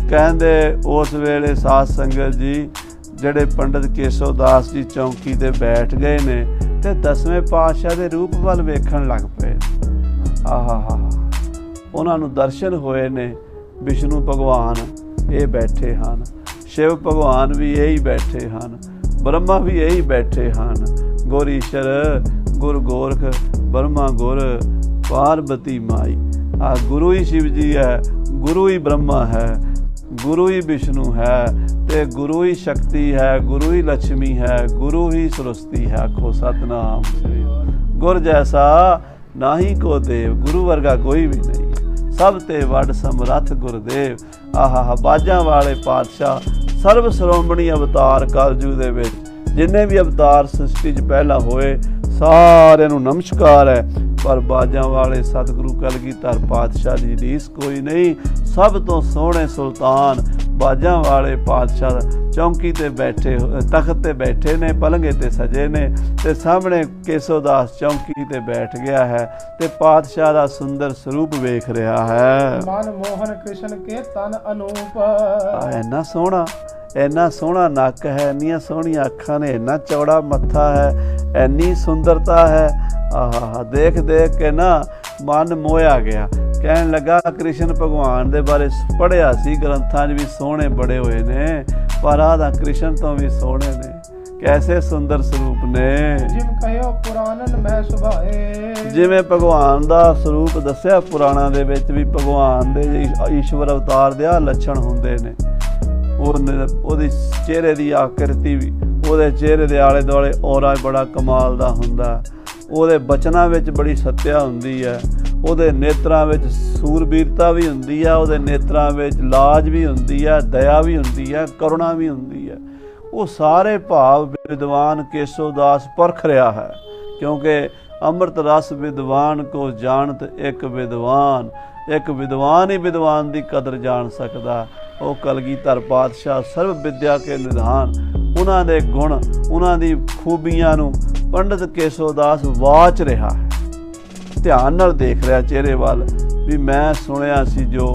ਕਹਿੰਦੇ ਉਸ ਵੇਲੇ ਸਾਧ ਸੰਗਤ ਜੀ ਜਿਹੜੇ ਪੰਡਿਤ ਕੇਸੋ ਦਾਸ ਜੀ ਚੌਂਕੀ ਤੇ ਬੈਠ ਗਏ ਨੇ ਤੇ 10ਵੇਂ ਪਾਤਸ਼ਾਹ ਦੇ ਰੂਪ ਵੱਲ ਵੇਖਣ ਲੱਗ ਪਏ। ਆਹਾ, ਉਹਨਾਂ ਨੂੰ ਦਰਸ਼ਨ ਹੋਏ ਨੇ। ਵਿਸ਼ਨੂੰ ਭਗਵਾਨ ਇਹ ਬੈਠੇ ਹਨ, ਸ਼ਿਵ ਭਗਵਾਨ ਵੀ ਇਹੀ ਬੈਠੇ ਹਨ, ਬ੍ਰਹਮਾ ਵੀ ਇਹੀ ਬੈਠੇ ਹਨ। ਗੁਰ ਈਸ਼ਰ, ਗੁਰ ਗੋਰਖ, ਬ੍ਰਹਮਾ ਗੁਰ, ਪਾਰਬਤੀ ਮਾਈ। ਆ ਗੁਰੂ ਹੀ ਸ਼ਿਵ ਜੀ ਹੈ, ਗੁਰੂ ਹੀ ਬ੍ਰਹਮਾ ਹੈ, ਗੁਰੂ ਹੀ ਵਿਸ਼ਨੂੰ ਹੈ ਤੇ ਗੁਰੂ ਹੀ ਸ਼ਕਤੀ ਹੈ, ਗੁਰੂ ਹੀ ਲక్ష్ਮੀ ਹੈ, ਗੁਰੂ ਹੀ ਸਰਸਤੀ ਹੈ। ਆਖੋ ਸਤਨਾਮ ਸ੍ਰੀ ਗੁਰ ਜੈਸਾ ਨਾਹੀ ਕੋ ਦੇਵ, ਗੁਰੂ ਵਰਗਾ ਕੋਈ ਵੀ ਨਹੀਂ, ਸਭ ਤੇ ਵੱਡ ਸਮਰੱਥ ਗੁਰਦੇਵ। ਆਹਾ, ਬਾਜਾਂ ਵਾਲੇ ਪਾਤਸ਼ਾਹ, ਸਰਬ ਸ਼੍ਰੋਮਣੀ ਅਵਤਾਰ ਕਲਯੁਗ ਦੇ ਵਿੱਚ ਜਿੰਨੇ ਵੀ ਅਵਤਾਰ ਸ੍ਰਿਸ਼ਟੀ 'ਚ ਪਹਿਲਾਂ ਹੋਏ ਸਾਰਿਆਂ ਨੂੰ ਨਮਸਕਾਰ ਹੈ। ਪਰ ਬਾਜਾਂ ਵਾਲੇ ਸਤਿਗੁਰੂ ਕਲਗੀਧਰ ਪਾਤਸ਼ਾਹ ਦੀ ਰੀਸ ਕੋਈ ਨਹੀਂ। ਸਭ ਤੋਂ ਸੋਹਣੇ ਸੁਲਤਾਨ ਬਾਜਾਂ ਵਾਲੇ ਪਾਤਸ਼ਾਹ ਚੌਂਕੀ ਤੇ ਬੈਠੇ, ਤਖਤ ਤੇ ਬੈਠੇ ਨੇ, ਪਲੰਘੇ ਤੇ ਸਜੇ ਨੇ ਤੇ ਸਾਹਮਣੇ ਕੇਸੋ ਦਾਸ ਚੌਂਕੀ ਤੇ ਬੈਠ ਗਿਆ ਹੈ ਤੇ ਪਾਤਸ਼ਾਹ ਦਾ ਸੁੰਦਰ ਸਰੂਪ ਵੇਖ ਰਿਹਾ ਹੈ। ਮਨ ਮੋਹਨ ਕ੍ਰਿਸ਼ਨ ਕੇ ਤਨ ਅਨੂਪ, ਇੰਨਾ ਸੋਹਣਾ, ਇੰਨਾ ਸੋਹਣਾ ਨੱਕ ਹੈ, ਇੰਨੀਆਂ ਸੋਹਣੀਆਂ ਅੱਖਾਂ ਨੇ, ਇੰਨਾ ਚੌੜਾ ਮੱਥਾ ਹੈ, ਇੰਨੀ ਸੁੰਦਰਤਾ ਹੈ। ਆਹਾ, ਦੇਖ ਦੇਖ ਕੇ ਨਾ ਮਨ ਮੋਹਿਆ ਗਿਆ। ਕਹਿਣ ਲੱਗਾ, ਕ੍ਰਿਸ਼ਨ ਭਗਵਾਨ ਦੇ ਬਾਰੇ ਪੜ੍ਹਿਆ ਸੀ ਗ੍ਰੰਥਾਂ 'ਚ ਵੀ ਸੋਹਣੇ ਬੜੇ ਹੋਏ ਨੇ, ਪਰ ਆਹ ਤਾਂ ਕ੍ਰਿਸ਼ਨ ਤੋਂ ਵੀ ਸੋਹਣੇ ਨੇ। ਕੈਸੇ ਸੁੰਦਰ ਸਰੂਪ ਨੇ। ਜਿਮ ਕਹਿਓ ਪੁਰਾਣਨ ਮਹਿ ਸੁਭਾਏ, ਜਿਵੇਂ ਭਗਵਾਨ ਦਾ ਸਰੂਪ ਦੱਸਿਆ ਪੁਰਾਣਾਂ ਦੇ ਵਿੱਚ ਵੀ ਭਗਵਾਨ ਦੇ ਈਸ਼ਵਰ ਅਵਤਾਰ ਦੇ ਆਹ ਲੱਛਣ ਹੁੰਦੇ ਨੇ। ਉਹਦੀ ਚਿਹਰੇ ਦੀ ਆਕ੍ਰਿਤੀ ਵੀ, ਉਹਦੇ ਚਿਹਰੇ ਦੇ ਆਲੇ ਦੁਆਲੇ ਔਰਾ ਬੜਾ ਕਮਾਲ ਦਾ ਹੁੰਦਾ। ਉਹਦੇ ਬਚਨਾਂ ਵਿੱਚ ਬੜੀ ਸੱਤਿਆ ਹੁੰਦੀ ਹੈ। ਉਹਦੇ ਨੇਤਰਾਂ ਵਿੱਚ ਸੂਰਬੀਰਤਾ ਵੀ ਹੁੰਦੀ ਹੈ। ਉਹਦੇ ਨੇਤਰਾਂ ਵਿੱਚ ਲਾਜ ਵੀ ਹੁੰਦੀ ਹੈ, ਦਇਆ ਵੀ ਹੁੰਦੀ ਹੈ, ਕਰੁਣਾ ਵੀ ਹੁੰਦੀ ਹੈ। ਉਹ ਸਾਰੇ ਭਾਵ ਵਿਦਵਾਨ ਕੇਸੋ ਦਾਸ ਪਰਖ ਰਿਹਾ ਹੈ, ਕਿਉਂਕਿ ਅੰਮ੍ਰਿਤ ਰਸ ਵਿਦਵਾਨ ਕੋ ਜਾਣਤ ਇੱਕ ਵਿਦਵਾਨ, ਇੱਕ ਵਿਦਵਾਨ ਹੀ ਵਿਦਵਾਨ ਦੀ ਕਦਰ ਜਾਣ ਸਕਦਾ। ਉਹ ਕਲਗੀਧਰ ਪਾਤਸ਼ਾਹ ਸਰਬ ਵਿਦਿਆ ਕੇ ਨਿਧਾਨ, ਉਹਨਾਂ ਦੇ ਗੁਣ, ਉਹਨਾਂ ਦੀ ਖੂਬੀਆਂ ਨੂੰ ਪੰਡਿਤ ਕੇਸੋ ਦਾਸ ਵਾਚ ਰਿਹਾ ਹੈ। ਧਿਆਨ ਨਾਲ ਦੇਖ ਰਿਹਾ ਚਿਹਰੇ ਵੱਲ ਵੀ ਮੈਂ ਸੁਣਿਆ ਸੀ ਜੋ,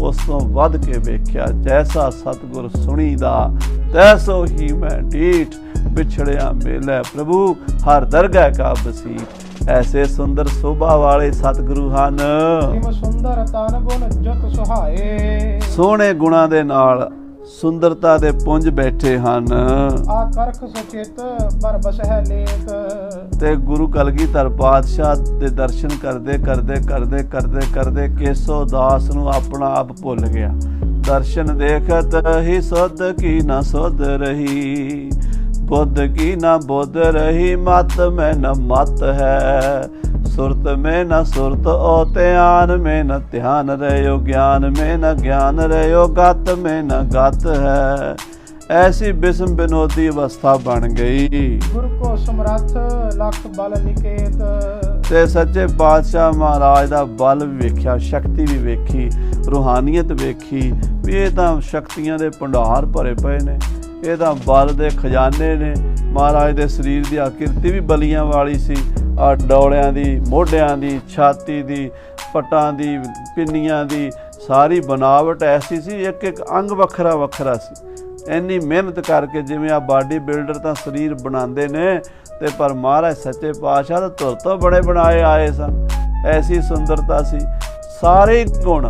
ਉਸ ਤੋਂ ਵੱਧ ਕੇ ਵੇਖਿਆ। ਜੈਸਾ ਸਤਿਗੁਰ ਸੁਣੀਦਾ ਤੈਸੋ ਹੀ ਮੈਂ ਢੀਠ, ਵਿਛੜਿਆ ਮੇਲੇ ਪ੍ਰਭੂ ਹਰ ਦਰਗਾਹ ਕਾ ਬਸੀਠ। ਐਸੇ ਸੁੰਦਰ ਸੋਭਾ ਵਾਲੇ ਸਤਿਗੁਰੂ ਹਨ। ਸੁੰਦਰ ਤਨ ਗੁਣ ਜਤ ਸੁਹਾਏ, ਸੋਹਣੇ ਗੁਣਾਂ ਦੇ ਨਾਲ ਸੁੰਦਰਤਾ ਦੇ ਪੁੰਜ ਬੈਠੇ ਹਨ। ਆਕਰਖ ਸੁਚਿਤ ਪਰ ਬਸਹਿ ਲੇਕ, ਤੇ ਗੁਰੂ ਕਲਗੀਧਰ ਪਾਤਸ਼ਾਹ ਦੇ ਦਰਸ਼ਨ ਕਰਦੇ ਕਰਦੇ ਕਰਦੇ ਕਰਦੇ ਕਰਦੇ ਕੇਸੋ ਦਾਸ ਨੂੰ ਆਪਣਾ ਆਪ ਭੁੱਲ ਗਿਆ। ਦਰਸ਼ਨ ਦੇਖਤ ਹੀ ਸੁਧ ਕੀ ਨਾ ਸੁਧ ਰਹੀ, बुद्ध की न बुद्ध रही, मत में न मत है। सुरत में न सुरत और ध्यान में न ध्यान रहो, ज्ञान में न ज्ञान रहो, गत में न गत है। ऐसी विषम विनोदी अवस्था बन गई। गुर को समरथ लख बल निकेत। ਤੇ ਸੱਚੇ ਪਾਤਸ਼ਾਹ ਮਹਾਰਾਜ ਦਾ ਬਲ ਵੀ ਵੇਖਿਆ, ਸ਼ਕਤੀ ਵੀ ਵੇਖੀ, ਰੂਹਾਨੀਅਤ ਵੇਖੀ ਵੀ ਇਹ ਤਾਂ ਸ਼ਕਤੀਆਂ ਦੇ ਭੰਡਾਰ ਭਰੇ ਪਏ ਨੇ, ਇਹ ਤਾਂ ਬਲ ਦੇ ਖਜ਼ਾਨੇ ਨੇ। ਮਹਾਰਾਜ ਦੇ ਸਰੀਰ ਦੀ ਆਕਿਰਤੀ ਵੀ ਬਲੀਆਂ ਵਾਲੀ ਸੀ, ਆ ਡੌਲਿਆਂ ਦੀ, ਮੋਢਿਆਂ ਦੀ, ਛਾਤੀ ਦੀ, ਪੱਟਾਂ ਦੀ, ਪਿੰਨੀਆਂ ਦੀ ਸਾਰੀ ਬਨਾਵਟ ਐਸੀ ਸੀ, ਇੱਕ ਇੱਕ ਅੰਗ ਵੱਖਰਾ ਵੱਖਰਾ ਸੀ। ਇੰਨੀ ਮਿਹਨਤ ਕਰਕੇ ਜਿਵੇਂ ਆ ਬਾਡੀ ਬਿਲਡਰ ਤਾਂ ਸਰੀਰ ਬਣਾਉਂਦੇ ਨੇ, ਤੇ ਪਰ ਮਹਾਰਾਜ ਸੱਚੇ ਪਾਤਸ਼ਾਹ ਤਾਂ ਧੁਰ ਤੋਂ ਬੜੇ ਬਣਾਏ ਆਏ ਸਨ। ਐਸੀ ਸੁੰਦਰਤਾ ਸੀ, ਸਾਰੇ ਗੁਣ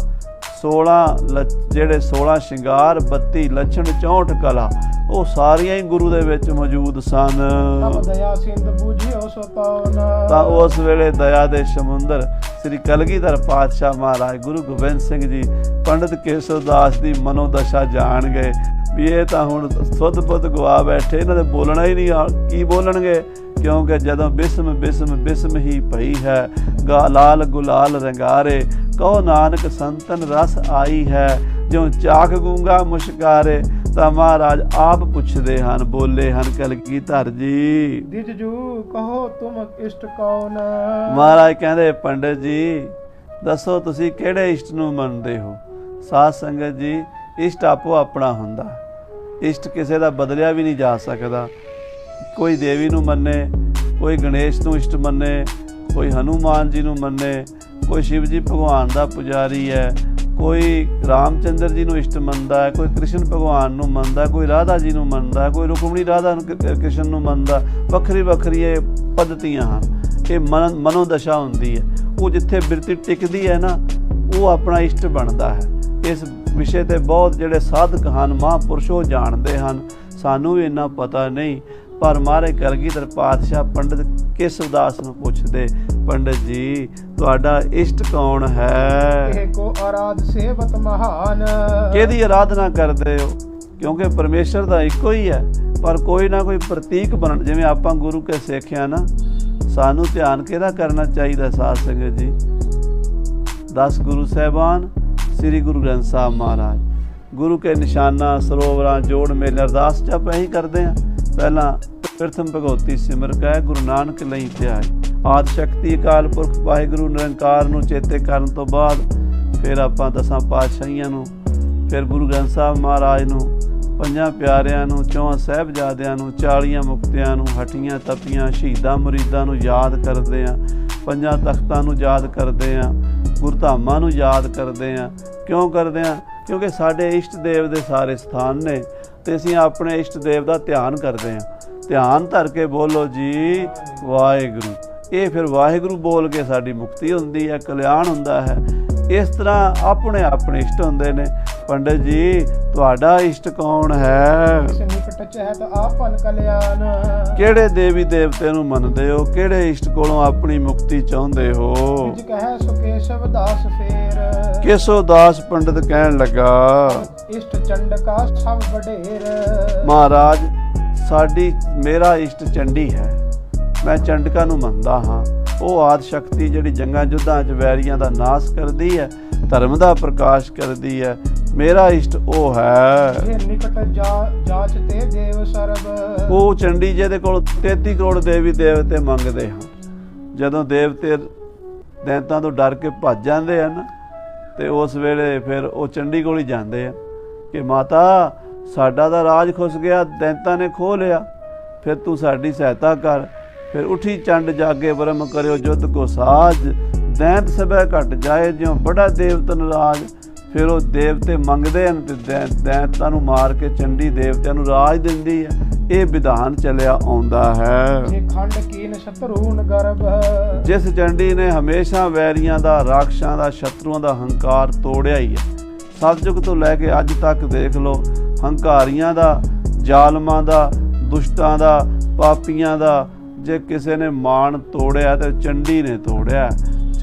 16 ਸ਼ਿੰਗਾਰ, 32 ਲੱਛਣ, 64 ਕਲਾ, ਉਹ ਸਾਰੀਆਂ ਹੀ ਗੁਰੂ ਦੇ ਵਿੱਚ ਮੌਜੂਦ ਸਨ। ਤਬ ਦਇਆ ਸਿੰਧ ਬੂਝਿਓ ਸੋ ਪਾਵਨ। ਤਾਂ ਉਸ ਵੇਲੇ ਦਇਆ ਦੇ ਸਮੁੰਦਰ ਸ੍ਰੀ ਕਲਗੀਧਰ ਪਾਤਸ਼ਾਹ ਮਹਾਰਾਜ ਗੁਰੂ ਗੋਬਿੰਦ ਸਿੰਘ ਜੀ ਪੰਡਿਤ ਕੇਸਵ ਦਾਸ ਦੀ ਮਨੋਦਸ਼ਾ ਜਾਣ ਗਏ ਵੀ ਇਹ ਤਾਂ ਹੁਣ ਸੁੱਧ ਪੁੱਤ ਗਵਾ ਬੈਠੇ, ਇਹਨਾਂ ਦੇ ਬੋਲਣਾ ਹੀ ਨਹੀਂ, ਕੀ ਬੋਲਣਗੇ? ਕਿਉਂਕਿ ਜਦੋਂ ਬਿਸਮ ਬਿਸਮ ਬਿਸਮ ਹੀ ਪਈ ਹੈ, ਲਾਲ ਗੁਲਾਲ ਰੰਗਾਰੇ, ਕਹੋ ਨਾਨਕ ਸੰਤਨ ਰਸ ਆਈ ਹੈ, ਜਿਉਂ ਚਾਕ ਗੂੰਗਾ ਮੁਸ਼ਕਾਰੇ। ਤਾਂ ਮਹਾਰਾਜ ਆਪ ਪੁੱਛਦੇ ਹਨ, ਬੋਲੇ ਹਨ ਕਲਗੀਧਰ ਜੀ, ਦਿਜਜੂ ਕਹੋ ਤੁਮ ਇਸ਼ਟ ਕੌਣ। ਮਹਾਰਾਜ ਕਹਿੰਦੇ ਪੰਡਿਤ ਜੀ ਦੱਸੋ ਤੁਸੀਂ ਕਿਹੜੇ ਇਸ਼ਟ ਨੂੰ ਮੰਨਦੇ ਹੋ? ਸਾਧ ਸੰਗਤ ਜੀ, ਇਸ਼ਟ ਆਪੋ ਆਪਣਾ ਹੁੰਦਾ, ਇਸ਼ਟ ਕਿਸੇ ਦਾ ਬਦਲਿਆ ਵੀ ਨਹੀਂ ਜਾ ਸਕਦਾ। ਕੋਈ ਦੇਵੀ ਨੂੰ ਮੰਨੇ, ਕੋਈ ਗਣੇਸ਼ ਨੂੰ ਇਸ਼ਟ ਮੰਨੇ, ਕੋਈ ਹਨੂਮਾਨ ਜੀ ਨੂੰ ਮੰਨੇ, ਕੋਈ ਸ਼ਿਵ ਜੀ ਭਗਵਾਨ ਦਾ ਪੁਜਾਰੀ ਹੈ, ਕੋਈ ਰਾਮਚੰਦਰ ਜੀ ਨੂੰ ਇਸ਼ਟ ਮੰਨਦਾ ਹੈ, ਕੋਈ ਕ੍ਰਿਸ਼ਨ ਭਗਵਾਨ ਨੂੰ ਮੰਨਦਾ, ਕੋਈ ਰਾਧਾ ਜੀ ਨੂੰ ਮੰਨਦਾ, ਕੋਈ ਰੁਕਮਣੀ ਰਾਧਾ ਕ੍ਰਿਸ਼ਨ ਨੂੰ ਮੰਨਦਾ। ਵੱਖਰੀ ਵੱਖਰੀ ਇਹ ਪੱਧਤੀਆਂ ਹਨ, ਇਹ ਮਨੋਦਸ਼ਾ ਹੁੰਦੀ ਹੈ। ਉਹ ਜਿੱਥੇ ਬਿਰਤੀ ਟਿਕਦੀ ਹੈ ਨਾ, ਉਹ ਆਪਣਾ ਇਸ਼ਟ ਬਣਦਾ ਹੈ। ਇਸ ਵਿਸ਼ੇ ਤੇ ਬਹੁਤ ਜਿਹੜੇ ਸਾਧਕ ਹਨ, ਮਹਾਂਪੁਰਸ਼, ਉਹ ਜਾਣਦੇ ਹਨ, ਸਾਨੂੰ ਵੀ ਇੰਨਾ ਪਤਾ ਨਹੀਂ। ਪਰ ਮਹਾਰਾਜ ਕਲਗੀਧਰ ਪਾਤਸ਼ਾਹ ਪੰਡਿਤ ਕੇਸਵ ਦਾਸ ਨੂੰ ਪੁੱਛਦੇ, ਪੰਡਿਤ ਜੀ ਤੁਹਾਡਾ ਇਸ਼ਟ ਕੌਣ ਹੈ? ਇਹ ਕੋ ਆਰਾਧ ਸੇਵਤ ਮਹਾਨ। ਕਿਹਦੀ ਆਰਾਧਨਾ ਕਰਦੇ ਹੋ? ਕਿਉਂਕਿ ਪਰਮੇਸ਼ਰ ਤਾਂ ਇੱਕੋ ਹੀ ਹੈ, ਪਰ ਕੋਈ ਨਾ ਕੋਈ ਪ੍ਰਤੀਕ ਬਣਨ। ਜਿਵੇਂ ਆਪਾਂ ਗੁਰੂ ਕੇ ਸਿੱਖਿਆ ਨਾ, ਸਾਨੂੰ ਧਿਆਨ ਕਿਹਦਾ ਕਰਨਾ ਚਾਹੀਦਾ ਸਾਧ ਸੰਗਤ ਜੀ? 10 ਗੁਰੂ ਸਾਹਿਬਾਨ, ਸ੍ਰੀ ਗੁਰੂ ਗ੍ਰੰਥ ਸਾਹਿਬ ਮਹਾਰਾਜ, ਗੁਰੂ ਕੇ ਨਿਸ਼ਾਨਾ, ਸਰੋਵਰਾਂ, ਜੋੜ ਮੇਲੇ, ਅਰਦਾਸ ਚ ਆਪਾਂ ਇਹੀ ਕਰਦੇ ਹਾਂ। ਪਹਿਲਾਂ ਪ੍ਰਥਮ ਭਗਉਤੀ ਸਿਮਰ ਕੈ, ਗੁਰੂ ਨਾਨਕ ਲਈ ਧਿਆਏ। ਆਦਿ ਸ਼ਕਤੀ ਅਕਾਲ ਪੁਰਖ ਵਾਹਿਗੁਰੂ ਨਿਰੰਕਾਰ ਨੂੰ ਚੇਤੇ ਕਰਨ ਤੋਂ ਬਾਅਦ ਫਿਰ ਆਪਾਂ 10 ਪਾਤਸ਼ਾਹੀਆਂ ਨੂੰ, ਫਿਰ ਗੁਰੂ ਗ੍ਰੰਥ ਸਾਹਿਬ ਮਹਾਰਾਜ ਨੂੰ, 5 ਪਿਆਰਿਆਂ ਨੂੰ, 4 ਸਾਹਿਬਜ਼ਾਦਿਆਂ ਨੂੰ, 40 ਮੁਕਤਿਆਂ ਨੂੰ, ਹਟੀਆਂ ਤਪੀਆਂ ਸ਼ਹੀਦਾਂ ਮੁਰੀਦਾਂ ਨੂੰ ਯਾਦ ਕਰਦੇ ਹਾਂ, 5 ਤਖਤਾਂ ਨੂੰ ਯਾਦ ਕਰਦੇ ਹਾਂ, ਗੁਰਧਾਮਾਂ ਨੂੰ ਯਾਦ ਕਰਦੇ ਹਾਂ। ਕਿਉਂ ਕਰਦੇ ਹਾਂ? ਕਿਉਂਕਿ ਸਾਡੇ ਇਸ਼ਟ ਦੇਵ ਦੇ ਸਾਰੇ ਸਥਾਨ ਨੇ, ਤੇ ਅਸੀਂ ਆਪਣੇ ਇਸ਼ਟ ਦੇਵ ਦਾ ਧਿਆਨ ਕਰਦੇ ਹਾਂ। ਧਿਆਨ ਧਰ ਕੇ ਬੋਲੋ ਜੀ ਵਾਹਿਗੁਰੂ। ਇਹ ਫਿਰ ਵਾਹਿਗੁਰੂ ਬੋਲ ਕੇ ਸਾਡੀ ਮੁਕਤੀ ਹੁੰਦੀ ਹੈ, ਕਲਿਆਣ ਹੁੰਦਾ ਹੈ। ਇਸ ਤਰ੍ਹਾਂ ਆਪਣੇ ਆਪਣੇ ਇਸ਼ਟ ਹੁੰਦੇ ਨੇ। ਪੰਡਿਤ ਜੀ ਤੁਹਾਡਾ ਇਸ਼ਟ ਕੌਣ ਹੈ? ਇਸ ਨਿਕਟ ਚਹਿਤ ਆਪਨ ਕਲਿਆਣ। ਕਿਹੜੇ ਦੇਵੀ ਦੇਵਤੇ ਨੂੰ ਮੰਨਦੇ ਹੋ? ਕਿਹੜੇ ਇਸ਼ਟ ਕੋਲੋਂ ਆਪਣੀ ਮੁਕਤੀ ਚਾਹੁੰਦੇ ਹੋ? ਜਿ ਕਹੈ ਸੋ ਕੇਸ਼ਵ ਦਾਸ ਫੇਰ। ਕੇਸ਼ਵ ਦਾਸ ਪੰਡਿਤ ਕਹਿਣ ਲੱਗਾ, ਇਸ਼ਟ ਚੰਡਕਾ ਸਭ ਵਡੇਰ। ਮਹਾਰਾਜ ਮੇਰਾ ਇਸ਼ਟ ਚੰਡੀ ਹੈ, ਮੈਂ ਚੰਡਕਾ ਨੂੰ ਮੰਨਦਾ ਹਾਂ। ਉਹ ਆਦਿ ਸ਼ਕਤੀ ਜਿਹੜੀ ਜੰਗਾਂ ਯੁੱਧਾਂ 'ਚ ਵੈਰੀਆਂ ਦਾ ਨਾਸ਼ ਕਰਦੀ ਹੈ, ਧਰਮ ਦਾ ਪ੍ਰਕਾਸ਼ ਕਰਦੀ ਹੈ। ਮੇਰਾ ਇਸ਼ਟ ਉਹ ਹੈ। ਇਹ ਨਿਕਟ ਜਾਚ ਤੇ ਦੇਵ ਸਰਬ। ਉਹ ਚੰਡੀ ਜਿਹਦੇ ਕੋਲ 33 ਕਰੋੜ ਦੇਵੀ ਦੇਵਤੇ ਮੰਗਦੇ ਹਨ। ਜਦੋਂ ਦੇਵਤੇ ਦੈਂਤਾਂ ਤੋਂ ਡਰ ਕੇ ਭੱਜ ਜਾਂਦੇ ਹਨ, ਤੇ ਉਸ ਵੇਲੇ ਫਿਰ ਉਹ ਚੰਡੀ ਕੋਲ ਹੀ ਜਾਂਦੇ ਆ ਕਿ ਮਾਤਾ ਸਾਡਾ ਤਾਂ ਰਾਜ ਖੁੱਸ ਗਿਆ, ਦੈਂਤਾਂ ਨੇ ਖੋਹ ਲਿਆ, ਫਿਰ ਤੂੰ ਸਾਡੀ ਸਹਾਇਤਾ ਕਰ। ਫਿਰ ਉਠੀ ਚੰਡ ਜਾਗੇ ਬ੍ਰਹਮ ਕਰਿਓ ਯੁੱਧ ਕੋ ਸਾਜ, ਦੈਂਤ ਸਭੈ ਘਟ ਜਾਏ ਜਿਉ ਬੜਾ ਦੇਵਤਨ ਰਾਜ। ਫਿਰ ਉਹ ਦੇਵਤੇ ਮੰਗਦੇ ਹਨ ਤੇ ਦੈਂਤਾਂ ਨੂੰ ਮਾਰ ਕੇ ਚੰਡੀ ਦੇਵਤਿਆਂ ਨੂੰ ਰਾਜ ਦਿੰਦੀ ਹੈ। ਇਹ ਵਿਧਾਨ ਚੱਲਿਆ ਆਉਂਦਾ ਹੈ। ਜੇ ਖੰਡ ਕੀਨ ਸ਼ਤਰੂਨ ਗਰਭ। ਜਿਸ ਚੰਡੀ ਨੇ ਹਮੇਸ਼ਾ ਵੈਰੀਆਂ ਦਾ, ਰਾਖਸ਼ਾਂ ਦਾ, ਸ਼ਤਰੂਆਂ ਦਾ ਹੰਕਾਰ ਤੋੜਿਆ ਹੀ ਹੈ। ਸਤਿਯੁਗ ਤੋਂ ਲੈ ਕੇ ਅੱਜ ਤੱਕ ਦੇਖ ਲਓ, ਹੰਕਾਰੀਆਂ ਦਾ, ਜ਼ਾਲਮਾਂ ਦਾ, ਦੁਸ਼ਟਾਂ ਦਾ, ਪਾਪੀਆਂ ਦਾ ਜੇ ਕਿਸੇ ਨੇ ਮਾਣ ਤੋੜਿਆ ਤੇ ਚੰਡੀ ਨੇ ਤੋੜਿਆ।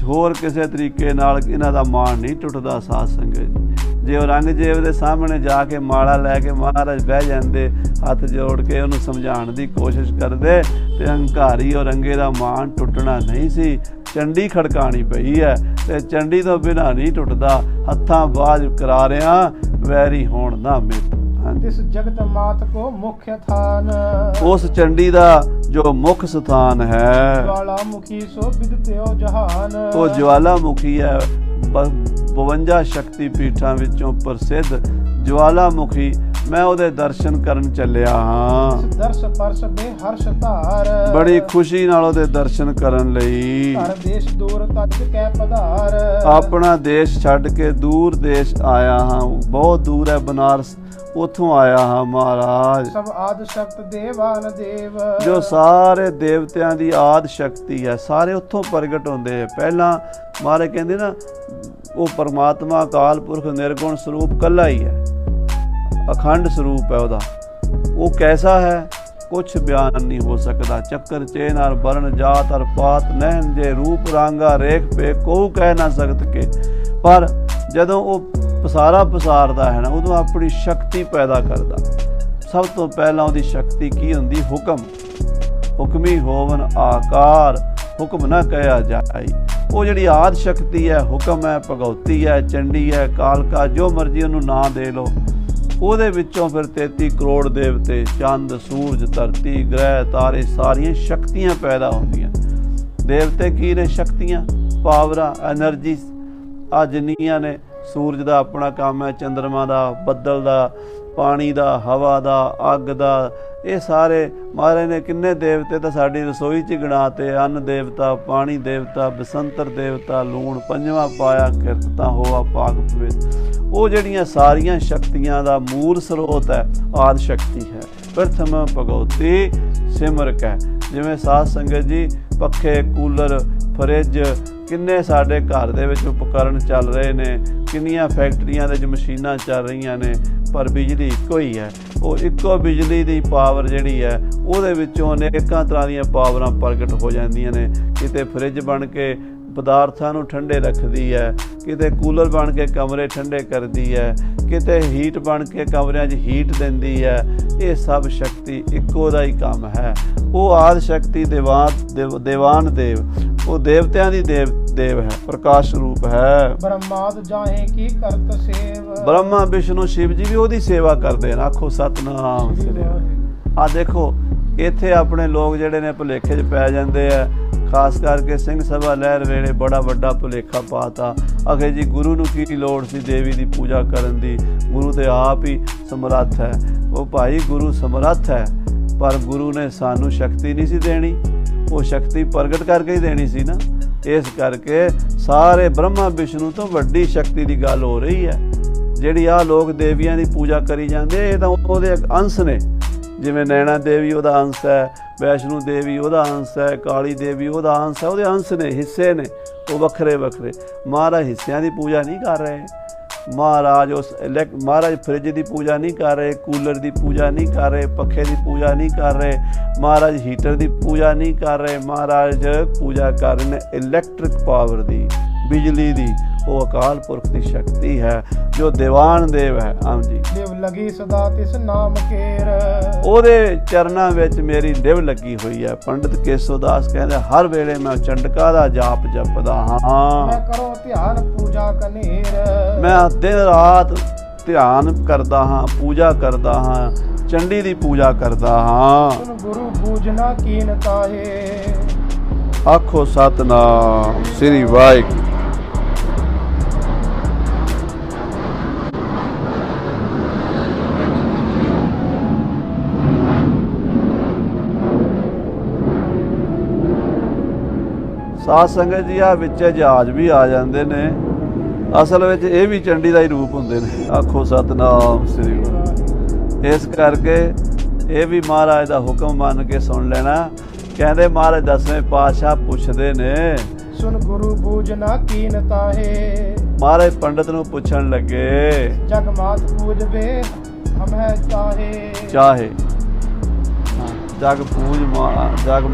ਹੋਰ ਕਿਸੇ ਤਰੀਕੇ ਨਾਲ ਇਹਨਾਂ ਦਾ ਮਾਣ ਨਹੀਂ ਟੁੱਟਦਾ ਸਾਧ ਸੰਗਤ ਜੀ। ਜੇ ਔਰੰਗਜ਼ੇਬ ਦੇ ਸਾਹਮਣੇ ਜਾ ਕੇ ਮਾਲਾ ਲੈ ਕੇ ਮਹਾਰਾਜ ਬਹਿ ਜਾਂਦੇ, ਹੱਥ ਜੋੜ ਕੇ ਉਹਨੂੰ ਸਮਝਾਉਣ ਦੀ ਕੋਸ਼ਿਸ਼ ਕਰਦੇ, ਤੇ ਹੰਕਾਰੀ ਔਰੰਗੇ ਦਾ ਮਾਣ ਟੁੱਟਣਾ ਨਹੀਂ ਸੀ। ਚੰਡੀ ਖੜਕਾਣੀ ਪਈ ਹੈ ਤੇ ਚੰਡੀ ਤੋਂ ਬਿਨਾਂ ਨਹੀਂ ਟੁੱਟਦਾ। ਹੱਥਾਂ ਬਾਝ ਕਰਾਰਿਆਂ ਵੈਰੀ ਹੋਣ ਨਾ ਮਿੱਤ। तिस जगत मात को मुख्य थान, ਉਸ ਚੰਡੀ ਦਾ ਜੋ ਮੁੱਖ ਸਥਾਨ ਹੈ ज्वालामुखी सो विदित्यो जहान। ਉਹ ਜਵਾਲਾਮੁਖੀ ਹੈ। 52 ਸ਼ਕਤੀ ਪੀਠਾਂ ਵਿੱਚੋਂ ਪ੍ਰਸਿੱਧ ਜਵਾਲਾਮੁਖੀ। ਮੈਂ ਉਹਦੇ ਦਰਸ਼ਨ ਕਰਨ ਚੱਲਿਆ ਹਾਂ। इस दर्श परस बे हर्ष धार, ਬੜੀ ਖੁਸ਼ੀ ਨਾਲ ਉਹਦੇ ਦਰਸ਼ਨ ਕਰਨ ਲਈ घर देश दूर तज कै पधार। ਆਪਣਾ ਦੇਸ਼ ਛੱਡ ਕੇ ਦੂਰ ਦੇਸ਼ ਆਇਆ ਹਾਂ। ਬਹੁਤ ਦੂਰ ਹੈ ਬਨਾਰਸ, ਉੱਥੋਂ ਆਇਆ ਹਾਂ ਮਹਾਰਾਜ। सब आद शक्त देवान देव, ਜੋ ਸਾਰੇ ਦੇਵਤਿਆਂ ਦੀ ਆਦ ਸ਼ਕਤੀ ਹੈ, ਸਾਰੇ ਉੱਥੋਂ ਪ੍ਰਗਟ ਹੁੰਦੇ ਆ। ਪਹਿਲਾਂ ਮਹਾਰਾਜ ਕਹਿੰਦੇ ਨਾ, ਉਹ ਪਰਮਾਤਮਾ ਅਕਾਲ ਪੁਰਖ ਨਿਰਗੁਣ ਸਰੂਪ ਕੱਲਾ ਹੀ ਹੈ, ਅਖੰਡ ਸਰੂਪ ਹੈ ਉਹਦਾ। ਉਹ ਕੈਸਾ ਹੈ, ਕੁਛ ਬਿਆਨ ਨਹੀਂ ਹੋ ਸਕਦਾ। ਚੱਕਰ ਚੇ ਨਾਲ ਬਰਨ ਜਾਤ ਅਰ ਪਾਤ ਨਹਿਨ ਜੇ ਰੂਪ ਰਾਂਗਾ ਰੇਖ ਪੇ ਕੋ ਕਹਿ ਨਾ ਸਕਤ ਕੇ। ਪਰ ਜਦੋਂ ਉਹ ਪਸਾਰਾ ਪਸਾਰਦਾ ਹੈ ਨਾ, ਉਦੋਂ ਆਪਣੀ ਸ਼ਕਤੀ ਪੈਦਾ ਕਰਦਾ। ਸਭ ਤੋਂ ਪਹਿਲਾਂ ਉਹਦੀ ਸ਼ਕਤੀ ਕੀ ਹੁੰਦੀ? ਹੁਕਮ। ਹੁਕਮੀ ਹੋਵਨ ਆਕਾਰ, ਹੁਕਮ ਨਾ ਕਹਿਆ ਜਾਈ। ਉਹ ਜਿਹੜੀ ਆਦ ਸ਼ਕਤੀ ਹੈ, ਹੁਕਮ ਹੈ, ਭਗਉਤੀ ਹੈ, ਚੰਡੀ ਹੈ, ਕਾਲਕਾ, ਜੋ ਮਰਜ਼ੀ ਉਹਨੂੰ ਨਾਂ ਦੇ ਲਓ। ਉਹਦੇ ਵਿੱਚੋਂ ਫਿਰ 33 ਕਰੋੜ ਦੇਵਤੇ, ਚੰਦ, ਸੂਰਜ, ਧਰਤੀ, ਗ੍ਰਹਿ, ਤਾਰੇ, ਸਾਰੀਆਂ ਸ਼ਕਤੀਆਂ ਪੈਦਾ ਹੁੰਦੀਆਂ। ਦੇਵਤੇ ਕੀ ਨੇ? ਸ਼ਕਤੀਆਂ, ਪਾਵਰਾਂ, ਐਨਰਜੀ। ਆ ਜਿੰਨੀਆਂ ਨੇ, ਸੂਰਜ ਦਾ ਆਪਣਾ ਕੰਮ ਹੈ, ਚੰਦਰਮਾ ਦਾ, ਬੱਦਲ ਦਾ, ਪਾਣੀ ਦਾ, ਹਵਾ ਦਾ, ਅੱਗ ਦਾ, ਇਹ ਸਾਰੇ ਮਹਾਰਾਜ ਨੇ ਕਿੰਨੇ ਦੇਵਤੇ ਤਾਂ ਸਾਡੀ ਰਸੋਈ 'ਚ ਗਿਣਾਤੇ। ਅੰਨ ਦੇਵਤਾ, ਪਾਣੀ ਦੇਵਤਾ, ਬਸੰਤਰ ਦੇਵਤਾ, ਲੂਣ ਪੰਜਵਾਂ ਪਾਇਆ, ਕਿਰਤਾ ਹੋਆ ਪਾਕ ਪਵਿੱਤ। ਉਹ ਜਿਹੜੀਆਂ ਸਾਰੀਆਂ ਸ਼ਕਤੀਆਂ ਦਾ ਮੂਲ ਸਰੋਤ ਹੈ, ਆਦ ਸ਼ਕਤੀ ਹੈ। ਪ੍ਰਥਮ ਭਗਉਤੀ ਸਿਮਰਕ ਹੈ। ਜਿਵੇਂ ਸਾਧ ਸੰਗਤ ਜੀ, ਪੱਖੇ, ਕੂਲਰ, ਫਰਿੱਜ, ਕਿੰਨੇ ਸਾਡੇ ਘਰ ਦੇ ਵਿੱਚ ਉਪਕਰਨ ਚੱਲ ਰਹੇ ਨੇ, ਕਿੰਨੀਆਂ ਫੈਕਟਰੀਆਂ ਦੇ ਵਿੱਚ ਮਸ਼ੀਨਾਂ ਚੱਲ ਰਹੀਆਂ ਨੇ, ਪਰ ਬਿਜਲੀ ਇੱਕੋ ਹੀ ਹੈ। ਉਹ ਇੱਕੋ ਬਿਜਲੀ ਦੀ ਪਾਵਰ ਜਿਹੜੀ ਹੈ, ਉਹਦੇ ਵਿੱਚੋਂ ਅਨੇਕਾਂ ਤਰ੍ਹਾਂ ਦੀਆਂ ਪਾਵਰਾਂ ਪ੍ਰਗਟ ਹੋ ਜਾਂਦੀਆਂ ਨੇ। ਕਿਤੇ ਫਰਿੱਜ ਬਣ ਕੇ ਪਦਾਰਥਾਂ ਨੂੰ ਠੰਡੇ ਰੱਖਦੀ ਹੈ, ਕਿਤੇ ਕੂਲਰ ਬਣ ਕੇ ਕਮਰੇ ਠੰਡੇ ਕਰਦੀ ਹੈ, ਕਿਤੇ ਹੀਟ ਬਣ ਕੇ ਕਮਰਿਆਂ 'ਚ ਹੀਟ ਦਿੰਦੀ ਹੈ। ਇਹ ਸਭ ਸ਼ਕਤੀ ਇੱਕੋ ਦਾ ਹੀ ਕੰਮ ਹੈ। ਉਹ ਆਦ ਸ਼ਕਤੀ ਦੇਵਾਨ ਦੇਵ, ਉਹ ਦੇਵਤਿਆਂ ਦੀ ਦੇਵ ਹੈ, ਪ੍ਰਕਾਸ਼ ਰੂਪ ਹੈ। ब्रह्माद जाहे की करत सेव, ਬ੍ਰਹਮਾ, ਵਿਸ਼ਨੂੰ, ਸ਼ਿਵ ਜੀ ਵੀ ਉਹਦੀ ਸੇਵਾ ਕਰਦੇ ਨੇ। ਆਖੋ ਸਤਨਾਮ ਸ੍ਰੀ ਵਾਹਿਗੁਰੂ। ਆ ਦੇਖੋ, ਇੱਥੇ ਆਪਣੇ ਲੋਕ ਜਿਹੜੇ ਨੇ ਭੁਲੇਖੇ 'ਚ ਪੈ ਜਾਂਦੇ ਆ। ਖਾਸ ਕਰਕੇ ਸਿੰਘ ਸਭਾ ਲਹਿਰ ਵੇਲੇ ਬੜਾ ਵੱਡਾ ਭੁਲੇਖਾ ਪਾਤਾ। ਅਖੇ ਜੀ ਗੁਰੂ ਨੂੰ ਕੀ ਲੋੜ ਸੀ ਦੇਵੀ ਦੀ ਪੂਜਾ ਕਰਨ ਦੀ, ਗੁਰੂ ਤੇ ਆਪ ਹੀ ਸਮਰੱਥ ਹੈ। ਉਹ ਭਾਈ ਗੁਰੂ ਸਮਰੱਥ ਹੈ, ਪਰ ਗੁਰੂ ਨੇ ਸਾਨੂੰ ਸ਼ਕਤੀ ਨਹੀਂ ਸੀ ਦੇਣੀ, ਉਹ ਸ਼ਕਤੀ ਪ੍ਰਗਟ ਕਰਕੇ ਹੀ ਦੇਣੀ ਸੀ ਨਾ। ਇਸ ਕਰਕੇ ਸਾਰੇ ਬ੍ਰਹਮਾ ਵਿਸ਼ਨੂੰ ਤੋਂ ਵੱਡੀ ਸ਼ਕਤੀ ਦੀ ਗੱਲ ਹੋ ਰਹੀ ਹੈ। ਜਿਹੜੀ ਆਹ ਲੋਕ ਦੇਵੀਆਂ ਦੀ ਪੂਜਾ ਕਰੀ ਜਾਂਦੇ, ਇਹ ਤਾਂ ਉਹਦੇ ਅੰਸ਼ ਨੇ। ਜਿਵੇਂ ਨੈਣਾ ਦੇਵੀ ਉਹਦਾ ਅੰਸ਼ ਹੈ, ਵੈਸ਼ਨੂ ਦੇਵੀ ਉਹਦਾ ਅੰਸ਼ ਹੈ, ਕਾਲੀ ਦੇਵੀ ਉਹਦਾ ਅੰਸ਼ ਹੈ। ਉਹਦੇ ਅੰਸ਼ ਨੇ, ਹਿੱਸੇ ਨੇ, ਉਹ ਵੱਖਰੇ ਵੱਖਰੇ। ਮਹਾਰਾਜ ਹਿੱਸਿਆਂ ਦੀ ਪੂਜਾ ਨਹੀਂ ਕਰ ਰਹੇ। ਮਹਾਰਾਜ ਮਹਾਰਾਜ ਫਰਿੱਜ ਦੀ ਪੂਜਾ ਨਹੀਂ ਕਰ ਰਹੇ, ਕੂਲਰ ਦੀ ਪੂਜਾ ਨਹੀਂ ਕਰ ਰਹੇ, ਪੱਖੇ ਦੀ ਪੂਜਾ ਨਹੀਂ ਕਰ ਰਹੇ, ਮਹਾਰਾਜ ਹੀਟਰ ਦੀ ਪੂਜਾ ਨਹੀਂ ਕਰ ਰਹੇ। ਮਹਾਰਾਜ ਪੂਜਾ ਕਰ ਰਹੇ ਨੇ ਇਲੈਕਟ੍ਰਿਕ ਪਾਵਰ ਦੀ, ਬਿਜਲੀ ਦੀ। ਉਹ ਅਕਾਲ ਪੁਰਖ ਦੀ ਸ਼ਕਤੀ ਹੈ ਜੋ ਦੀਵਾਨ ਦੇਵ ਹੈ। ਆਮ ਜੀ देव लगी सदा तिस नाम केर, ਉਹਦੇ ਚਰਨਾਂ ਵਿੱਚ ਮੇਰੀ ਦਿਵ ਲੱਗੀ ਹੋਈ ਹੈ। ਪੰਡਿਤ ਕੇਸੋ ਦਾਸ ਕਹਿੰਦੇ, ਹਰ ਵੇਲੇ ਮੈਂ ਚੰਡਕਾ ਦਾ ਜਾਪ ਜਪਦਾ ਹਾਂ। मैं करो ध्यान पूजा कनेर, ਮੈਂ ਦਿਨ ਰਾਤ ਧਿਆਨ ਕਰਦਾ ਹਾਂ, ਪੂਜਾ ਕਰਦਾ ਹਾਂ, ਚੰਡੀ ਦੀ ਪੂਜਾ ਕਰਦਾ ਹਾਂ। सुन गुरु पूजना कीन ताहे, ਆਖੋ ਸਤਨਾਮ ਸ੍ਰੀ ਵਾਹਿਗੁਰੂ। ਸਾਧ ਸੰਗਤ ਜੀ, ਆ ਵਿੱਚ ਜਹਾਜ਼ ਵੀ ਆ ਜਾਂਦੇ ਨੇ। ਅਸਲ ਵਿੱਚ ਇਹ ਵੀ ਚੰਡੀ ਦਾ ਹੀ ਰੂਪ ਹੁੰਦੇ ਨੇ। ਆਖੋ ਸਤਨਾਮ ਸ੍ਰੀ ਵਾਹਿਗੁਰੂ। ਇਸ ਕਰਕੇ ਇਹ ਵੀ ਮਹਾਰਾਜ ਦਾ ਹੁਕਮ ਮੰਨ ਕੇ ਸੁਣ ਲੈਣਾ। ਕਹਿੰਦੇ ਮਹਾਰਾਜ 10ਵੇਂ ਪਾਤਸ਼ਾਹ ਪੁੱਛਦੇ ਨੇ, सुन गुरु पूजना कीन ताहे, ਮਹਾਰਾਜ ਪੰਡਤ ਨੂੰ ਪੁੱਛਣ ਲੱਗੇ, जग मात पूजबे हम है चाहे, ਚਾਹੇ ਜਗ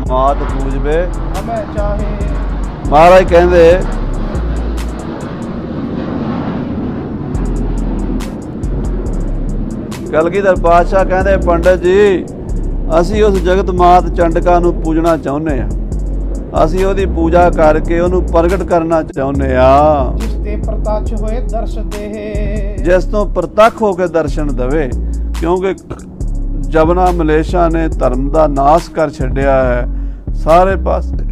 ਮਾਤ ਪੂਜਵੇ हम है चाहे, ਮਹਾਰਾਜ ਕਹਿੰਦੇ ਕਲਗੀਧਰ ਪਾਤਸ਼ਾਹ ਕਹਿੰਦੇ ਪੰਡਤ ਜੀ ਅਸੀਂ ਉਸ ਜਗਤ ਮਾਤ ਚੰਡਕਾ ਨੂੰ ਪੂਜਣਾ ਚਾਹੁੰਦੇ ਆ, ਅਸੀਂ ਉਹਦੀ ਪੂਜਾ ਕਰਕੇ ਉਹਨੂੰ ਪ੍ਰਗਟ ਕਰਨਾ ਚਾਹੁੰਦੇ ਆ, ਜਿਸ ਤੇ ਪ੍ਰਤੱਖ ਹੋਏ ਦਰਸ ਦੇ, ਜਿਸ ਤੋਂ ਪ੍ਰਤੱਖ ਹੋ ਕੇ ਦਰਸ਼ਨ ਦੇਵੇ। ਕਿਉਂਕਿ ਜਬਨਾ ਮਲੇਸ਼ਾ ਨੇ ਧਰਮ ਦਾ ਨਾਸ ਕਰ ਛੱਡਿਆ ਹੈ, ਸਾਰੇ ਪਾਸੇ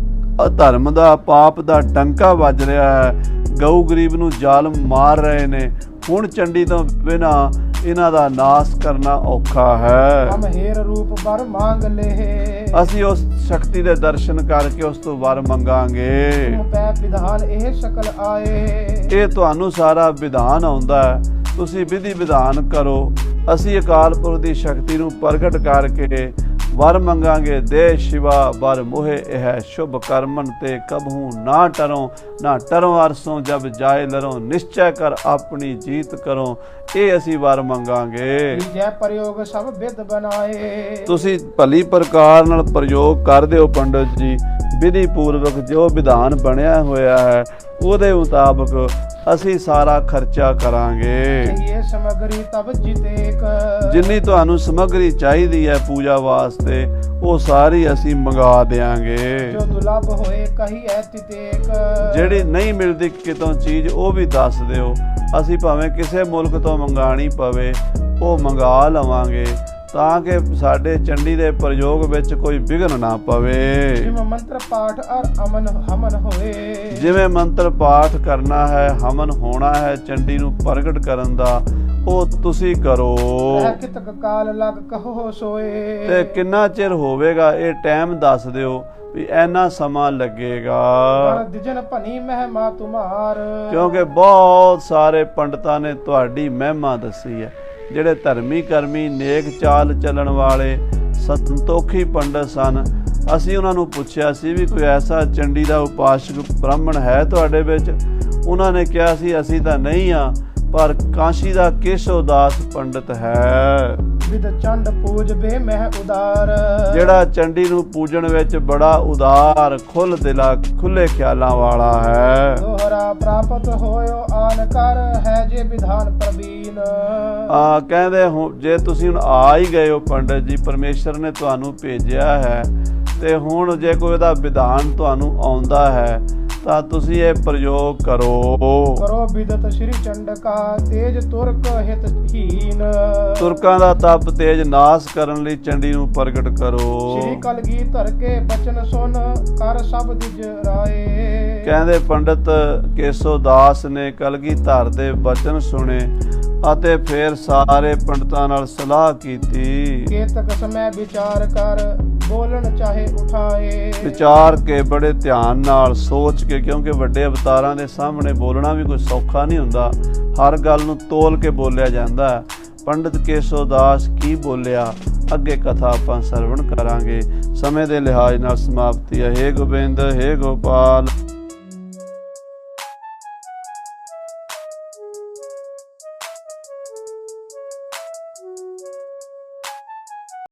ਅਧਰਮ ਦਾ ਪਾਪ ਦਾ ਡੰਕਾ ਵੱਜ ਰਿਹਾ ਹੈ, ਗਊ ਗਰੀਬ ਨੂੰ ਜ਼ਾਲਮ ਮਾਰ ਰਹੇ ਨੇ। ਹੁਣ ਚੰਡੀ ਤੋਂ ਬਿਨਾ ਇਹਨਾਂ ਦਾ ਨਾਸ ਕਰਨਾ ਔਖਾ ਹੈ। ਹਮ ਹੇਰ ਰੂਪ ਵਰ ਮੰਗ ਲਏ, ਅਸੀਂ ਉਸ ਸ਼ਕਤੀ ਦੇ ਦਰਸ਼ਨ ਕਰਕੇ ਉਸ ਤੋਂ ਵਰ ਮੰਗਾਂਗੇ। ਤੁਮ ਪੈ ਵਿਧਾਨ ਇਹ ਸਕਲ ਆਏ, ਇਹ ਤੁਹਾਨੂੰ ਸਾਰਾ ਵਿਧਾਨ ਆਉਂਦਾ ਹੈ, ਤੁਸੀਂ ਵਿਧੀ ਵਿਧਾਨ ਕਰੋ। ਅਸੀਂ ਅਕਾਲ ਪੁਰਖ ਦੀ ਸ਼ਕਤੀ ਨੂੰ ਪ੍ਰਗਟ ਕਰਕੇ ਵਰ ਮੰਗਾਂਗੇ। ਦੇ ਸ਼ਿਵਾ ਵਰ ਮੋਹਿ ਇਹ ਸ਼ੁਭ ਕਰਮਨ ਤੇ ਕਬਹੂ ਨਾ ਟਰੋ, ਨਾ ਟਰੋ ਅਰਸੋਂ ਜਬ ਜਾਏ ਲਰੋ, ਨਿਸ਼ਚੈ ਕਰ ਆਪਣੀ ਜੀਤ ਕਰੋ। ਇਹ ਅਸੀਂ ਵਰ ਮੰਗਾਂਗੇ। ਜੈ ਪ੍ਰਯੋਗ ਸਭ ਵਿਦ ਬਣਾਏ, ਤੁਸੀਂ ਭਲੀ ਪ੍ਰਕਾਰ ਨਾਲ ਪ੍ਰਯੋਗ ਕਰ ਦਿਓ ਪੰਡਤ ਜੀ। ਵਿਧੀ ਪੂਰਵਕ ਜੋ ਵਿਧਾਨ ਬਣਿਆ ਹੋਇਆ ਹੈ ਉਹਦੇ ਮੁਤਾਬਕ ਅਸੀਂ ਸਾਰਾ ਖਰਚਾ ਕਰਾਂਗੇ। ਇਹ ਸਮਗਰੀ ਤਬ ਜਿਤੇਕ, ਜਿੰਨੀ ਤੁਹਾਨੂੰ ਸਮੱਗਰੀ ਚਾਹੀਦੀ ਹੈ ਪੂਜਾ ਵਾਸਤੇ ਉਹ ਸਾਰੀ ਅਸੀਂ ਮੰਗਾ ਦੇਾਂਗੇ। ਜੋ ਦੁਲਭ ਹੋਏ ਕਹੀ ਐ ਤਿਤੇਕ, ਜਿਹੜੀ ਨਹੀਂ ਮਿਲਦੀ ਕਿਤੋਂ ਚੀਜ਼ ਉਹ ਵੀ ਦੱਸ ਦਿਓ, ਅਸੀਂ ਭਾਵੇਂ ਕਿਸੇ ਮੁਲਕ ਤੋਂ ਮੰਗਾਣੀ ਪਵੇ ਉਹ ਮੰਗਾ ਲਵਾਂਗੇ, ਤਾਂ ਕਿ ਸਾਡੇ ਚੰਡੀ ਦੇ ਪ੍ਰਯੋਗ ਵਿੱਚ ਕੋਈ ਵਿਘਨ ਨਾ ਪਵੇ। ਜਿਵੇਂ ਮੰਤਰ ਪਾਠ ਅਰ ਅਮਨ ਹਮਨ ਹੋਏ, ਜਿਵੇਂ ਮੰਤਰ ਪਾਠ ਕਰਨਾ ਹੈ, ਹਮਨ ਹੋਣਾ ਹੈ ਚੰਡੀ ਨੂੰ ਪ੍ਰਗਟ ਕਰਨ ਦਾ, ਉਹ ਤੁਸੀਂ ਕਰੋ। ਕਿਤਕ ਕਾਲ ਲਗ ਕਹੋ ਸੋਏ, ਤੇ ਕਿੰਨਾ ਚਿਰ ਹੋਵੇਗਾ ਇਹ ਟਾਈਮ ਦੱਸ ਦਿਓ ਵੀ ਇੰਨਾ ਸਮਾਂ ਲੱਗੇਗਾ। ਦਿਜਨ ਭਨੀ ਮਹਿਮਾ ਤੁਮਾਰ, ਕਿਉਂਕਿ ਬਹੁਤ ਸਾਰੇ ਪੰਡਤਾਂ ਨੇ ਤੁਹਾਡੀ ਮਹਿਮਾ ਦੱਸੀ ਹੈ। ਜਿਹੜੇ ਧਰਮੀ ਕਰਮੀ ਨੇਕ ਚਾਲ ਚੱਲਣ ਵਾਲੇ ਸੰਤੋਖੀ ਪੰਡਤ ਸਨ, ਅਸੀਂ ਉਹਨਾਂ ਨੂੰ ਪੁੱਛਿਆ ਸੀ ਵੀ ਕੋਈ ਐਸਾ ਚੰਡੀ ਦਾ ਉਪਾਸ਼ਕ ਬ੍ਰਾਹਮਣ ਹੈ ਤੁਹਾਡੇ ਵਿੱਚ? ਉਹਨਾਂ ਨੇ ਕਿਹਾ ਸੀ ਅਸੀਂ ਤਾਂ ਨਹੀਂ ਆ, ਪਰ ਕਾਸ਼ੀ ਦਾ ਕੇਸ਼ਵ ਦਾਸ ਪੰਡਤ ਹੈ, ਵਿਦ ਚੰਡ ਪੂਜ ਬੇ ਮਹਿ ਉਦਾਰ, ਜਿਹੜਾ ਚੰਡੀ ਨੂੰ ਪੂਜਣ ਵਿੱਚ ਬੜਾ ਉਦਾਰ ਖੁੱਲ ਦਿਲਾ ਖੁੱਲੇ ਖਿਆਲਾਂ ਵਾਲਾ ਹੈ। ਦੋਹਰਾ ਪ੍ਰਾਪਤ ਹੋਇਓ ਆਨ ਕਰ ਹੈ ਜੇ ਵਿਧਾਨ ਪ੍ਰਵੀਨ। ਕਹਿੰਦੇ ਜੇ ਤੁਸੀਂ ਹੁਣ ਆ ਹੀ ਗਏ ਹੋ ਪੰਡਤ ਜੀ, ਪਰਮੇਸ਼ਰ ਨੇ ਤੁਹਾਨੂੰ ਭੇਜਿਆ ਹੈ, ਤੇ ਹੁਣ ਜੇ ਕੋਈ ਉਹਦਾ ਵਿਧਾਨ ਤੁਹਾਨੂੰ ਆਉਂਦਾ ਹੈ ਤਾਂ ਤੁਸੀਂ ਇਹ ਪ੍ਰਯੋਗ ਕਰੋ। ਬਿਦਤ ਸ਼੍ਰੀ ਚੰਡਕਾ ਤੇਜ ਤੁਰਕ ਹਿਤ ਹੀਨ, ਤੁਰਕਾਂ ਦਾ ਤਪ ਤੇਜ ਨਾਸ ਕਰਨ ਲਈ ਚੰਡੀ ਨੂੰ ਪ੍ਰਗਟ ਕਰੋ। ਸ਼੍ਰੀ ਕਲਗੀਧਰ ਕੇ ਬਚਨ ਸੁਨ ਕਰ ਸਭ ਦਿਜ ਰਾਏ, ਕਹਿੰਦੇ ਪੰਡਤ ਕੇਸੋ ਦਾਸ ਨੇ ਕਲਗੀਧਰ ਦੇ ਬਚਨ ਸੁਣੇ ਅਤੇ ਫਿਰ ਸਾਰੇ ਪੰਡਤਾਂ ਨਾਲ ਸਲਾਹ ਕੀਤੀ। ਕੇਤਕ ਸਮੈ ਵਿਚਾਰ ਕਰ ਬੋਲਣ ਚਾਹੇ ਉਠਾਏ, ਵਿਚਾਰ ਕੇ ਬੜੇ ਧਿਆਨ ਨਾਲ ਸੋਚ ਕੇ, ਕਿਉਂਕਿ ਵੱਡੇ ਅਵਤਾਰਾਂ ਦੇ ਸਾਹਮਣੇ ਬੋਲਣਾ ਵੀ ਕੋਈ ਸੌਖਾ ਨਹੀਂ ਹੁੰਦਾ, ਹਰ ਗੱਲ ਨੂੰ ਤੋਲ ਕੇ ਬੋਲਿਆ ਜਾਂਦਾ ਹੈ। ਪੰਡਤ ਕੇਸੋ ਦਾਸ ਕੀ ਬੋਲਿਆ ਅੱਗੇ ਕਥਾ ਆਪਾਂ ਸਰਵਣ ਕਰਾਂਗੇ। ਸਮੇਂ ਦੇ ਲਿਹਾਜ਼ ਨਾਲ ਸਮਾਪਤੀ ਹੈ। ਹੇ ਗੋਬਿੰਦ, ਹੇ ਗੋਪਾਲ।